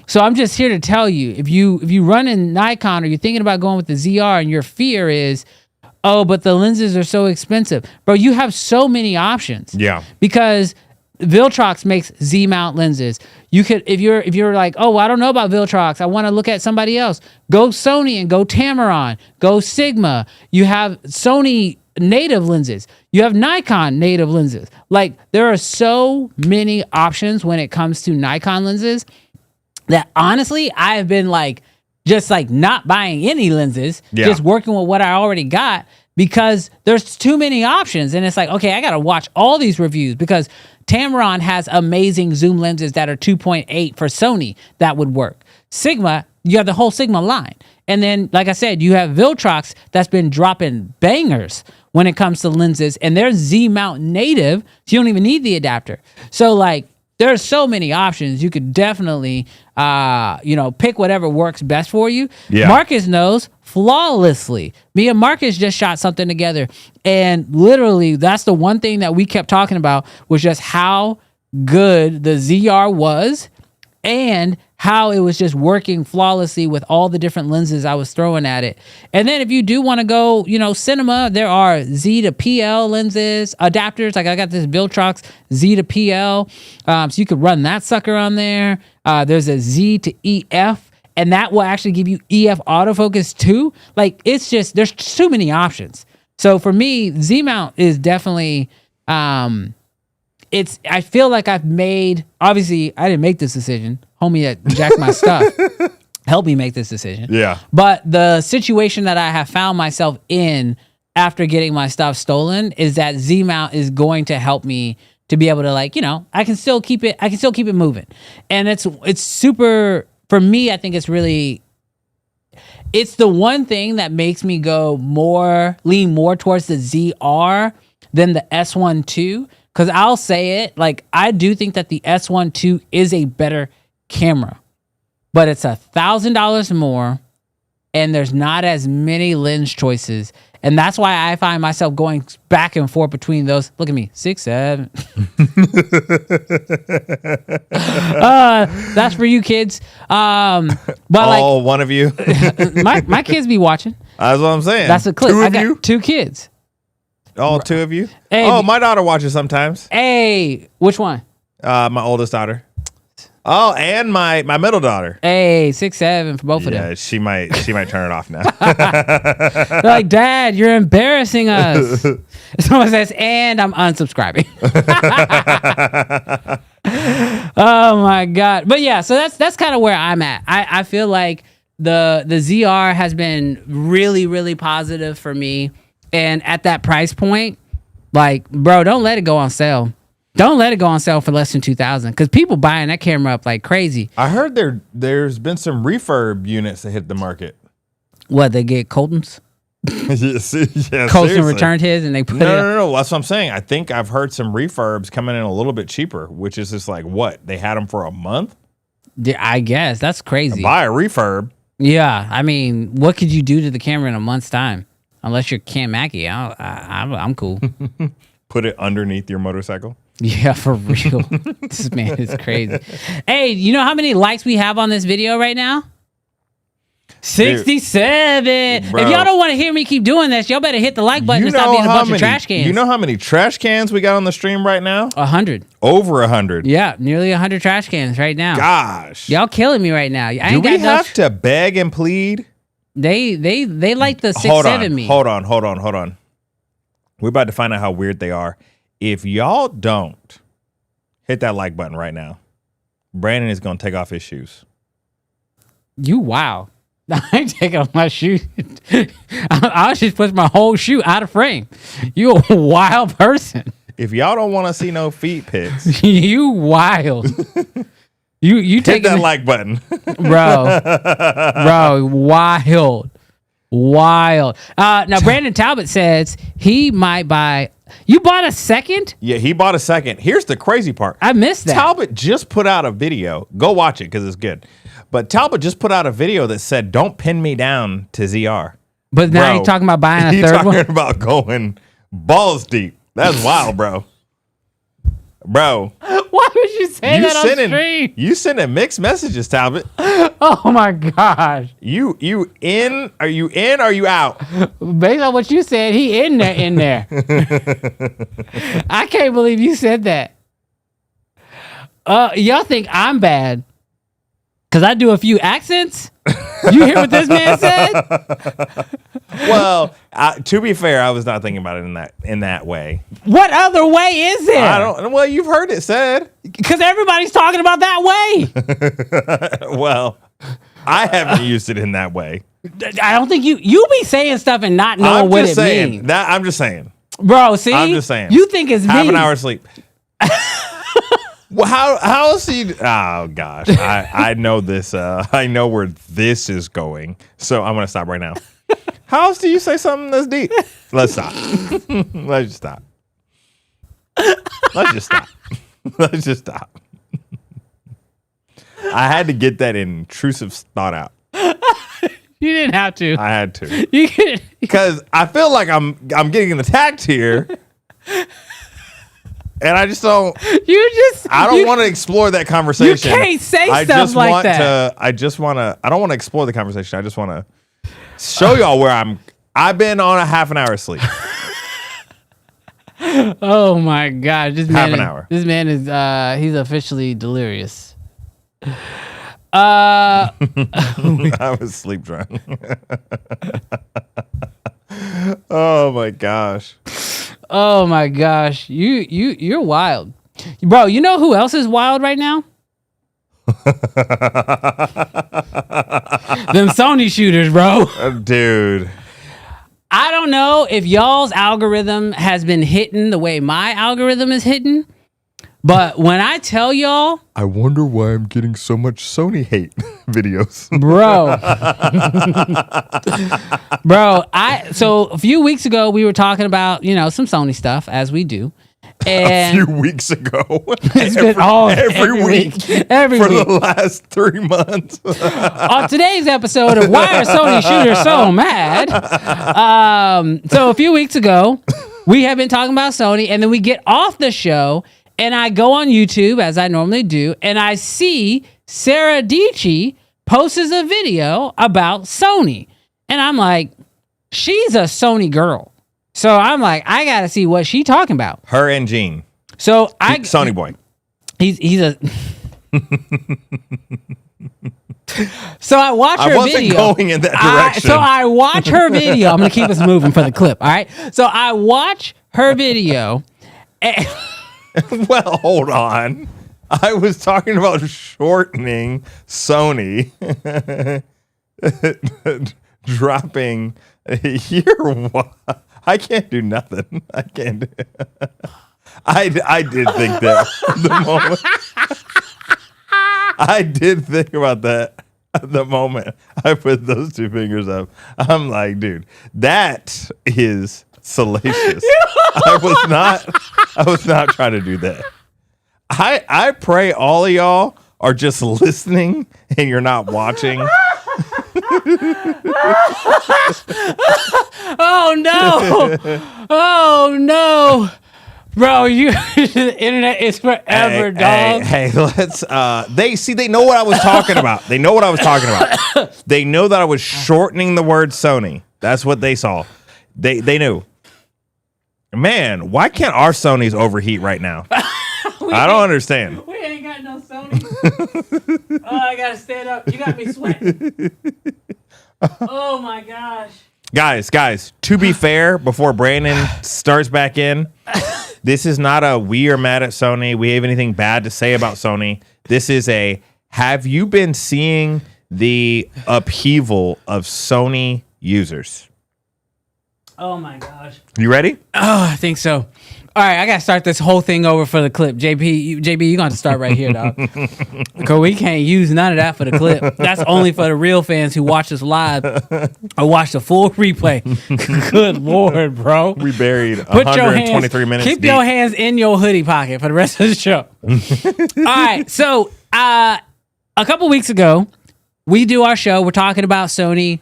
S8: So I'm just here to tell you, if you run in Nikon or you're thinking about going with the ZR and your fear is, oh, but the lenses are so expensive. Bro, you have so many options.
S10: Yeah.
S8: Because Viltrox makes Z-mount lenses. You could, if you're like, oh, I don't know about Viltrox, I want to look at somebody else. Go Sony and go Tamron, go Sigma. You have Sony native lenses. You have Nikon native lenses. Like, there are so many options when it comes to Nikon lenses that honestly, I have been like, just like not buying any lenses, just working with what I already got because there's too many options. And it's like, okay, I got to watch all these reviews because Tamron has amazing zoom lenses that are 2.8 for Sony that would work. Sigma, you have the whole Sigma line. And then, like I said, you have Viltrox that's been dropping bangers when it comes to lenses, and they're Z-mount native, so you don't even need the adapter. So, like, There are so many options. You could definitely, pick whatever works best for you.
S10: Yeah.
S8: Marcus knows flawlessly. Me and Marcus just shot something together, and literally, that's the one thing that we kept talking about was just how good the ZR was, and how it was just working flawlessly with all the different lenses I was throwing at it. And then if you do want to go, cinema, there are Z to PL lenses, adapters. Like I got this Viltrox Z to PL. So you could run that sucker on there. There's a Z to EF, and that will actually give you EF autofocus too. Like it's just, there's too many options. So for me, Z mount is definitely, I feel like I've made, obviously I didn't make this decision. Homie that jacked my stuff helped me make this decision.
S10: Yeah.
S8: But the situation that I have found myself in after getting my stuff stolen is that Z mount is going to help me to be able to I can still keep it moving. And it's super, for me, I think it's the one thing that makes me lean more towards the ZR than the S1 II. Because I'll say it, I do think that the S1 II is a better camera, but it's $1,000 more, and there's not as many lens choices, and that's why I find myself going back and forth between those. Look at me, 6'7". That's for you kids. But
S10: one of you.
S8: my kids be watching.
S10: That's what I'm saying.
S8: That's a clip.
S10: Two
S8: I
S10: of
S8: got
S10: you?
S8: 2 kids.
S10: All 2 of you?
S8: Hey,
S10: my daughter watches sometimes.
S8: Hey, which one?
S10: My oldest daughter. Oh, and my middle daughter.
S8: Hey, 6'7" for both of them.
S10: Yeah, she might turn it off now.
S8: They're like, Dad, you're embarrassing us. Someone says, and I'm unsubscribing. Oh my God. But yeah, so that's kind of where I'm at. I feel like the ZR has been really, really positive for me. And at that price point, bro, don't let it go on sale. Don't let it go on sale for less than $2,000 because people buying that camera up like crazy.
S10: I heard there's been some refurb units that hit the market.
S8: What, they get Colton's?
S10: Yeah,
S8: Colton returned his and they put it up.
S10: No. That's what I'm saying. I think I've heard some refurbs coming in a little bit cheaper, which is just what? They had them for a month?
S8: Yeah, I guess. That's crazy.
S10: Buy a refurb.
S8: Yeah. I mean, what could you do to the camera in a month's time? Unless you're Cam Mackey. I'm cool.
S10: Put it underneath your motorcycle.
S8: Yeah, for real. This man is crazy. Hey, you know how many likes we have on this video right now? 67.
S10: Bro.
S8: If y'all don't want to hear me keep doing this, y'all better hit the like button and stop being a bunch of trash cans.
S10: You know how many trash cans we got on the stream right now?
S8: 100.
S10: Over 100.
S8: Yeah, nearly 100 trash cans right now.
S10: Gosh.
S8: Y'all killing me right now.
S10: Do we have to beg and plead?
S8: They like the 6'7" me.
S10: Hold on. We're about to find out how weird they are. If y'all don't hit that like button right now, Brandon is going to take off his shoes.
S8: Wow. I ain't taking off my shoes. I just put my whole shoe out of frame. You a wild person.
S10: If y'all don't want to see no feet pics,
S8: you wild. You
S10: hit that like button,
S8: bro. Wild. Now Brandon Talbot says he might buy. You bought a second?
S10: Yeah, he bought a second. Here's the crazy part.
S8: I missed that.
S10: Talbot just put out a video. Go watch it because it's good. But Talbot just put out a video that said, "Don't pin me down to ZR."
S8: But now he's talking about buying a third one.
S10: He's talking about going balls deep. That's wild, bro. Why
S8: would you say that on stream?
S10: You sending mixed messages, Talbot.
S8: Oh my gosh.
S10: You in? Are you in? Or are you out?
S8: Based on what you said, he in there. I can't believe you said that. Y'all think I'm bad because I do a few accents? You hear what this man said?
S10: Well, to be fair, I was not thinking about it in that way.
S8: What other way is there?
S10: Well, you've heard it said.
S8: Because everybody's talking about that way.
S10: Well, I haven't used it in that way.
S8: I don't think you be saying stuff and not knowing what it means.
S10: I'm just saying.
S8: Bro, see?
S10: I'm just saying.
S8: You think it's
S10: half
S8: me.
S10: an hour sleep. Well, how else do you? Oh gosh, I know this. I know where this is going. So I'm gonna stop right now. How else do you say something that's deep? Let's stop. Let's just stop. Let's just stop. Let's just stop. I had to get that intrusive thought out.
S8: You didn't have to.
S10: I had to.
S8: You could,
S10: because I feel like I'm getting attacked here, and I just don't. I don't want to explore that conversation.
S8: You can't say stuff like that.
S10: I don't want to explore the conversation. I just want to show y'all where I've been on a half an hour sleep.
S8: Oh my God! This man
S10: half an hour.
S8: This man is he's officially delirious. I
S10: was sleep drunk. Oh my gosh.
S8: Oh my gosh. You're wild. Bro, you know who else is wild right now? Them Sony shooters, bro.
S10: Dude.
S8: I don't know if y'all's algorithm has been hitting the way my algorithm is hitting. But when I tell y'all,
S10: I wonder why I'm getting so much Sony hate videos,
S8: bro. So a few weeks ago we were talking about some Sony stuff as we do, and
S10: a few weeks ago,
S8: it's been every week
S10: for the last 3 months.
S8: On today's episode of Why Are Sony Shooters So Mad? So a few weeks ago we have been talking about Sony, and then we get off the show. And I go on YouTube, as I normally do, and I see Sarah Dji posts a video about Sony. And I'm like, she's a Sony girl. So I'm like, I got to see what she's talking about.
S10: Her and Gene.
S8: So
S10: Sony boy.
S8: He's a... So I watch her video.
S10: I wasn't going in that direction.
S8: So I watch her video. I'm going to keep us moving for the clip, all right? So I watch her video, and...
S10: Well, hold on. I was talking about shortening Sony, dropping here. I can't do nothing. I can't. I did think that the moment. I did think about that at the moment I put those two fingers up. I'm like, dude, that is salacious. I was not trying to do that. I pray all of y'all are just listening and you're not watching.
S8: Oh no. Oh no. Bro, the internet is forever, dog.
S10: Hey, let's they know what I was talking about. They know what I was talking about. They know that I was shortening the word Sony. That's what they saw. They knew. Man, why can't our Sonys overheat right now? I don't understand.
S8: We ain't got no Sony. Oh, I gotta stand up. You got me sweating. Oh my gosh.
S10: Guys, to be fair, before Brandon starts back in, this is not a we are mad at Sony. We have anything bad to say about Sony. This is a have you been seeing the upheaval of Sony users?
S8: Oh my gosh.
S10: You ready?
S8: Oh, I think so. All right, I gotta start this whole thing over for the clip. JB, you're gonna start right here, dog. Because we can't use none of that for the clip. That's only for the real fans who watch us live or watch the full replay. Good Lord, bro.
S10: We buried 123 minutes
S8: Keep
S10: deep.
S8: your hands in your hoodie pocket for the rest of the show. All right, so a couple weeks ago, we do our show. We're talking about Sony,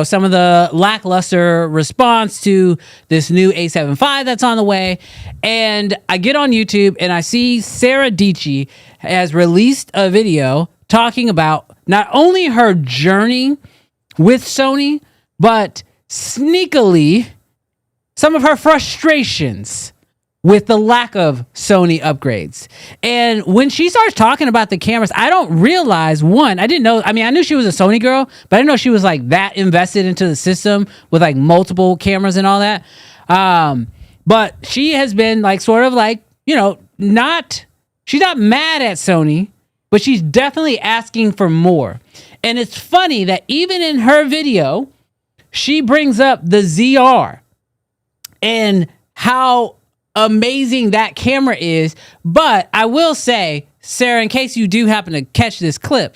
S8: some of the lackluster response to this new A7V that's on the way. And I get on YouTube and I see Sarah Dji has released a video talking about not only her journey with Sony, but sneakily some of her frustrations with the lack of Sony upgrades. And when she starts talking about the cameras, I don't realize, one, I didn't know, I knew she was a Sony girl, but I didn't know she was like that invested into the system with like multiple cameras and all that. But she has been like sort of like, she's not mad at Sony, but she's definitely asking for more. And it's funny that even in her video, she brings up the ZR and how amazing that camera is. But I will say, Sarah, in case you do happen to catch this clip,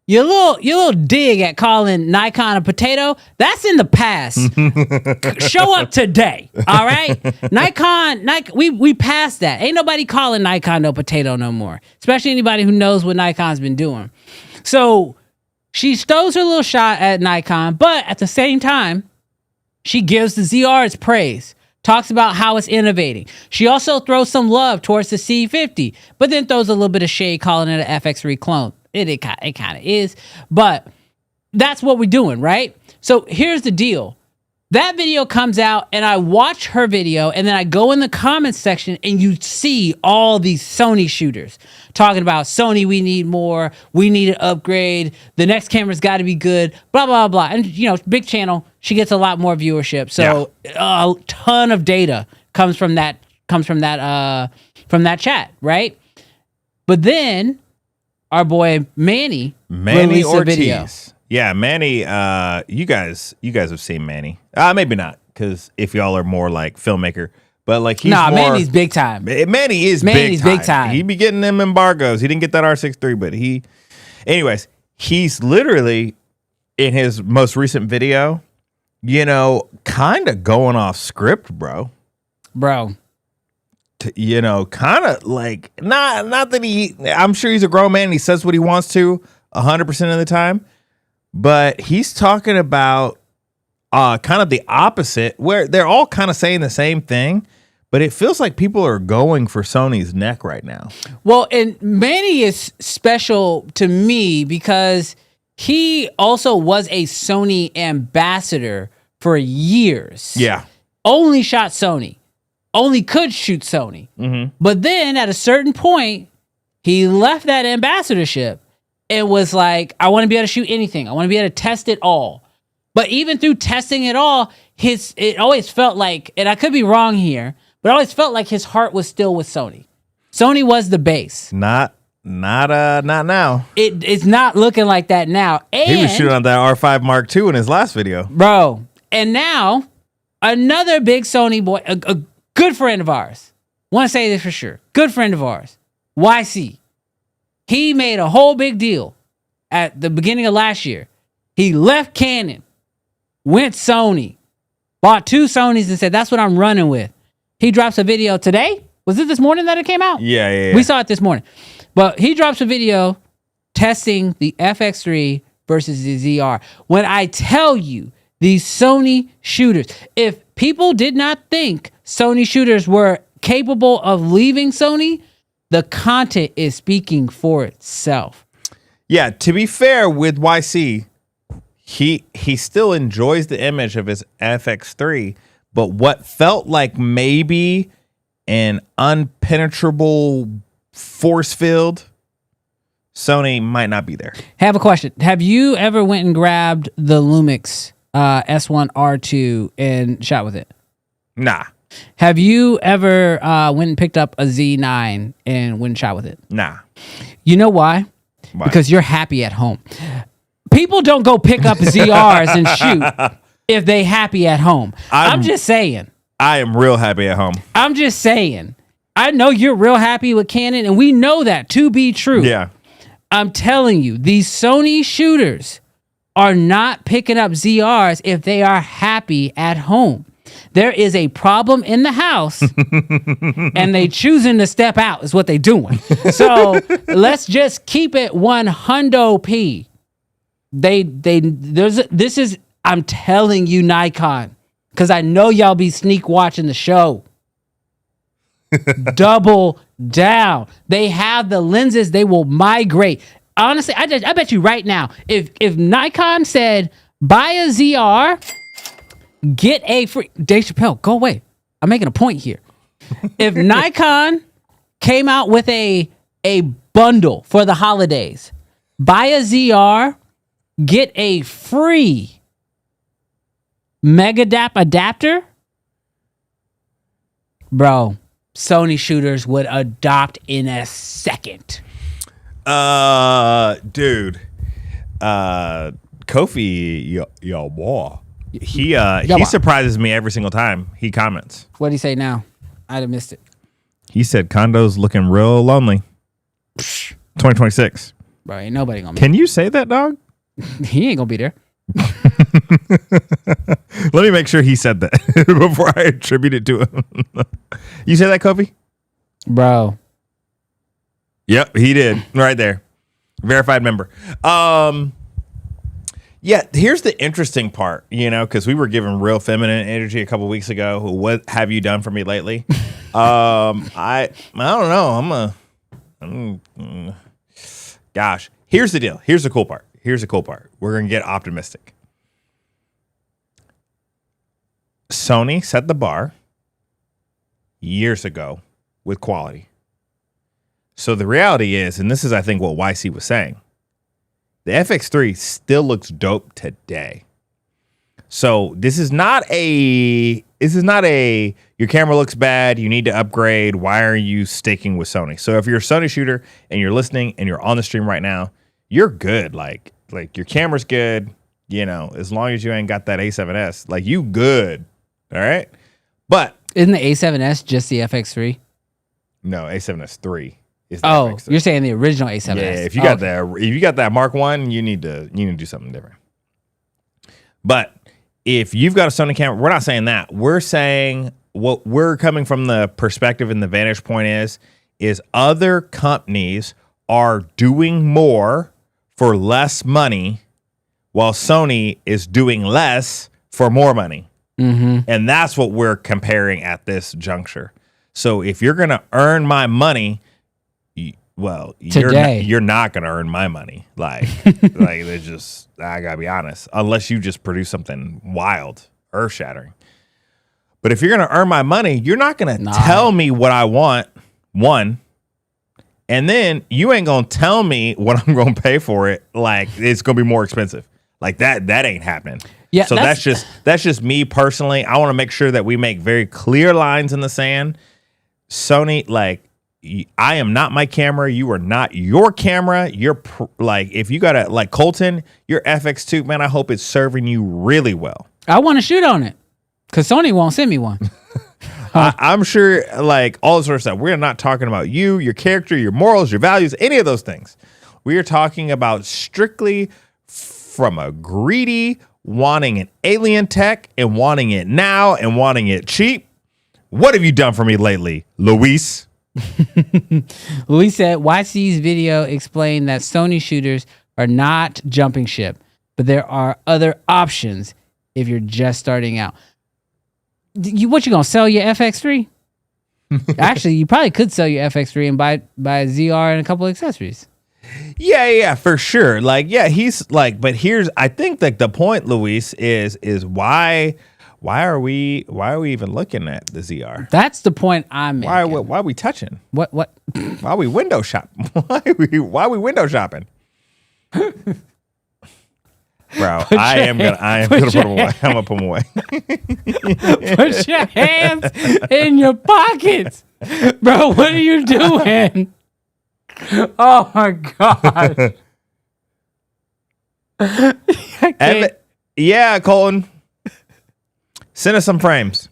S8: Your little dig at calling Nikon a potato, that's in the past. Show up today, all right? Nikon, we passed that. Ain't nobody calling Nikon no potato no more, especially anybody who knows what Nikon's been doing. So she stows her little shot at Nikon, but at the same time, she gives the ZR its praise, talks about how it's innovating. She also throws some love towards the C50, but then throws a little bit of shade calling it an FX3 clone. It kind of is, but that's what we're doing, right? So here's the deal. That video comes out and I watch her video and then I go in the comments section and you see all these Sony shooters talking about Sony, we need more, we need an upgrade, the next camera's got to be good, blah, blah, blah. And, you know, big channel, she gets a lot more viewership. So a ton of data comes from that chat, right? But then our boy Manny released
S10: Ortiz.
S8: a video.
S10: Yeah, Manny. You guys have seen Manny. Maybe not, because if y'all are more like filmmaker, but like he's more,
S8: Manny's big time.
S10: Manny's big time. He be getting them embargoes. He didn't get that R6 III, but he's literally in his most recent video, you know, kind of going off script, bro. You know, kind of like not that I'm sure he's a grown man and he says what he wants to 100% of the time, but he's talking about kind of the opposite, where they're all kind of saying the same thing, but it feels like people are going for Sony's neck right now. Well,
S8: and Manny is special to me because he also was a Sony ambassador for years.
S10: Yeah.
S8: Only shot Sony. Only could shoot Sony.
S10: Mm-hmm.
S8: But then at a certain point, he left that ambassadorship and was like, I want to be able to shoot anything. I want to be able to test it all. But even through testing it all, it always felt like, and I could be wrong here, but it always felt like his heart was still with Sony. Sony was the base.
S10: Not now.
S8: It's not looking like that now. And
S10: he was shooting on that R5 Mark II in his last video.
S8: Bro. And now, another big Sony boy, a good friend of ours. Want to say this for sure. Good friend of ours. YC. He made a whole big deal at the beginning of last year. He left Canon, went Sony, bought 2 Sonys and said, that's what I'm running with. He drops a video today. Was it this morning that it came out?
S10: Yeah.
S8: We saw it this morning. But he drops a video testing the FX3 versus the ZR. When I tell you, these Sony shooters, if people did not think Sony shooters were capable of leaving Sony, the content is speaking for itself.
S10: Yeah, to be fair with YC, he still enjoys the image of his FX3, but what felt like maybe an unpenetrable force field, Sony might not be there.
S8: Have a question. Have you ever went and grabbed the Lumix S1R2 and shot with it?
S10: Nah.
S8: Have you ever went and picked up a Z9 and went and shot with it?
S10: Nah.
S8: You know why? Because you're happy at home. People don't go pick up ZRs and shoot if they happy at home. I'm just saying.
S10: I am real happy at home.
S8: I'm just saying. I know you're real happy with Canon, and we know that to be true.
S10: Yeah.
S8: I'm telling you, these Sony shooters are not picking up ZRs if they are happy at home. There is a problem in the house, and they choosing to step out is what they doing. So let's just keep it 100p. This is, I'm telling you, Nikon, because I know y'all be sneak watching the show. Double down. They have the lenses. They will migrate. Honestly, I bet you right now, if Nikon said buy a ZR, get a free. Dave Chappelle, go away. I'm making a point here. If Nikon came out with a bundle for the holidays, buy a ZR, get a free Megadap adapter, bro, Sony shooters would adopt in a second.
S10: Dude, Kofi, yo, boy. He surprises me every single time he comments.
S8: What did he say now? I'd have missed it.
S10: He said Condo's looking real lonely. 2026.
S8: Bro, ain't nobody gonna.
S10: Can you say that, dog?
S8: He ain't gonna be there.
S10: Let me make sure he said that before I attribute it to him. You say that, Kofi?
S8: Bro.
S10: Yep, he did. Right there. Verified member. Yeah, here's the interesting part, because we were giving real feminine energy a couple weeks ago. What have you done for me lately? I don't know. Gosh, here's the deal. Here's the cool part. We're going to get optimistic. Sony set the bar years ago with quality. So the reality is, and this is, I think, what YC was saying, the FX3 still looks dope today. So this is not a your camera looks bad, you need to upgrade, why are you sticking with Sony? So if you're a Sony shooter and you're listening and you're on the stream right now, you're good. Like your camera's good, as long as you ain't got that A7S, like you good. All right? But
S8: isn't the A7S just the FX3?
S10: No, A7S 3 is the
S8: Oh,
S10: FX3.
S8: you're saying the original A7S.
S10: Yeah, if you got that Mark 1, you need to do something different. But if you've got a Sony camera, we're not saying that. We're saying what we're coming from the perspective and the vantage point is other companies are doing more for less money while Sony is doing less for more money.
S8: Mm-hmm.
S10: And that's what we're comparing at this juncture. So if you're going to earn my money, you're not going to earn my money. Like there's just, I got to be honest, unless you just produce something wild, earth shattering. But if you're going to earn my money, you're not going to tell me what I want, one, and then you ain't going to tell me what I'm going to pay for it. Like it's going to be more expensive. Like that ain't happening.
S8: Yeah,
S10: so that's just me personally. I want to make sure that we make very clear lines in the sand. Sony, I am not my camera. You are not your camera. You're if you got like Colton, your FX2, man, I hope it's serving you really well.
S8: I want to shoot on it because Sony won't send me one.
S10: I'm sure all this sort of stuff. We're not talking about you, your character, your morals, your values, any of those things. We are talking about strictly from a greedy, wanting an alien tech and wanting it now and wanting it cheap. What have you done for me lately, Luis?
S8: Luis said, YC's video explained that Sony shooters are not jumping ship, but there are other options if you're just starting out. What you gonna sell your FX3? Actually, you probably could sell your FX3 and buy a ZR and a couple of accessories.
S10: Yeah, for sure. He's but here's, I think the point, Luis, is why are we even looking at the ZR?
S8: That's the point I'm making.
S10: Why are we touching?
S8: What?
S10: Why are we window shopping? Why are we window shopping? Bro, I am gonna put them away. I'm gonna put them away.
S8: Put your hands in your pockets. Bro, what are you doing? Oh my God.
S10: Yeah, Colton. Send us some frames.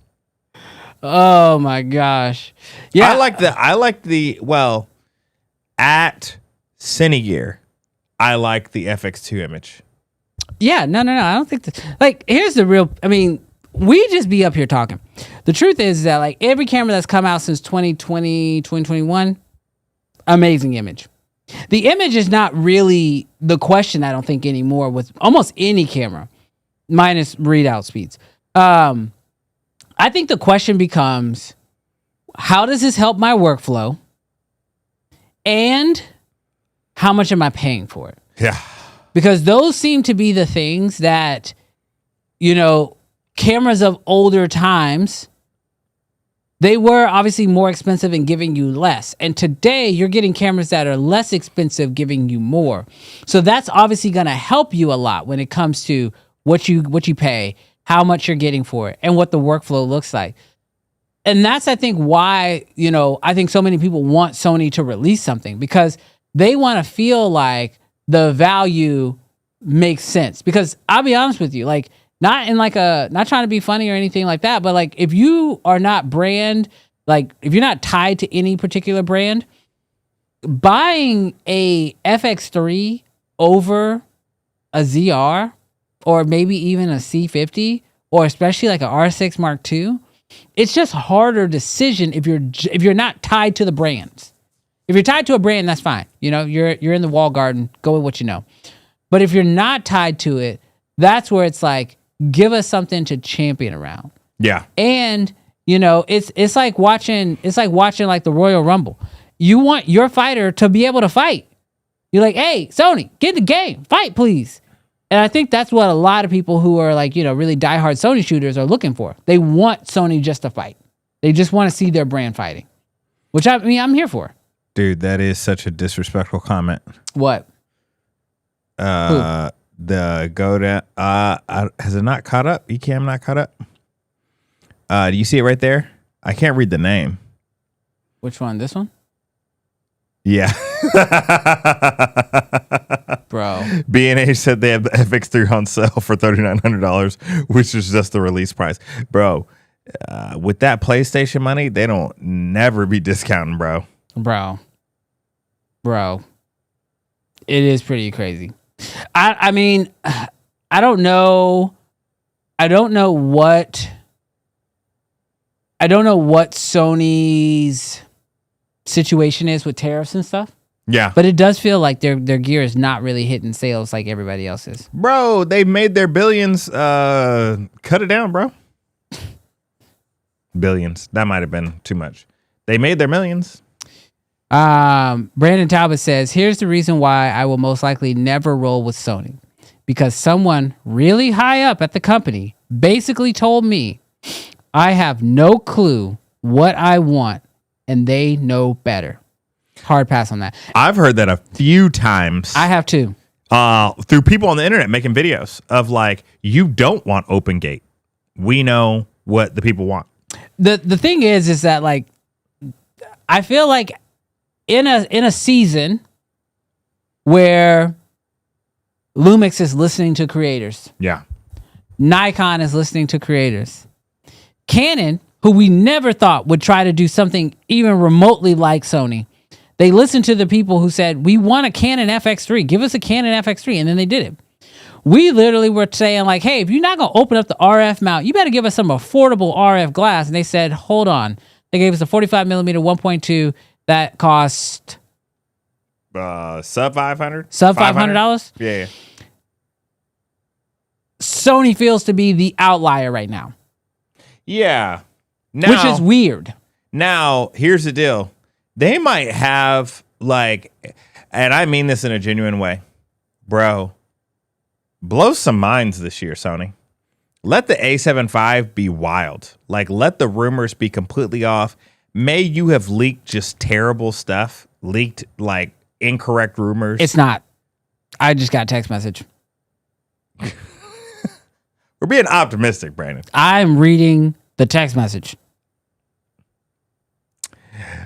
S8: Oh my gosh. Yeah.
S10: I like the at Cinegear, I like the FX2 image.
S8: Yeah, no. I don't think that, here's the real, we just be up here talking. The truth is that every camera that's come out since 2020, 2021, amazing image. The image is not really the question, I don't think, anymore with almost any camera, minus readout speeds. I think the question becomes, how does this help my workflow? And how much am I paying for it?
S10: Yeah.
S8: Because those seem to be the things that, cameras of older times, they were obviously more expensive and giving you less. And today you're getting cameras that are less expensive, giving you more. So that's obviously going to help you a lot when it comes to what you pay, how much you're getting for it, and what the workflow looks like. And that's, I think, why, I think so many people want Sony to release something, because they want to feel like the value makes sense. Because I'll be honest with you, not in not trying to be funny or anything like that, but if you are not brand, if you're not tied to any particular brand, buying a FX3 over a ZR or maybe even a C50 or especially like an R6 Mark II, it's just harder decision if you're not tied to the brands. If you're tied to a brand, that's fine. You know, you're in the wall garden, go with what you know. But if you're not tied to it, that's where it's like, give us something to champion around.
S10: Yeah.
S8: And, you know, it's like watching like the Royal Rumble. You want your fighter to be able to fight. You're like, hey, Sony, get in the game. Fight, please. And I think that's what a lot of people who are like, you know, really diehard Sony shooters are looking for. They want Sony just to fight. They just want to see their brand fighting, which I'm here for.
S10: Dude, that is such a disrespectful comment.
S8: What?
S10: The go down. Has it not caught up? Ecamm not caught up? Do you see it right there? I can't read the name.
S8: Which one? This one?
S10: Yeah.
S8: Bro.
S10: B&H said they have the FX3 on sale for $3,900, which is just the release price. Bro, with that PlayStation money, they don't never be discounting, bro.
S8: Bro. It is pretty crazy. I mean, I don't know what Sony's situation is with tariffs and stuff.
S10: Yeah.
S8: But it does feel like their gear is not really hitting sales like everybody else's.
S10: Bro, they made their billions. Cut it down, bro. Billions. That might have been too much. They made their millions.
S8: Brandon Talbot says, here's the reason why I will most likely never roll with Sony. Because someone really high up at the company basically told me I have no clue what I want and they know better. Hard pass on that.
S10: I've heard that a few times.
S8: I have too.
S10: Through people on the internet making videos of like, you don't want open gate. We know what the people want.
S8: The thing is that like, I feel like in a season where Lumix is listening to creators.
S10: Yeah.
S8: Nikon is listening to creators. Canon, who we never thought would try to do something even remotely like Sony, they listened to the people who said, we want a Canon FX3. Give us a Canon FX3. And then they did it. We literally were saying like, hey, if you're not going to open up the RF mount, you better give us some affordable RF glass. And they said, hold on. They gave us a 45 millimeter 1.2 that cost
S10: sub $500.
S8: Sub $500?
S10: Yeah.
S8: Sony feels to be the outlier right now.
S10: Yeah. Now,
S8: which is weird.
S10: Now, here's the deal. They might have like, and I mean this in a genuine way, bro, blow some minds this year, Sony. Let the A7 IV be wild. Like, let the rumors be completely off. May you have leaked just terrible stuff, leaked like incorrect rumors.
S8: It's not. I just got a text message.
S10: We're being optimistic, Brandon.
S8: I'm reading the text message.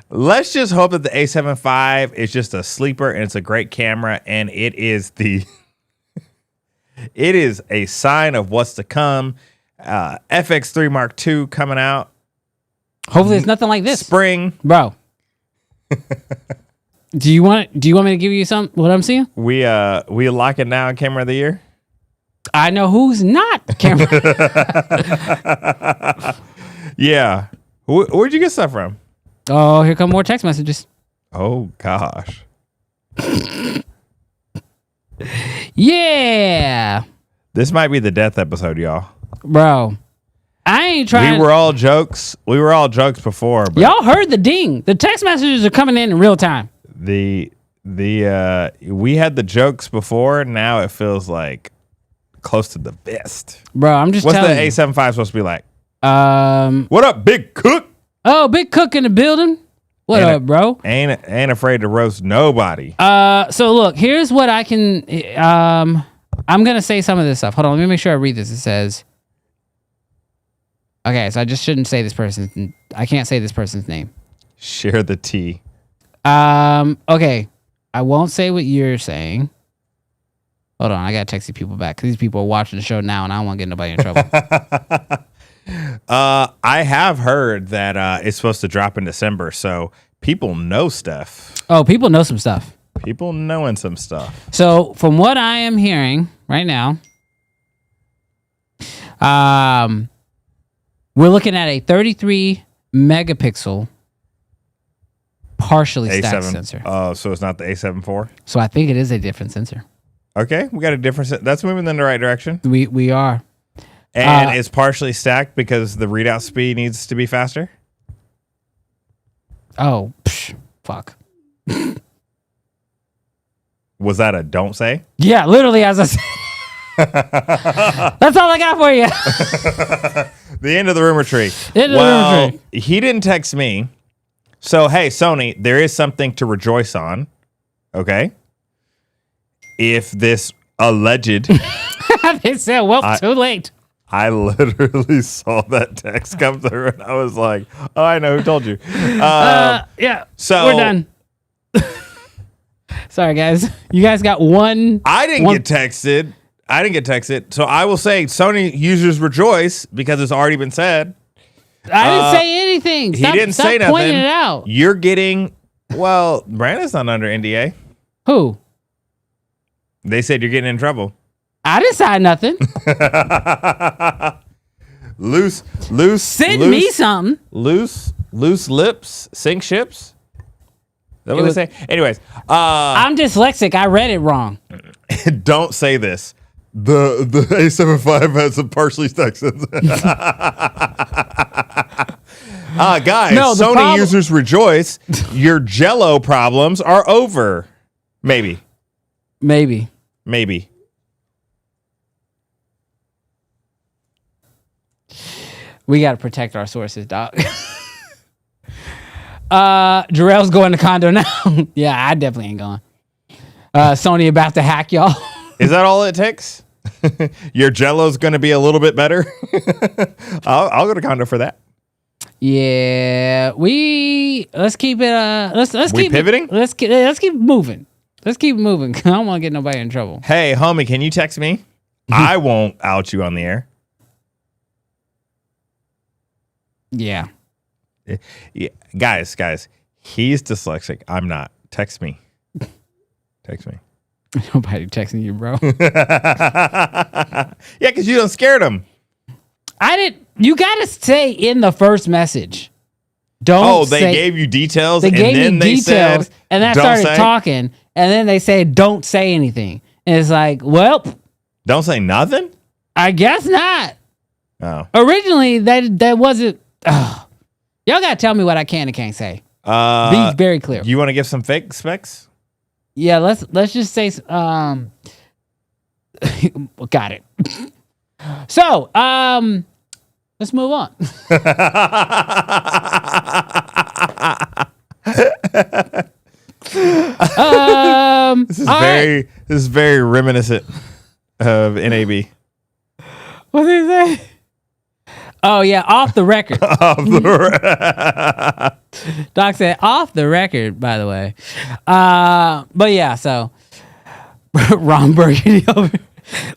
S10: Let's just hope that the A7 IV is just a sleeper and it's a great camera and it is it is a sign of what's to come. FX3 Mark II coming out.
S8: Hopefully it's nothing like this.
S10: Spring.
S8: Bro. Do you want me to give you what I'm seeing?
S10: We locking down camera of the year?
S8: I know who's not camera.
S10: Yeah. Where'd you get stuff from?
S8: Oh, here come more text messages.
S10: Oh gosh.
S8: Yeah.
S10: This might be the death episode, y'all.
S8: Bro. I ain't trying.
S10: We were all jokes before. But
S8: y'all heard the ding. The text messages are coming in real time.
S10: We had the jokes before. Now it feels like close to the best.
S8: Bro, I'm just telling you.
S10: What's the A7 V supposed to be like?
S8: What
S10: up, Big Cook?
S8: Oh, Big Cook in the building. What up, bro?
S10: Ain't afraid to roast nobody.
S8: So look, here's what I can. I'm gonna say some of this stuff. Hold on, let me make sure I read this. It says, okay, so I just shouldn't say this person's. I can't say this person's name.
S10: Share the tea.
S8: Okay, I won't say what you're saying. Hold on, I gotta text these people back because these people are watching the show now, and I don't want to get nobody in trouble.
S10: I have heard that it's supposed to drop in December, so People know stuff.
S8: Oh, people know some stuff.
S10: People knowing some stuff.
S8: So from what I am hearing right now, we're looking at a 33 megapixel partially stacked sensor.
S10: Oh, so it's not the A7 IV?
S8: So I think it is a different sensor.
S10: Okay, we got a different. That's moving in the right direction.
S8: We are.
S10: And it's partially stacked because the readout speed needs to be faster.
S8: Oh, fuck.
S10: Was that a don't say?
S8: Yeah, literally as I said. That's all I got for you.
S10: The end of the rumor tree. He didn't text me. So, hey, Sony, there is something to rejoice on. Okay? If this alleged...
S8: They said, well, too late.
S10: I literally saw that text come through and I was like, oh, I know who told you.
S8: Yeah, so we're done. Sorry, guys. You guys got one.
S10: I didn't get texted. So I will say Sony users rejoice because it's already been said.
S8: I didn't say anything.
S10: He didn't say nothing.
S8: Pointing it out.
S10: You're getting, well, Brandon's not under NDA.
S8: Who?
S10: They said you're getting in trouble.
S8: I didn't sign nothing.
S10: Loose.
S8: Send me something.
S10: Loose lips sink ships. Is that what they say? Anyways,
S8: I'm dyslexic. I read it wrong.
S10: Don't say this. The A75 has a partially stacked sensor. Guys,
S8: no,
S10: Sony users rejoice. Your Jello problems are over. Maybe.
S8: We got to protect our sources, doc. Jarrell's going to condo now. Yeah, I definitely ain't going. Sony about to hack y'all.
S10: Is that all it takes? Your Jello's going to be a little bit better. I'll go to condo for that.
S8: Yeah, let's keep it. Let's keep
S10: pivoting.
S8: Let's keep moving. Let's keep moving. I don't want to get nobody in trouble.
S10: Hey, homie, can you text me? I won't out you on the air.
S8: Yeah.
S10: Guys, he's dyslexic. I'm not. Text me.
S8: Nobody texting you, bro.
S10: Yeah, because you don't scared him.
S8: I didn't. You got to say in the first message.
S10: They gave you details.
S8: They gave me details, and then I started talking, and then they said, "Don't say anything." And it's like, well,
S10: don't say nothing.
S8: I guess not.
S10: Oh,
S8: originally that wasn't. Y'all gotta tell me what I can and can't say. Be very clear.
S10: You want to give some fake specs?
S8: Yeah, let's just say. Got it. So, let's move on.
S10: This is very reminiscent of NAB.
S8: What did he say? Oh yeah, off the record. Doc said off the record, by the way. But yeah, so Ron Burgundy over.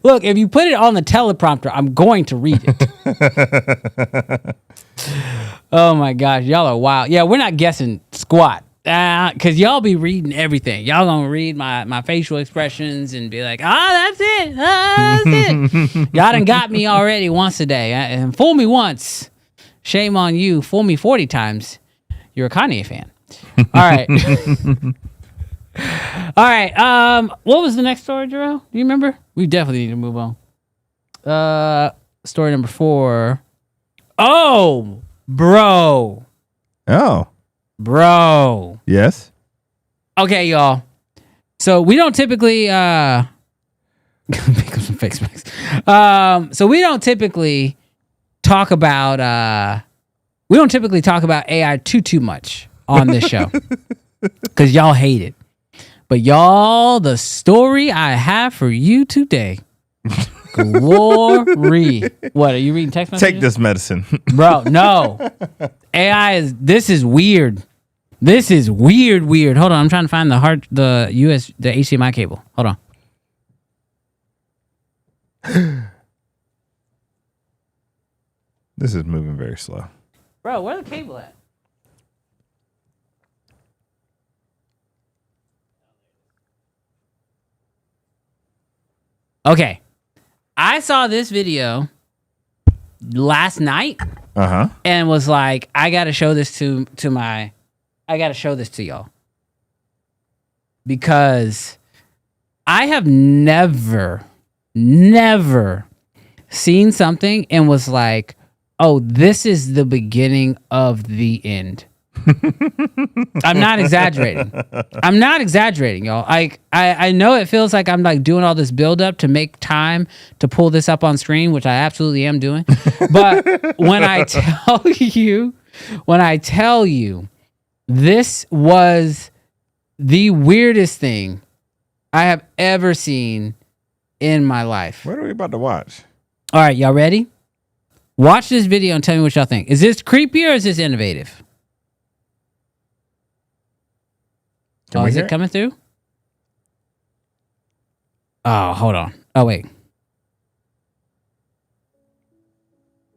S8: Look, if you put it on the teleprompter, I'm going to read it. Oh my gosh, y'all are wild. Yeah, we're not guessing squat. Cause y'all be reading everything. Y'all gonna read my facial expressions and be like, that's it. That's it. Y'all done got me already once a day. And fool me once. Shame on you. Fool me 40 times. You're a Kanye fan. All right. All right. What was the next story, Jarrell? Do you remember? We definitely need to move on. Story number 4. Oh, bro.
S10: Oh.
S8: Bro.
S10: Yes.
S8: Okay, y'all. So we don't typically pick up some fake specs. So we don't typically talk about AI too much on this show. Cause y'all hate it. But y'all, the story I have for you today. Glory. What, are you reading text messages?
S10: Take this medicine.
S8: Bro, no. This is weird. This is weird. Hold on, I'm trying to find the HDMI cable. Hold on.
S10: This is moving very slow.
S8: Bro, where's the cable at? Okay. I saw this video last night and was like, I got to show this to y'all. Because I have never seen something and was like, oh, this is the beginning of the end. I'm not exaggerating. Y'all. I know it feels like I'm like doing all this build up to make time to pull this up on screen, which I absolutely am doing. But when I tell you, this was the weirdest thing I have ever seen in my life.
S10: What are we about to watch?
S8: All right, y'all ready? Watch this video and tell me what y'all think. Is this creepy or is this innovative? Is it coming through? Oh, hold on. Oh, wait.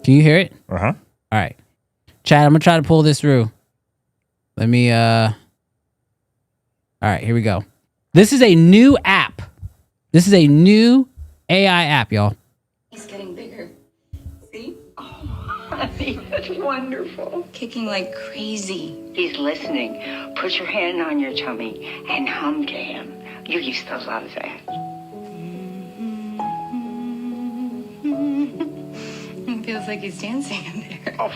S8: Can you hear it?
S10: Uh-huh.
S8: All right. Chad, I'm going to try to pull this through. Let me, all right, here we go. This is a new app. This is a new AI app, y'all.
S11: He's getting bigger. See? Oh, honey, that's wonderful. Kicking like crazy.
S12: He's listening. Put your hand on your tummy and hum to him. You used to love that.
S11: It feels like he's dancing in there.
S12: Oh,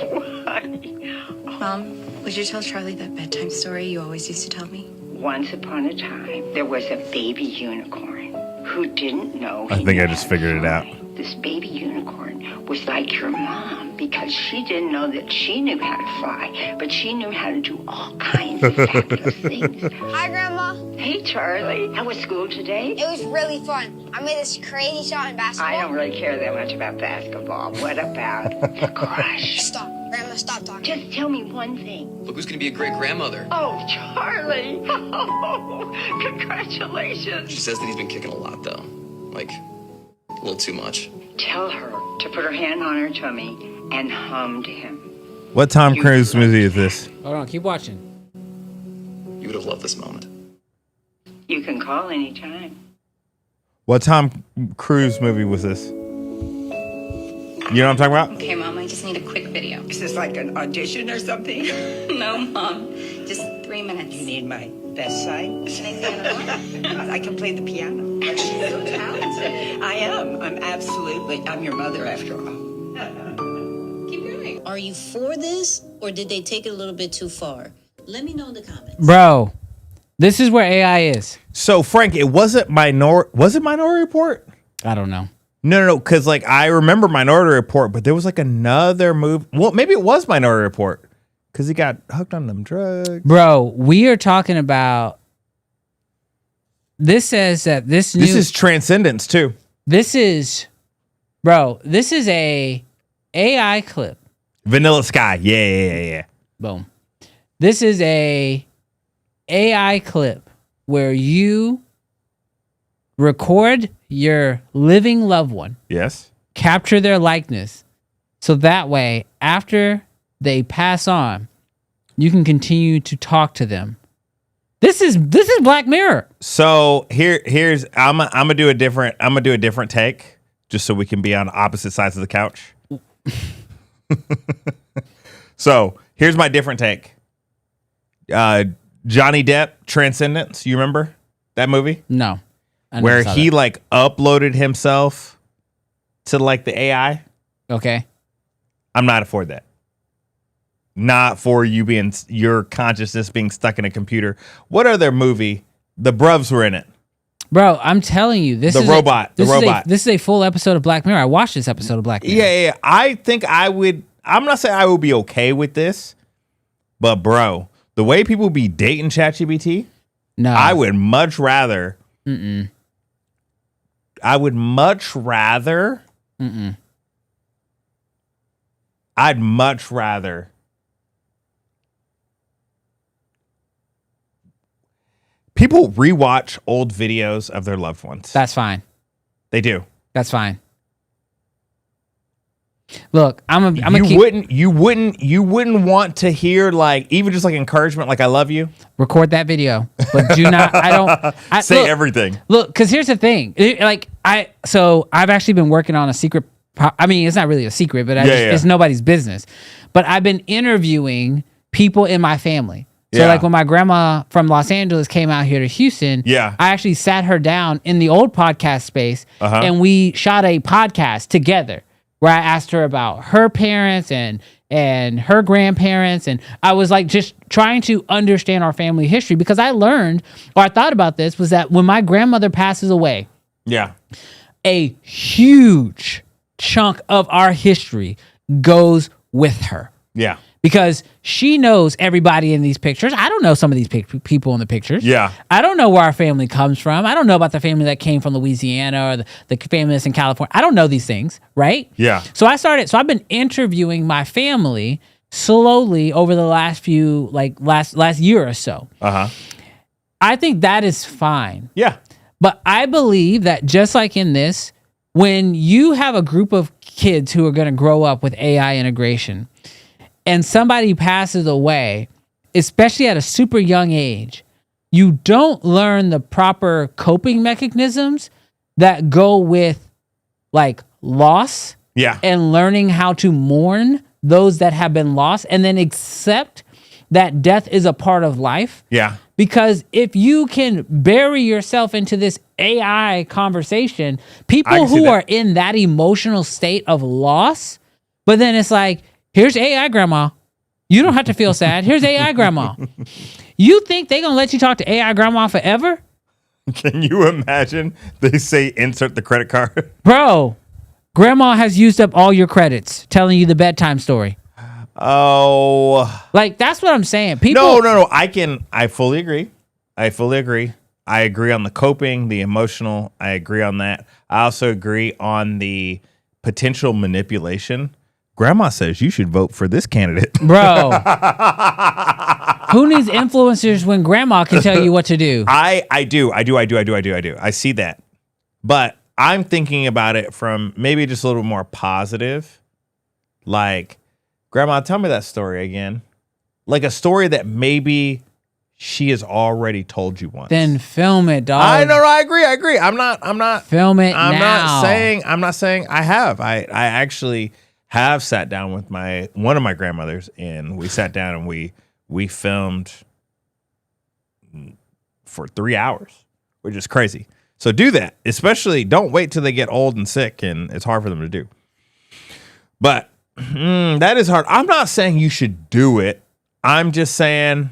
S12: honey.
S11: Mom, would you tell Charlie that bedtime story you always used to tell me?
S12: Once upon a time, there was a baby unicorn who didn't know.
S10: I think I just figured it out.
S12: This baby unicorn was like your mom because she didn't know that she knew how to fly, but she knew how to do all kinds of fabulous things.
S13: Hi, Grandma.
S12: Hey, Charlie. How was school today?
S13: It was really fun. I made this crazy shot in basketball.
S12: I don't really care that much about basketball. What about the crush?
S13: Stop. Grandma, stop talking.
S12: Just tell me one thing.
S14: Look who's gonna be a great grandmother.
S12: Oh, Charlie. Oh, congratulations.
S14: She says that he's been kicking a lot, though. Like, a little too much.
S12: Tell her to put her hand on her tummy and hum to him.
S10: What Tom Cruise movie is this?
S8: Hold on, keep watching.
S14: You would have loved this moment.
S12: You can call anytime.
S10: What Tom Cruise movie was this? You know what I'm talking about?
S11: Okay, Mom, I just need a quick video.
S12: Is this like an audition or something?
S11: No, Mom. Just 3 minutes.
S12: You need my best side? I can play the piano.
S11: You're so talented.
S12: I am. I'm your mother after all.
S11: Keep going.
S15: Are you for this, or did they take it a little bit too far? Let me know in the comments.
S8: Bro, this is where AI is.
S10: So, Frank, it wasn't was it Minority Report?
S8: I don't know.
S10: No, because like I remember Minority Report, but there was like another movie. Well, maybe it was Minority Report because he got hooked on them drugs.
S8: Bro, we are talking about. This says that this
S10: is Transcendence too.
S8: This is a AI clip.
S10: Vanilla Sky, yeah.
S8: Boom. This is a AI clip where you record your living loved one.
S10: Yes.
S8: Capture their likeness. So that way, after they pass on, you can continue to talk to them. This is Black Mirror.
S10: So here's I'm gonna do a different take just so we can be on opposite sides of the couch. So here's my different take. Johnny Depp, Transcendence. You remember that movie?
S8: No.
S10: Where he like uploaded himself to like the AI.
S8: Okay.
S10: I'm not for that. Not for you being your consciousness being stuck in a computer. What other movie? The Bruvs were in it.
S8: Bro, I'm telling you, this is
S10: the robot.
S8: This is a full episode of Black Mirror. I watched this episode of Black Mirror.
S10: Yeah. I think I would. I'm not saying I would be okay with this, but bro, the way people be dating ChatGPT,
S8: no,
S10: I would much rather. I would much rather. I'd much rather. People rewatch old videos of their loved ones.
S8: That's fine.
S10: They do.
S8: That's fine. Look,
S10: you wouldn't want to hear like even just like encouragement, like I love you.
S8: Record that video, but do not. I don't
S10: say everything.
S8: Look, because here's the thing. Like I've actually been working on a secret. I mean, it's not really a secret, but it's nobody's business. But I've been interviewing people in my family. So like when my grandma from Los Angeles came out here to Houston, I actually sat her down in the old podcast space and we shot a podcast together where I asked her about her parents and her grandparents. And I was like just trying to understand our family history, because I learned, or I thought about this, was that when my grandmother passes away, a huge chunk of our history goes with her.
S10: Yeah.
S8: Because she knows everybody in these pictures. I don't know some of these people in the pictures.
S10: Yeah.
S8: I don't know where our family comes from. I don't know about the family that came from Louisiana or the family that's in California. I don't know these things, right?
S10: Yeah.
S8: So I've been interviewing my family slowly over the last few, last year or so. I think that is fine.
S10: Yeah.
S8: But I believe that just like in this, when you have a group of kids who are going to grow up with AI integration, and somebody passes away, especially at a super young age, you don't learn the proper coping mechanisms that go with like loss and learning how to mourn those that have been lost, and then accept that death is a part of life.
S10: Yeah.
S8: Because if you can bury yourself into this AI conversation, people who are in that emotional state of loss, but then it's like, here's AI grandma. You don't have to feel sad. Here's AI grandma. You think they're going to let you talk to AI grandma forever?
S10: Can you imagine? They say insert the credit card.
S8: Bro, grandma has used up all your credits telling you the bedtime story.
S10: Oh.
S8: Like, that's what I'm saying. People.
S10: No. I fully agree. I agree on the coping, the emotional. I agree on that. I also agree on the potential manipulation. Grandma says you should vote for this candidate.
S8: Bro. Who needs influencers when grandma can tell you what to do?
S10: I do. I see that. But I'm thinking about it from maybe just a little more positive. Like, grandma, tell me that story again. Like a story that maybe she has already told you once.
S8: Then film it, dog.
S10: I know. I agree. I'm not.
S8: Film it
S10: I'm
S8: now.
S10: I'm not saying I have. I actually have sat down with one of my grandmothers, and we sat down and we filmed for 3 hours, which is crazy. So do that. Especially don't wait till they get old and sick and it's hard for them to do. But that is hard. I'm not saying you should do it. I'm just saying,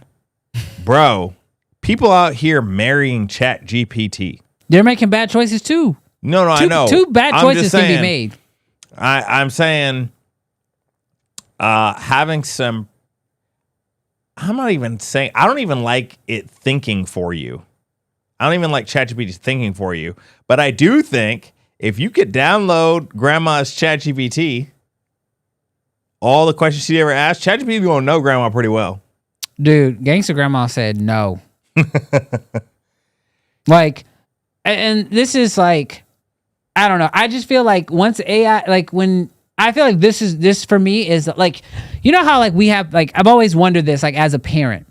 S10: bro, people out here marrying Chat GPT.
S8: They're making bad choices too.
S10: No, I know.
S8: Two bad choices can be made.
S10: I'm saying having some, I'm not even saying, I don't even like it thinking for you. I don't even like ChatGPT thinking for you. But I do think if you could download grandma's ChatGPT, all the questions she ever asked, ChatGPT gonna know grandma pretty well.
S8: Dude, gangster grandma said no. Like, and this is like, I don't know. I just feel like once AI, like when I feel like this for me is like, you know how like we have like, I've always wondered this, like as a parent,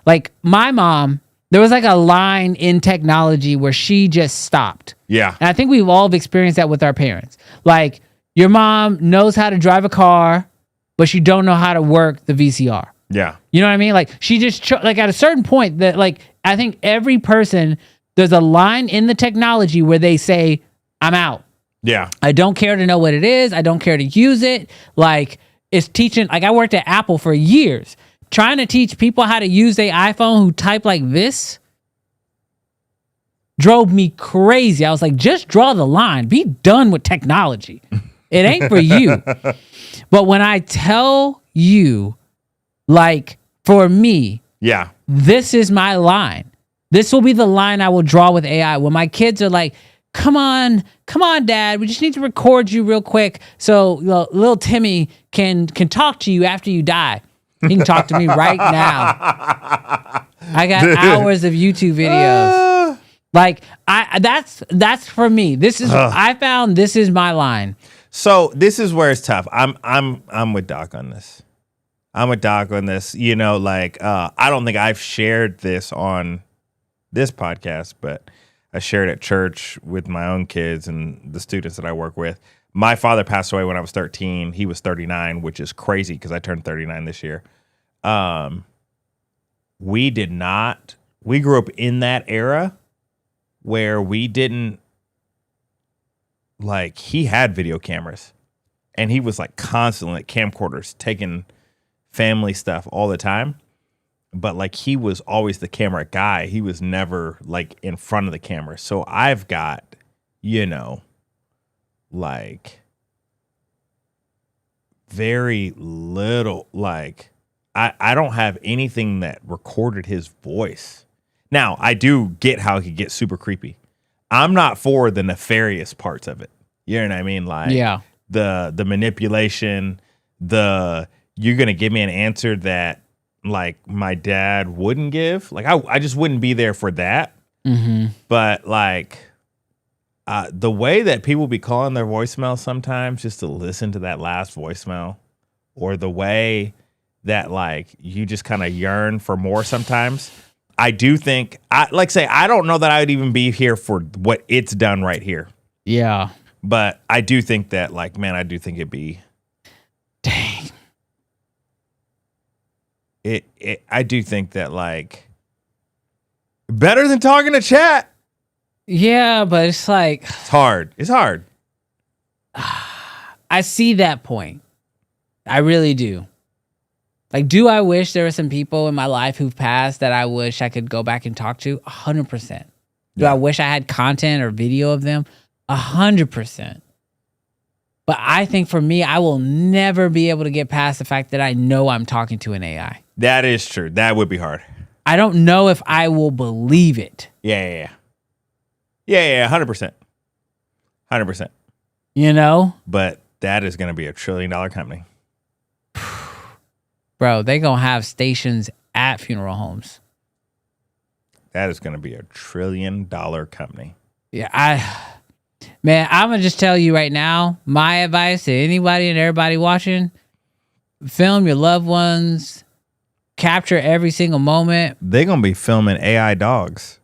S8: like my mom, there was like a line in technology where she just stopped.
S10: Yeah.
S8: And I think we've all experienced that with our parents. Like your mom knows how to drive a car, but she don't know how to work the VCR.
S10: Yeah.
S8: You know what I mean? Like she just like at a certain point that like, I think every person, there's a line in the technology where they say, I'm out.
S10: Yeah.
S8: I don't care to know what it is. I don't care to use it. Like it's teaching, like I worked at Apple for years trying to teach people how to use their iPhone who type like this drove me crazy. I was like, just draw the line. Be done with technology. It ain't for you. But when I tell you, like for me,
S10: yeah,
S8: this is my line. This will be the line I will draw with AI. When my kids are like, come on, dad, we just need to record you real quick so little Timmy can talk to you after you die. He can talk to me right now. I got hours of YouTube videos. Like that's for me. This is I found this is my line.
S10: So this is where it's tough. I'm with Doc on this. You know, like I don't think I've shared this on this podcast, but I shared at church with my own kids and the students that I work with. My father passed away when I was 13. He was 39, which is crazy because I turned 39 this year. We grew up in that era where we didn't, like, he had video cameras and he was like constantly at camcorders taking family stuff all the time. But like, he was always the camera guy. He was never like in front of the camera. So I've got, like very little, like I don't have anything that recorded his voice. Now, I do get how he gets super creepy. I'm not for the nefarious parts of it. You know what I mean? Like,
S8: yeah,
S10: the manipulation, you're going to give me an answer that like my dad wouldn't give. Like, I just wouldn't be there for that.
S8: Mm-hmm.
S10: But like, the way that people be calling their voicemail sometimes just to listen to that last voicemail, or the way that like you just kind of yearn for more sometimes. I do think, I don't know that I would even be here for what it's done right here.
S8: Yeah.
S10: But I do think that, like, man, I do think it'd be.
S8: Dang.
S10: I do think that, like, better than talking to chat.
S8: Yeah, but it's like.
S10: It's hard. It's hard.
S8: I see that point. I really do. Like, do I wish there were some people in my life who've passed that I wish I could go back and talk to? 100%. Do I wish I had content or video of them? 100%. But I think for me, I will never be able to get past the fact that I know I'm talking to an AI.
S10: That is true. That would be hard.
S8: I don't know if I will believe it.
S10: Yeah. 100%. 100%.
S8: You know?
S10: But that is going to be a $1 trillion company.
S8: Bro, they going to have stations at funeral homes.
S10: That is going to be a $1 trillion company.
S8: Yeah, I'm going to just tell you right now, my advice to anybody and everybody watching, film your loved ones, capture every single moment.
S10: They're going to be filming AI dogs.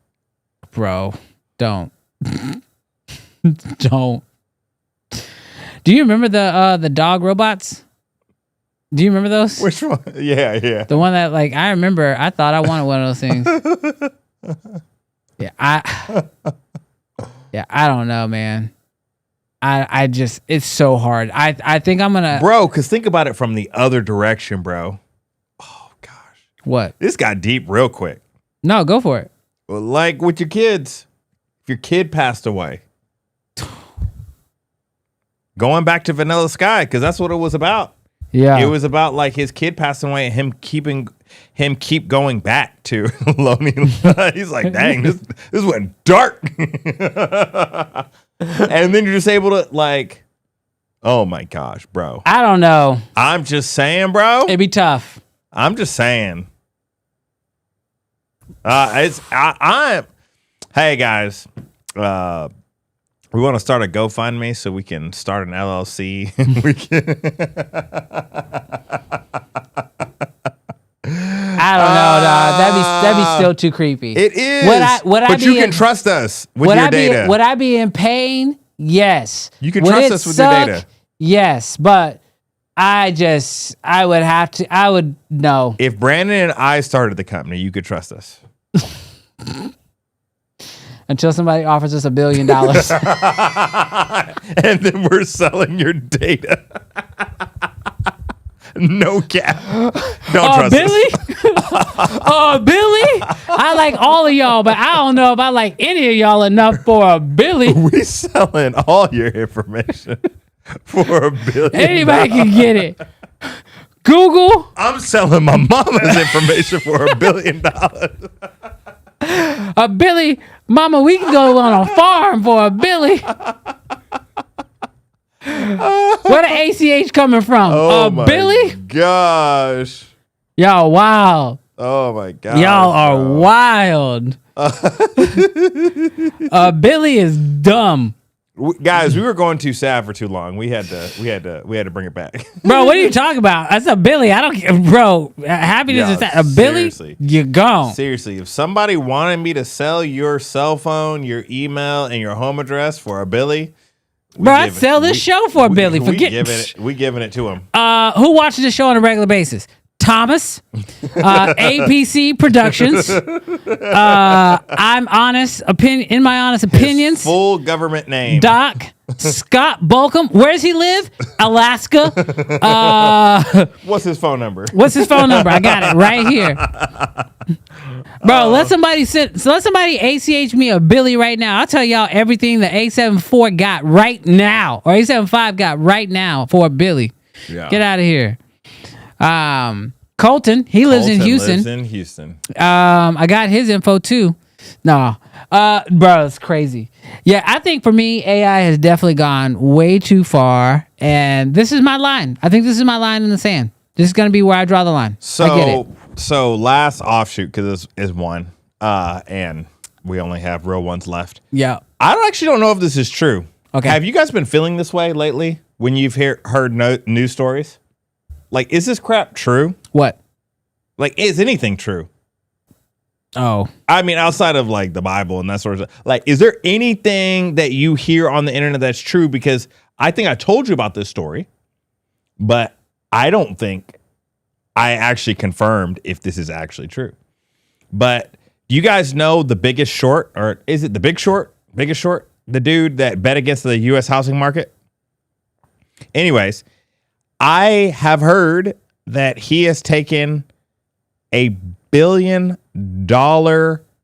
S8: Bro, don't. Don't. Do you remember the dog robots? Do you remember those?
S10: Which one? Yeah.
S8: The one that, like, I remember, I thought I wanted one of those things. I don't know, man. I just, it's so hard. I think I'm gonna,
S10: bro, because think about it from the other direction, bro. Oh gosh.
S8: What?
S10: This got deep real quick.
S8: No, go for it.
S10: Well, like with your kids, if your kid passed away, going back to Vanilla Sky, because that's what it was about.
S8: Yeah,
S10: it was about like his kid passing away and him keep going back to Lonely. He's like, dang, this went dark. And then you're just able to, like, oh my gosh, bro.
S8: I don't know.
S10: I'm just saying, bro.
S8: It'd be tough.
S10: I'm just saying. Hey guys, we want to start a GoFundMe so we can start an LLC.
S8: I don't know, dog. That'd be still too creepy.
S10: It is.
S8: But
S10: you can trust us with your data.
S8: Would I be in pain? Yes.
S10: You can trust us with your data.
S8: Yes, but I would no.
S10: If Brandon and I started the company, you could trust us.
S8: Until somebody offers us $1 billion.
S10: And then we're selling your data. No cap. Don't trust
S8: Billy? Billy? I like all of y'all, but I don't know if I like any of y'all enough for a Billy.
S10: We selling all your information for $1 billion.
S8: Anybody can get it. Google.
S10: I'm selling my mama's information for $1 billion.
S8: Billy, mama, we can go on a farm for a Billy. Where the ACH coming from?
S10: Oh my
S8: Billy?
S10: Gosh.
S8: Y'all wild.
S10: Oh my god.
S8: Y'all are wild. Billy is dumb.
S10: Guys, we were going too sad for too long. We had to bring it back.
S8: Bro, what are you talking about? That's a Billy. I don't care. Bro, happiness is that. A Billy?
S10: Seriously.
S8: You're gone.
S10: Seriously, if somebody wanted me to sell your cell phone, your email, and your home address for a Billy,
S8: bro, I'd sell this show for a Billy. Forget
S10: we giving it to him.
S8: Who watches this show on a regular basis? Thomas, APC Productions. I'm honest. In my honest opinions.
S10: His full government name.
S8: Doc Scott Bolcom. Where does he live? Alaska.
S10: What's his phone number?
S8: I got it right here. Bro, let somebody ACH me a Billy right now. I'll tell y'all everything the A74 got right now, or A75 got right now for a Billy.
S10: Yeah.
S8: Get out of here. Colton, he lives in Houston. I got his info too. No, bro, it's crazy. Yeah, I think for me, AI has definitely gone way too far, and this is my line. I think this is my line in the sand. This is gonna be where I draw the line. I get it.
S10: So last offshoot, because this is one, and we only have real ones left.
S8: Yeah,
S10: I don't know if this is true.
S8: Okay,
S10: have you guys been feeling this way lately when you've heard news stories? Like, is this crap true?
S8: What?
S10: Like, is anything true?
S8: Oh.
S10: I mean, outside of, like, the Bible and that sort of stuff. Like, is there anything that you hear on the internet that's true? Because I think I told you about this story, but I don't think I actually confirmed if this is actually true. But do you guys know The Biggest Short? Or is it The Big Short? Biggest Short? The dude that bet against the U.S. housing market? Anyways, I have heard that he has taken $1 billion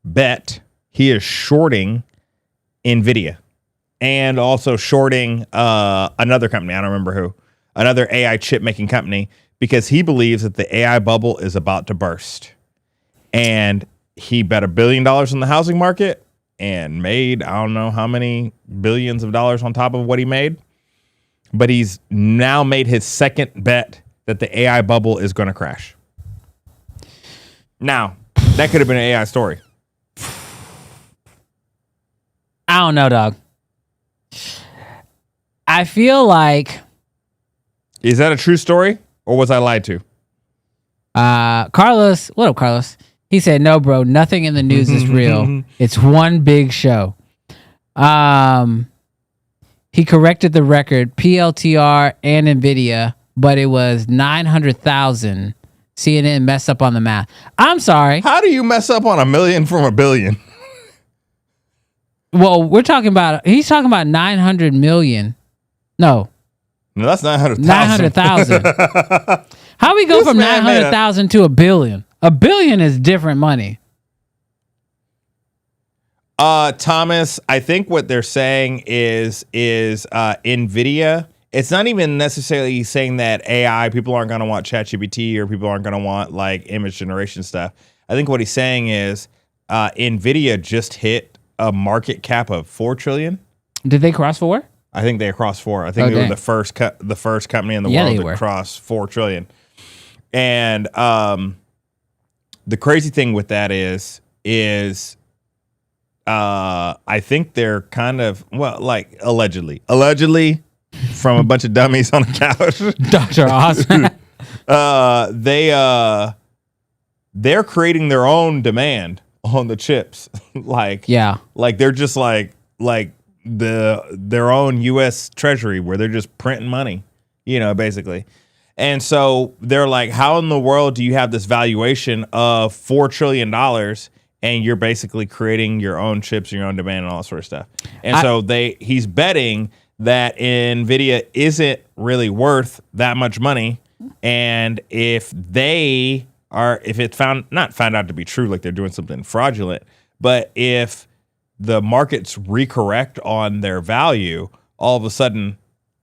S10: bet. He is shorting NVIDIA and also shorting another company. I don't remember who. Another AI chip making company, because he believes that the AI bubble is about to burst. And he bet $1 billion in the housing market and made, I don't know how many billions of dollars on top of what he made. But he's now made his second bet that the AI bubble is going to crash. Now, that could have been an AI story.
S8: I don't know, dog. I feel like...
S10: Is that a true story, or was I lied to?
S8: Carlos, what up, Carlos? He said, no, bro, nothing in the news is real. It's one big show. He corrected the record, PLTR and NVIDIA, but it was 900,000. CNN messed up on the math. I'm sorry.
S10: How do you mess up on $1 million from $1 billion?
S8: Well, he's talking about 900 million. No,
S10: that's 900,000.
S8: 900,000. How we go from 900,000 to $1 billion? $1 billion is different money.
S10: Thomas, I think what they're saying is NVIDIA. It's not even necessarily saying that AI, people aren't going to want ChatGPT or people aren't going to want like image generation stuff. I think what he's saying is NVIDIA just hit a market cap of $4 trillion.
S8: Did they cross 4?
S10: I think they crossed 4. I think they were the first company in the world to cross $4 trillion. And the crazy thing with that is I think they're kind of, well, like allegedly from a bunch of dummies on a couch.
S8: Dr. Osman.
S10: They're creating their own demand on the chips. Like they're just like their own US Treasury, where they're just printing money, basically. And so they're like, how in the world do you have this valuation of $4 trillion and you're basically creating your own chips, your own demand, and all that sort of stuff? And so he's betting that NVIDIA isn't really worth that much money. And if it's not found out to be true, like they're doing something fraudulent, but if the markets recorrect on their value, all of a sudden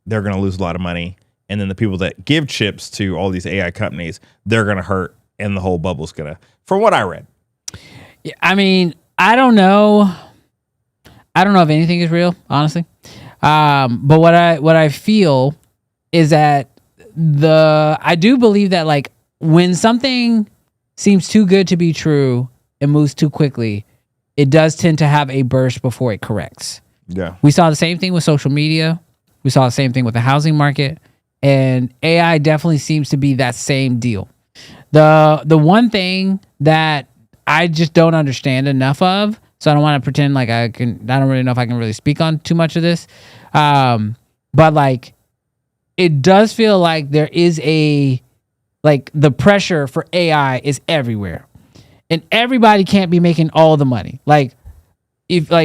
S10: they're going to lose a lot of money. And then the people that give chips to all these AI companies, they're going to hurt, and the whole bubble's going to, from what I read.
S8: I mean, I don't know if anything is real, honestly. But what I feel is that I do believe that, like, when something seems too good to be true and moves too quickly, it does tend to have a burst before it corrects.
S10: Yeah.
S8: We saw the same thing with social media. We saw the same thing with the housing market. And AI definitely seems to be that same deal. The one thing that I just don't understand enough of, so I don't want to pretend like I don't really know if I can really speak on too much of this. But like, it does feel like there is the pressure for AI is everywhere. And everybody can't be making all the money. Like,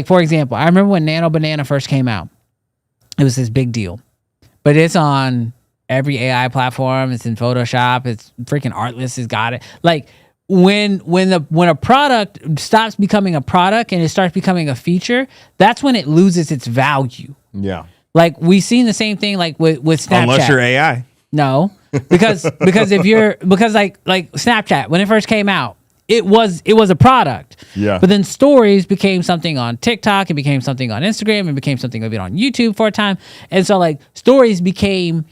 S8: for example, I remember when Nano Banana first came out, it was this big deal. But it's on every AI platform. It's in Photoshop. It's freaking Artlist has got it. Like, when a product stops becoming a product and it starts becoming a feature, that's when it loses its value.
S10: Yeah.
S8: Like, we've seen the same thing like with Snapchat.
S10: Unless you're AI.
S8: No. Because like Snapchat, when it first came out, it was a product.
S10: Yeah.
S8: But then stories became something on TikTok, it became something on Instagram, it became something a bit on YouTube for a time. And so like stories became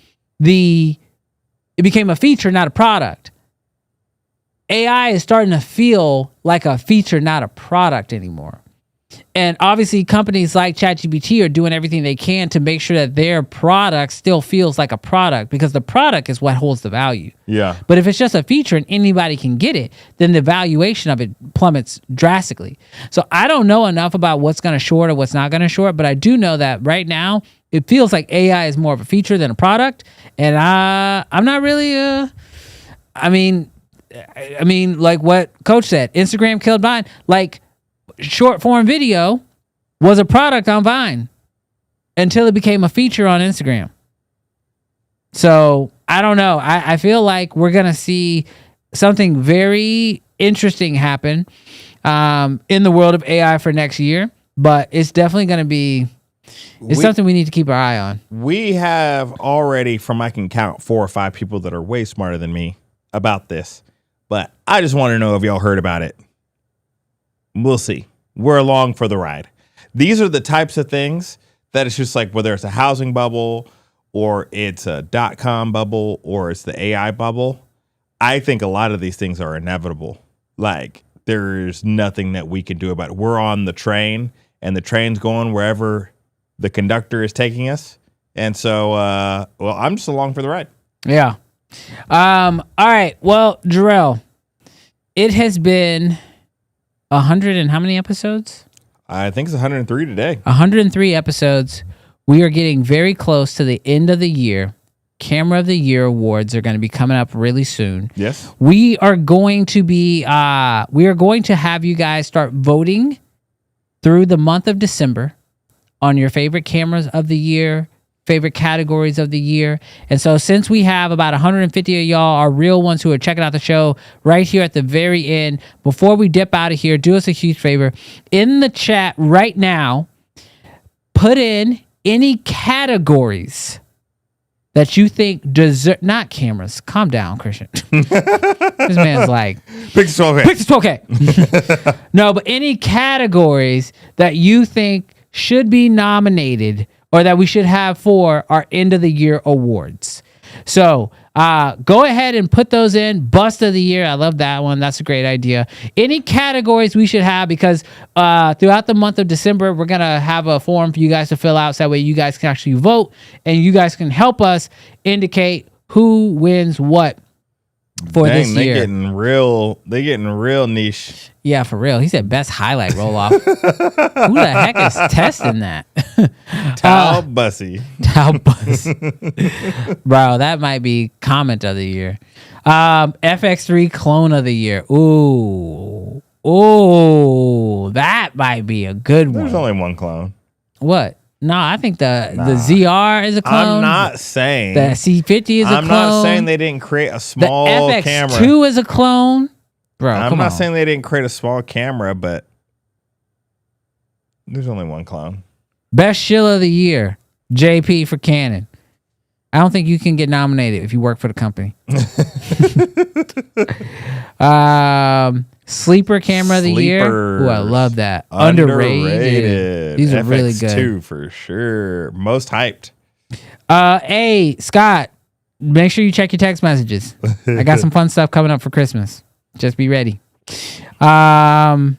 S8: a feature, not a product. AI is starting to feel like a feature, not a product anymore. And obviously companies like ChatGPT are doing everything they can to make sure that their product still feels like a product, because the product is what holds the value.
S10: Yeah.
S8: But if it's just a feature and anybody can get it, then the valuation of it plummets drastically. So I don't know enough about what's going to short or what's not going to short, but I do know that right now it feels like AI is more of a feature than a product. And I'm not really, I mean, like what Coach said, Instagram killed Vine. Like, short form video was a product on Vine until it became a feature on Instagram. So I don't know. I feel like we're going to see something very interesting happen in the world of AI for next year, but it's definitely going to be, something we need to keep our eye on.
S10: We have already, I can count 4 or 5 people that are way smarter than me about this, but I just want to know if y'all heard about it. We'll see. We're along for the ride. These are the types of things that it's just like, whether it's a housing bubble or it's a .com bubble or it's the AI bubble, I think a lot of these things are inevitable. Like, there's nothing that we can do about it. We're on the train and the train's going wherever the conductor is taking us. And so, I'm just along for the ride.
S8: Yeah. All right. Well, Jarrell, it has been 100 and how many episodes?
S10: I think it's 103 today.
S8: 103 episodes. We are getting very close to the end of the year. Camera of the Year awards are going to be coming up really soon.
S10: Yes.
S8: We are going to have you guys start voting through the month of December on your favorite cameras of the year, favorite categories of the year. And so since we have about 150 of y'all are real ones who are checking out the show right here at the very end, before we dip out of here, do us a huge favor. In the chat right now, put in any categories that you think deserve, not cameras. Calm down, Christian. This man's like,
S10: Pictures 12K.
S8: Pictures 12K. No, but any categories that you think should be nominated or that we should have for our end of the year awards. So go ahead and put those in. Bust of the year. I love that one. That's a great idea. Any categories we should have, because throughout the month of December, we're going to have a form for you guys to fill out. So that way you guys can actually vote and you guys can help us indicate who wins what for this year.
S10: They getting real niche.
S8: Yeah, for real. He said best highlight roll off. Who the heck is testing that?
S10: Tao Bussy.
S8: Tao Bussy. Bro, that might be comment of the year. FX3 clone of the year. Ooh, that might be a good one.
S10: There's only one clone.
S8: What? No, I think the ZR is a clone.
S10: I'm not saying
S8: the C50 is a clone.
S10: I'm not saying they didn't create a small camera.
S8: The FX2 is a clone. Bro,
S10: I'm not saying they didn't create a small camera, but there's only one clone.
S8: Best shill of the year, JP for Canon. I don't think you can get nominated if you work for the company. Sleeper camera of the year. Ooh, I love that. Underrated. These are really good.
S10: FX2 for sure. Most hyped.
S8: Hey, Scott, make sure you check your text messages. I got some fun stuff coming up for Christmas. Just be ready. What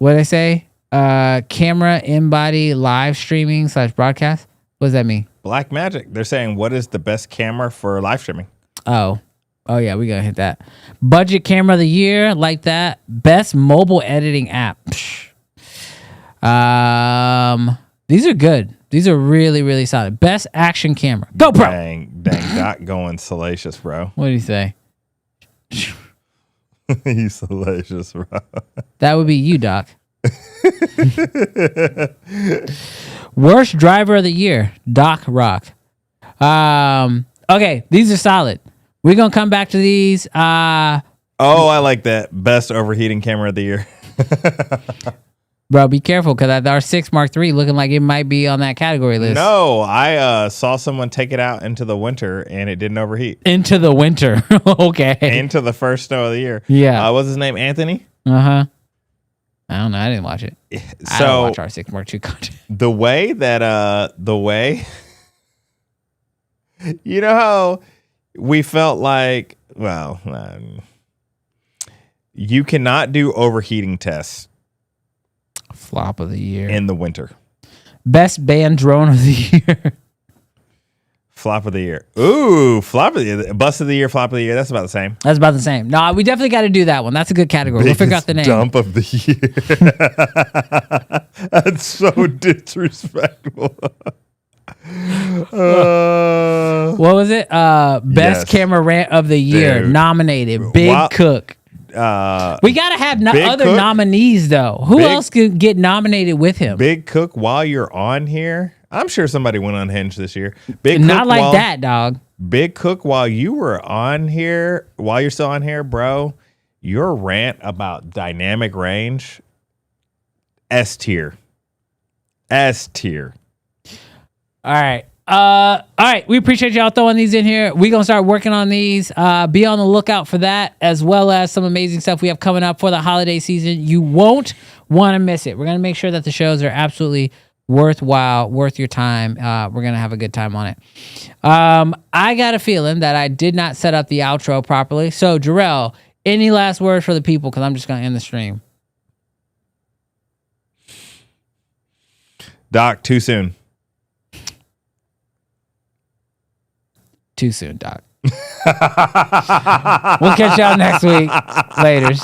S8: did I say? camera in-body live streaming / broadcast. What does that mean?
S10: Black Magic. They're saying, what is the best camera for live streaming?
S8: Oh yeah, we gotta hit that. Budget camera of the year, like that. Best mobile editing app. These are good. These are really, really solid. Best action camera. GoPro.
S10: Dang, Doc going salacious, bro.
S8: What did he say?
S10: He's salacious, bro.
S8: That would be you, Doc. Worst driver of the year, Doc Rock. Okay, these are solid. We're gonna come back to these.
S10: I like that. Best overheating camera of the year.
S8: Bro, be careful because our 6 Mark III looking like it might be on that category list.
S10: No, I saw someone take it out into the winter and it didn't overheat.
S8: Into the winter. Okay.
S10: Into the first snow of the year.
S8: Yeah.
S10: What's his name? Anthony?
S8: Uh-huh. I don't know. I didn't watch it. I don't watch our 6 Mark II content.
S10: The way, you know how we felt like, you cannot do overheating tests.
S8: Flop of the year.
S10: In the winter.
S8: Best band drone of the year.
S10: Flop of the year. Ooh, flop of the year. Bust of the year, flop of the year. That's about the same.
S8: That's about the same. No, we definitely got to do that one. That's a good category. We'll figure out the name.
S10: Dump of the year. That's so disrespectful.
S8: What was it? Best camera rant of the year. Dude. Nominated. Big Cook. We got to have other Cook, nominees, though. Who else could get nominated with him?
S10: Big Cook, while you're on here, I'm sure somebody went unhinged this year.
S8: Not like that, dog.
S10: Big Cook, while you were on here, while you're still on here, bro, your rant about dynamic range, S tier. S tier.
S8: All right. We appreciate y'all throwing these in here. We're going to start working on these. Be on the lookout for that, as well as some amazing stuff we have coming up for the holiday season. You won't want to miss it. We're going to make sure that the shows are absolutely worthwhile, worth your time. We're going to have a good time on it. I got a feeling that I did not set up the outro properly. So, Jarrell, any last words for the people? Because I'm just going to end the stream.
S10: Doc, too soon.
S8: Too soon, Doc. We'll catch y'all next week. Laters.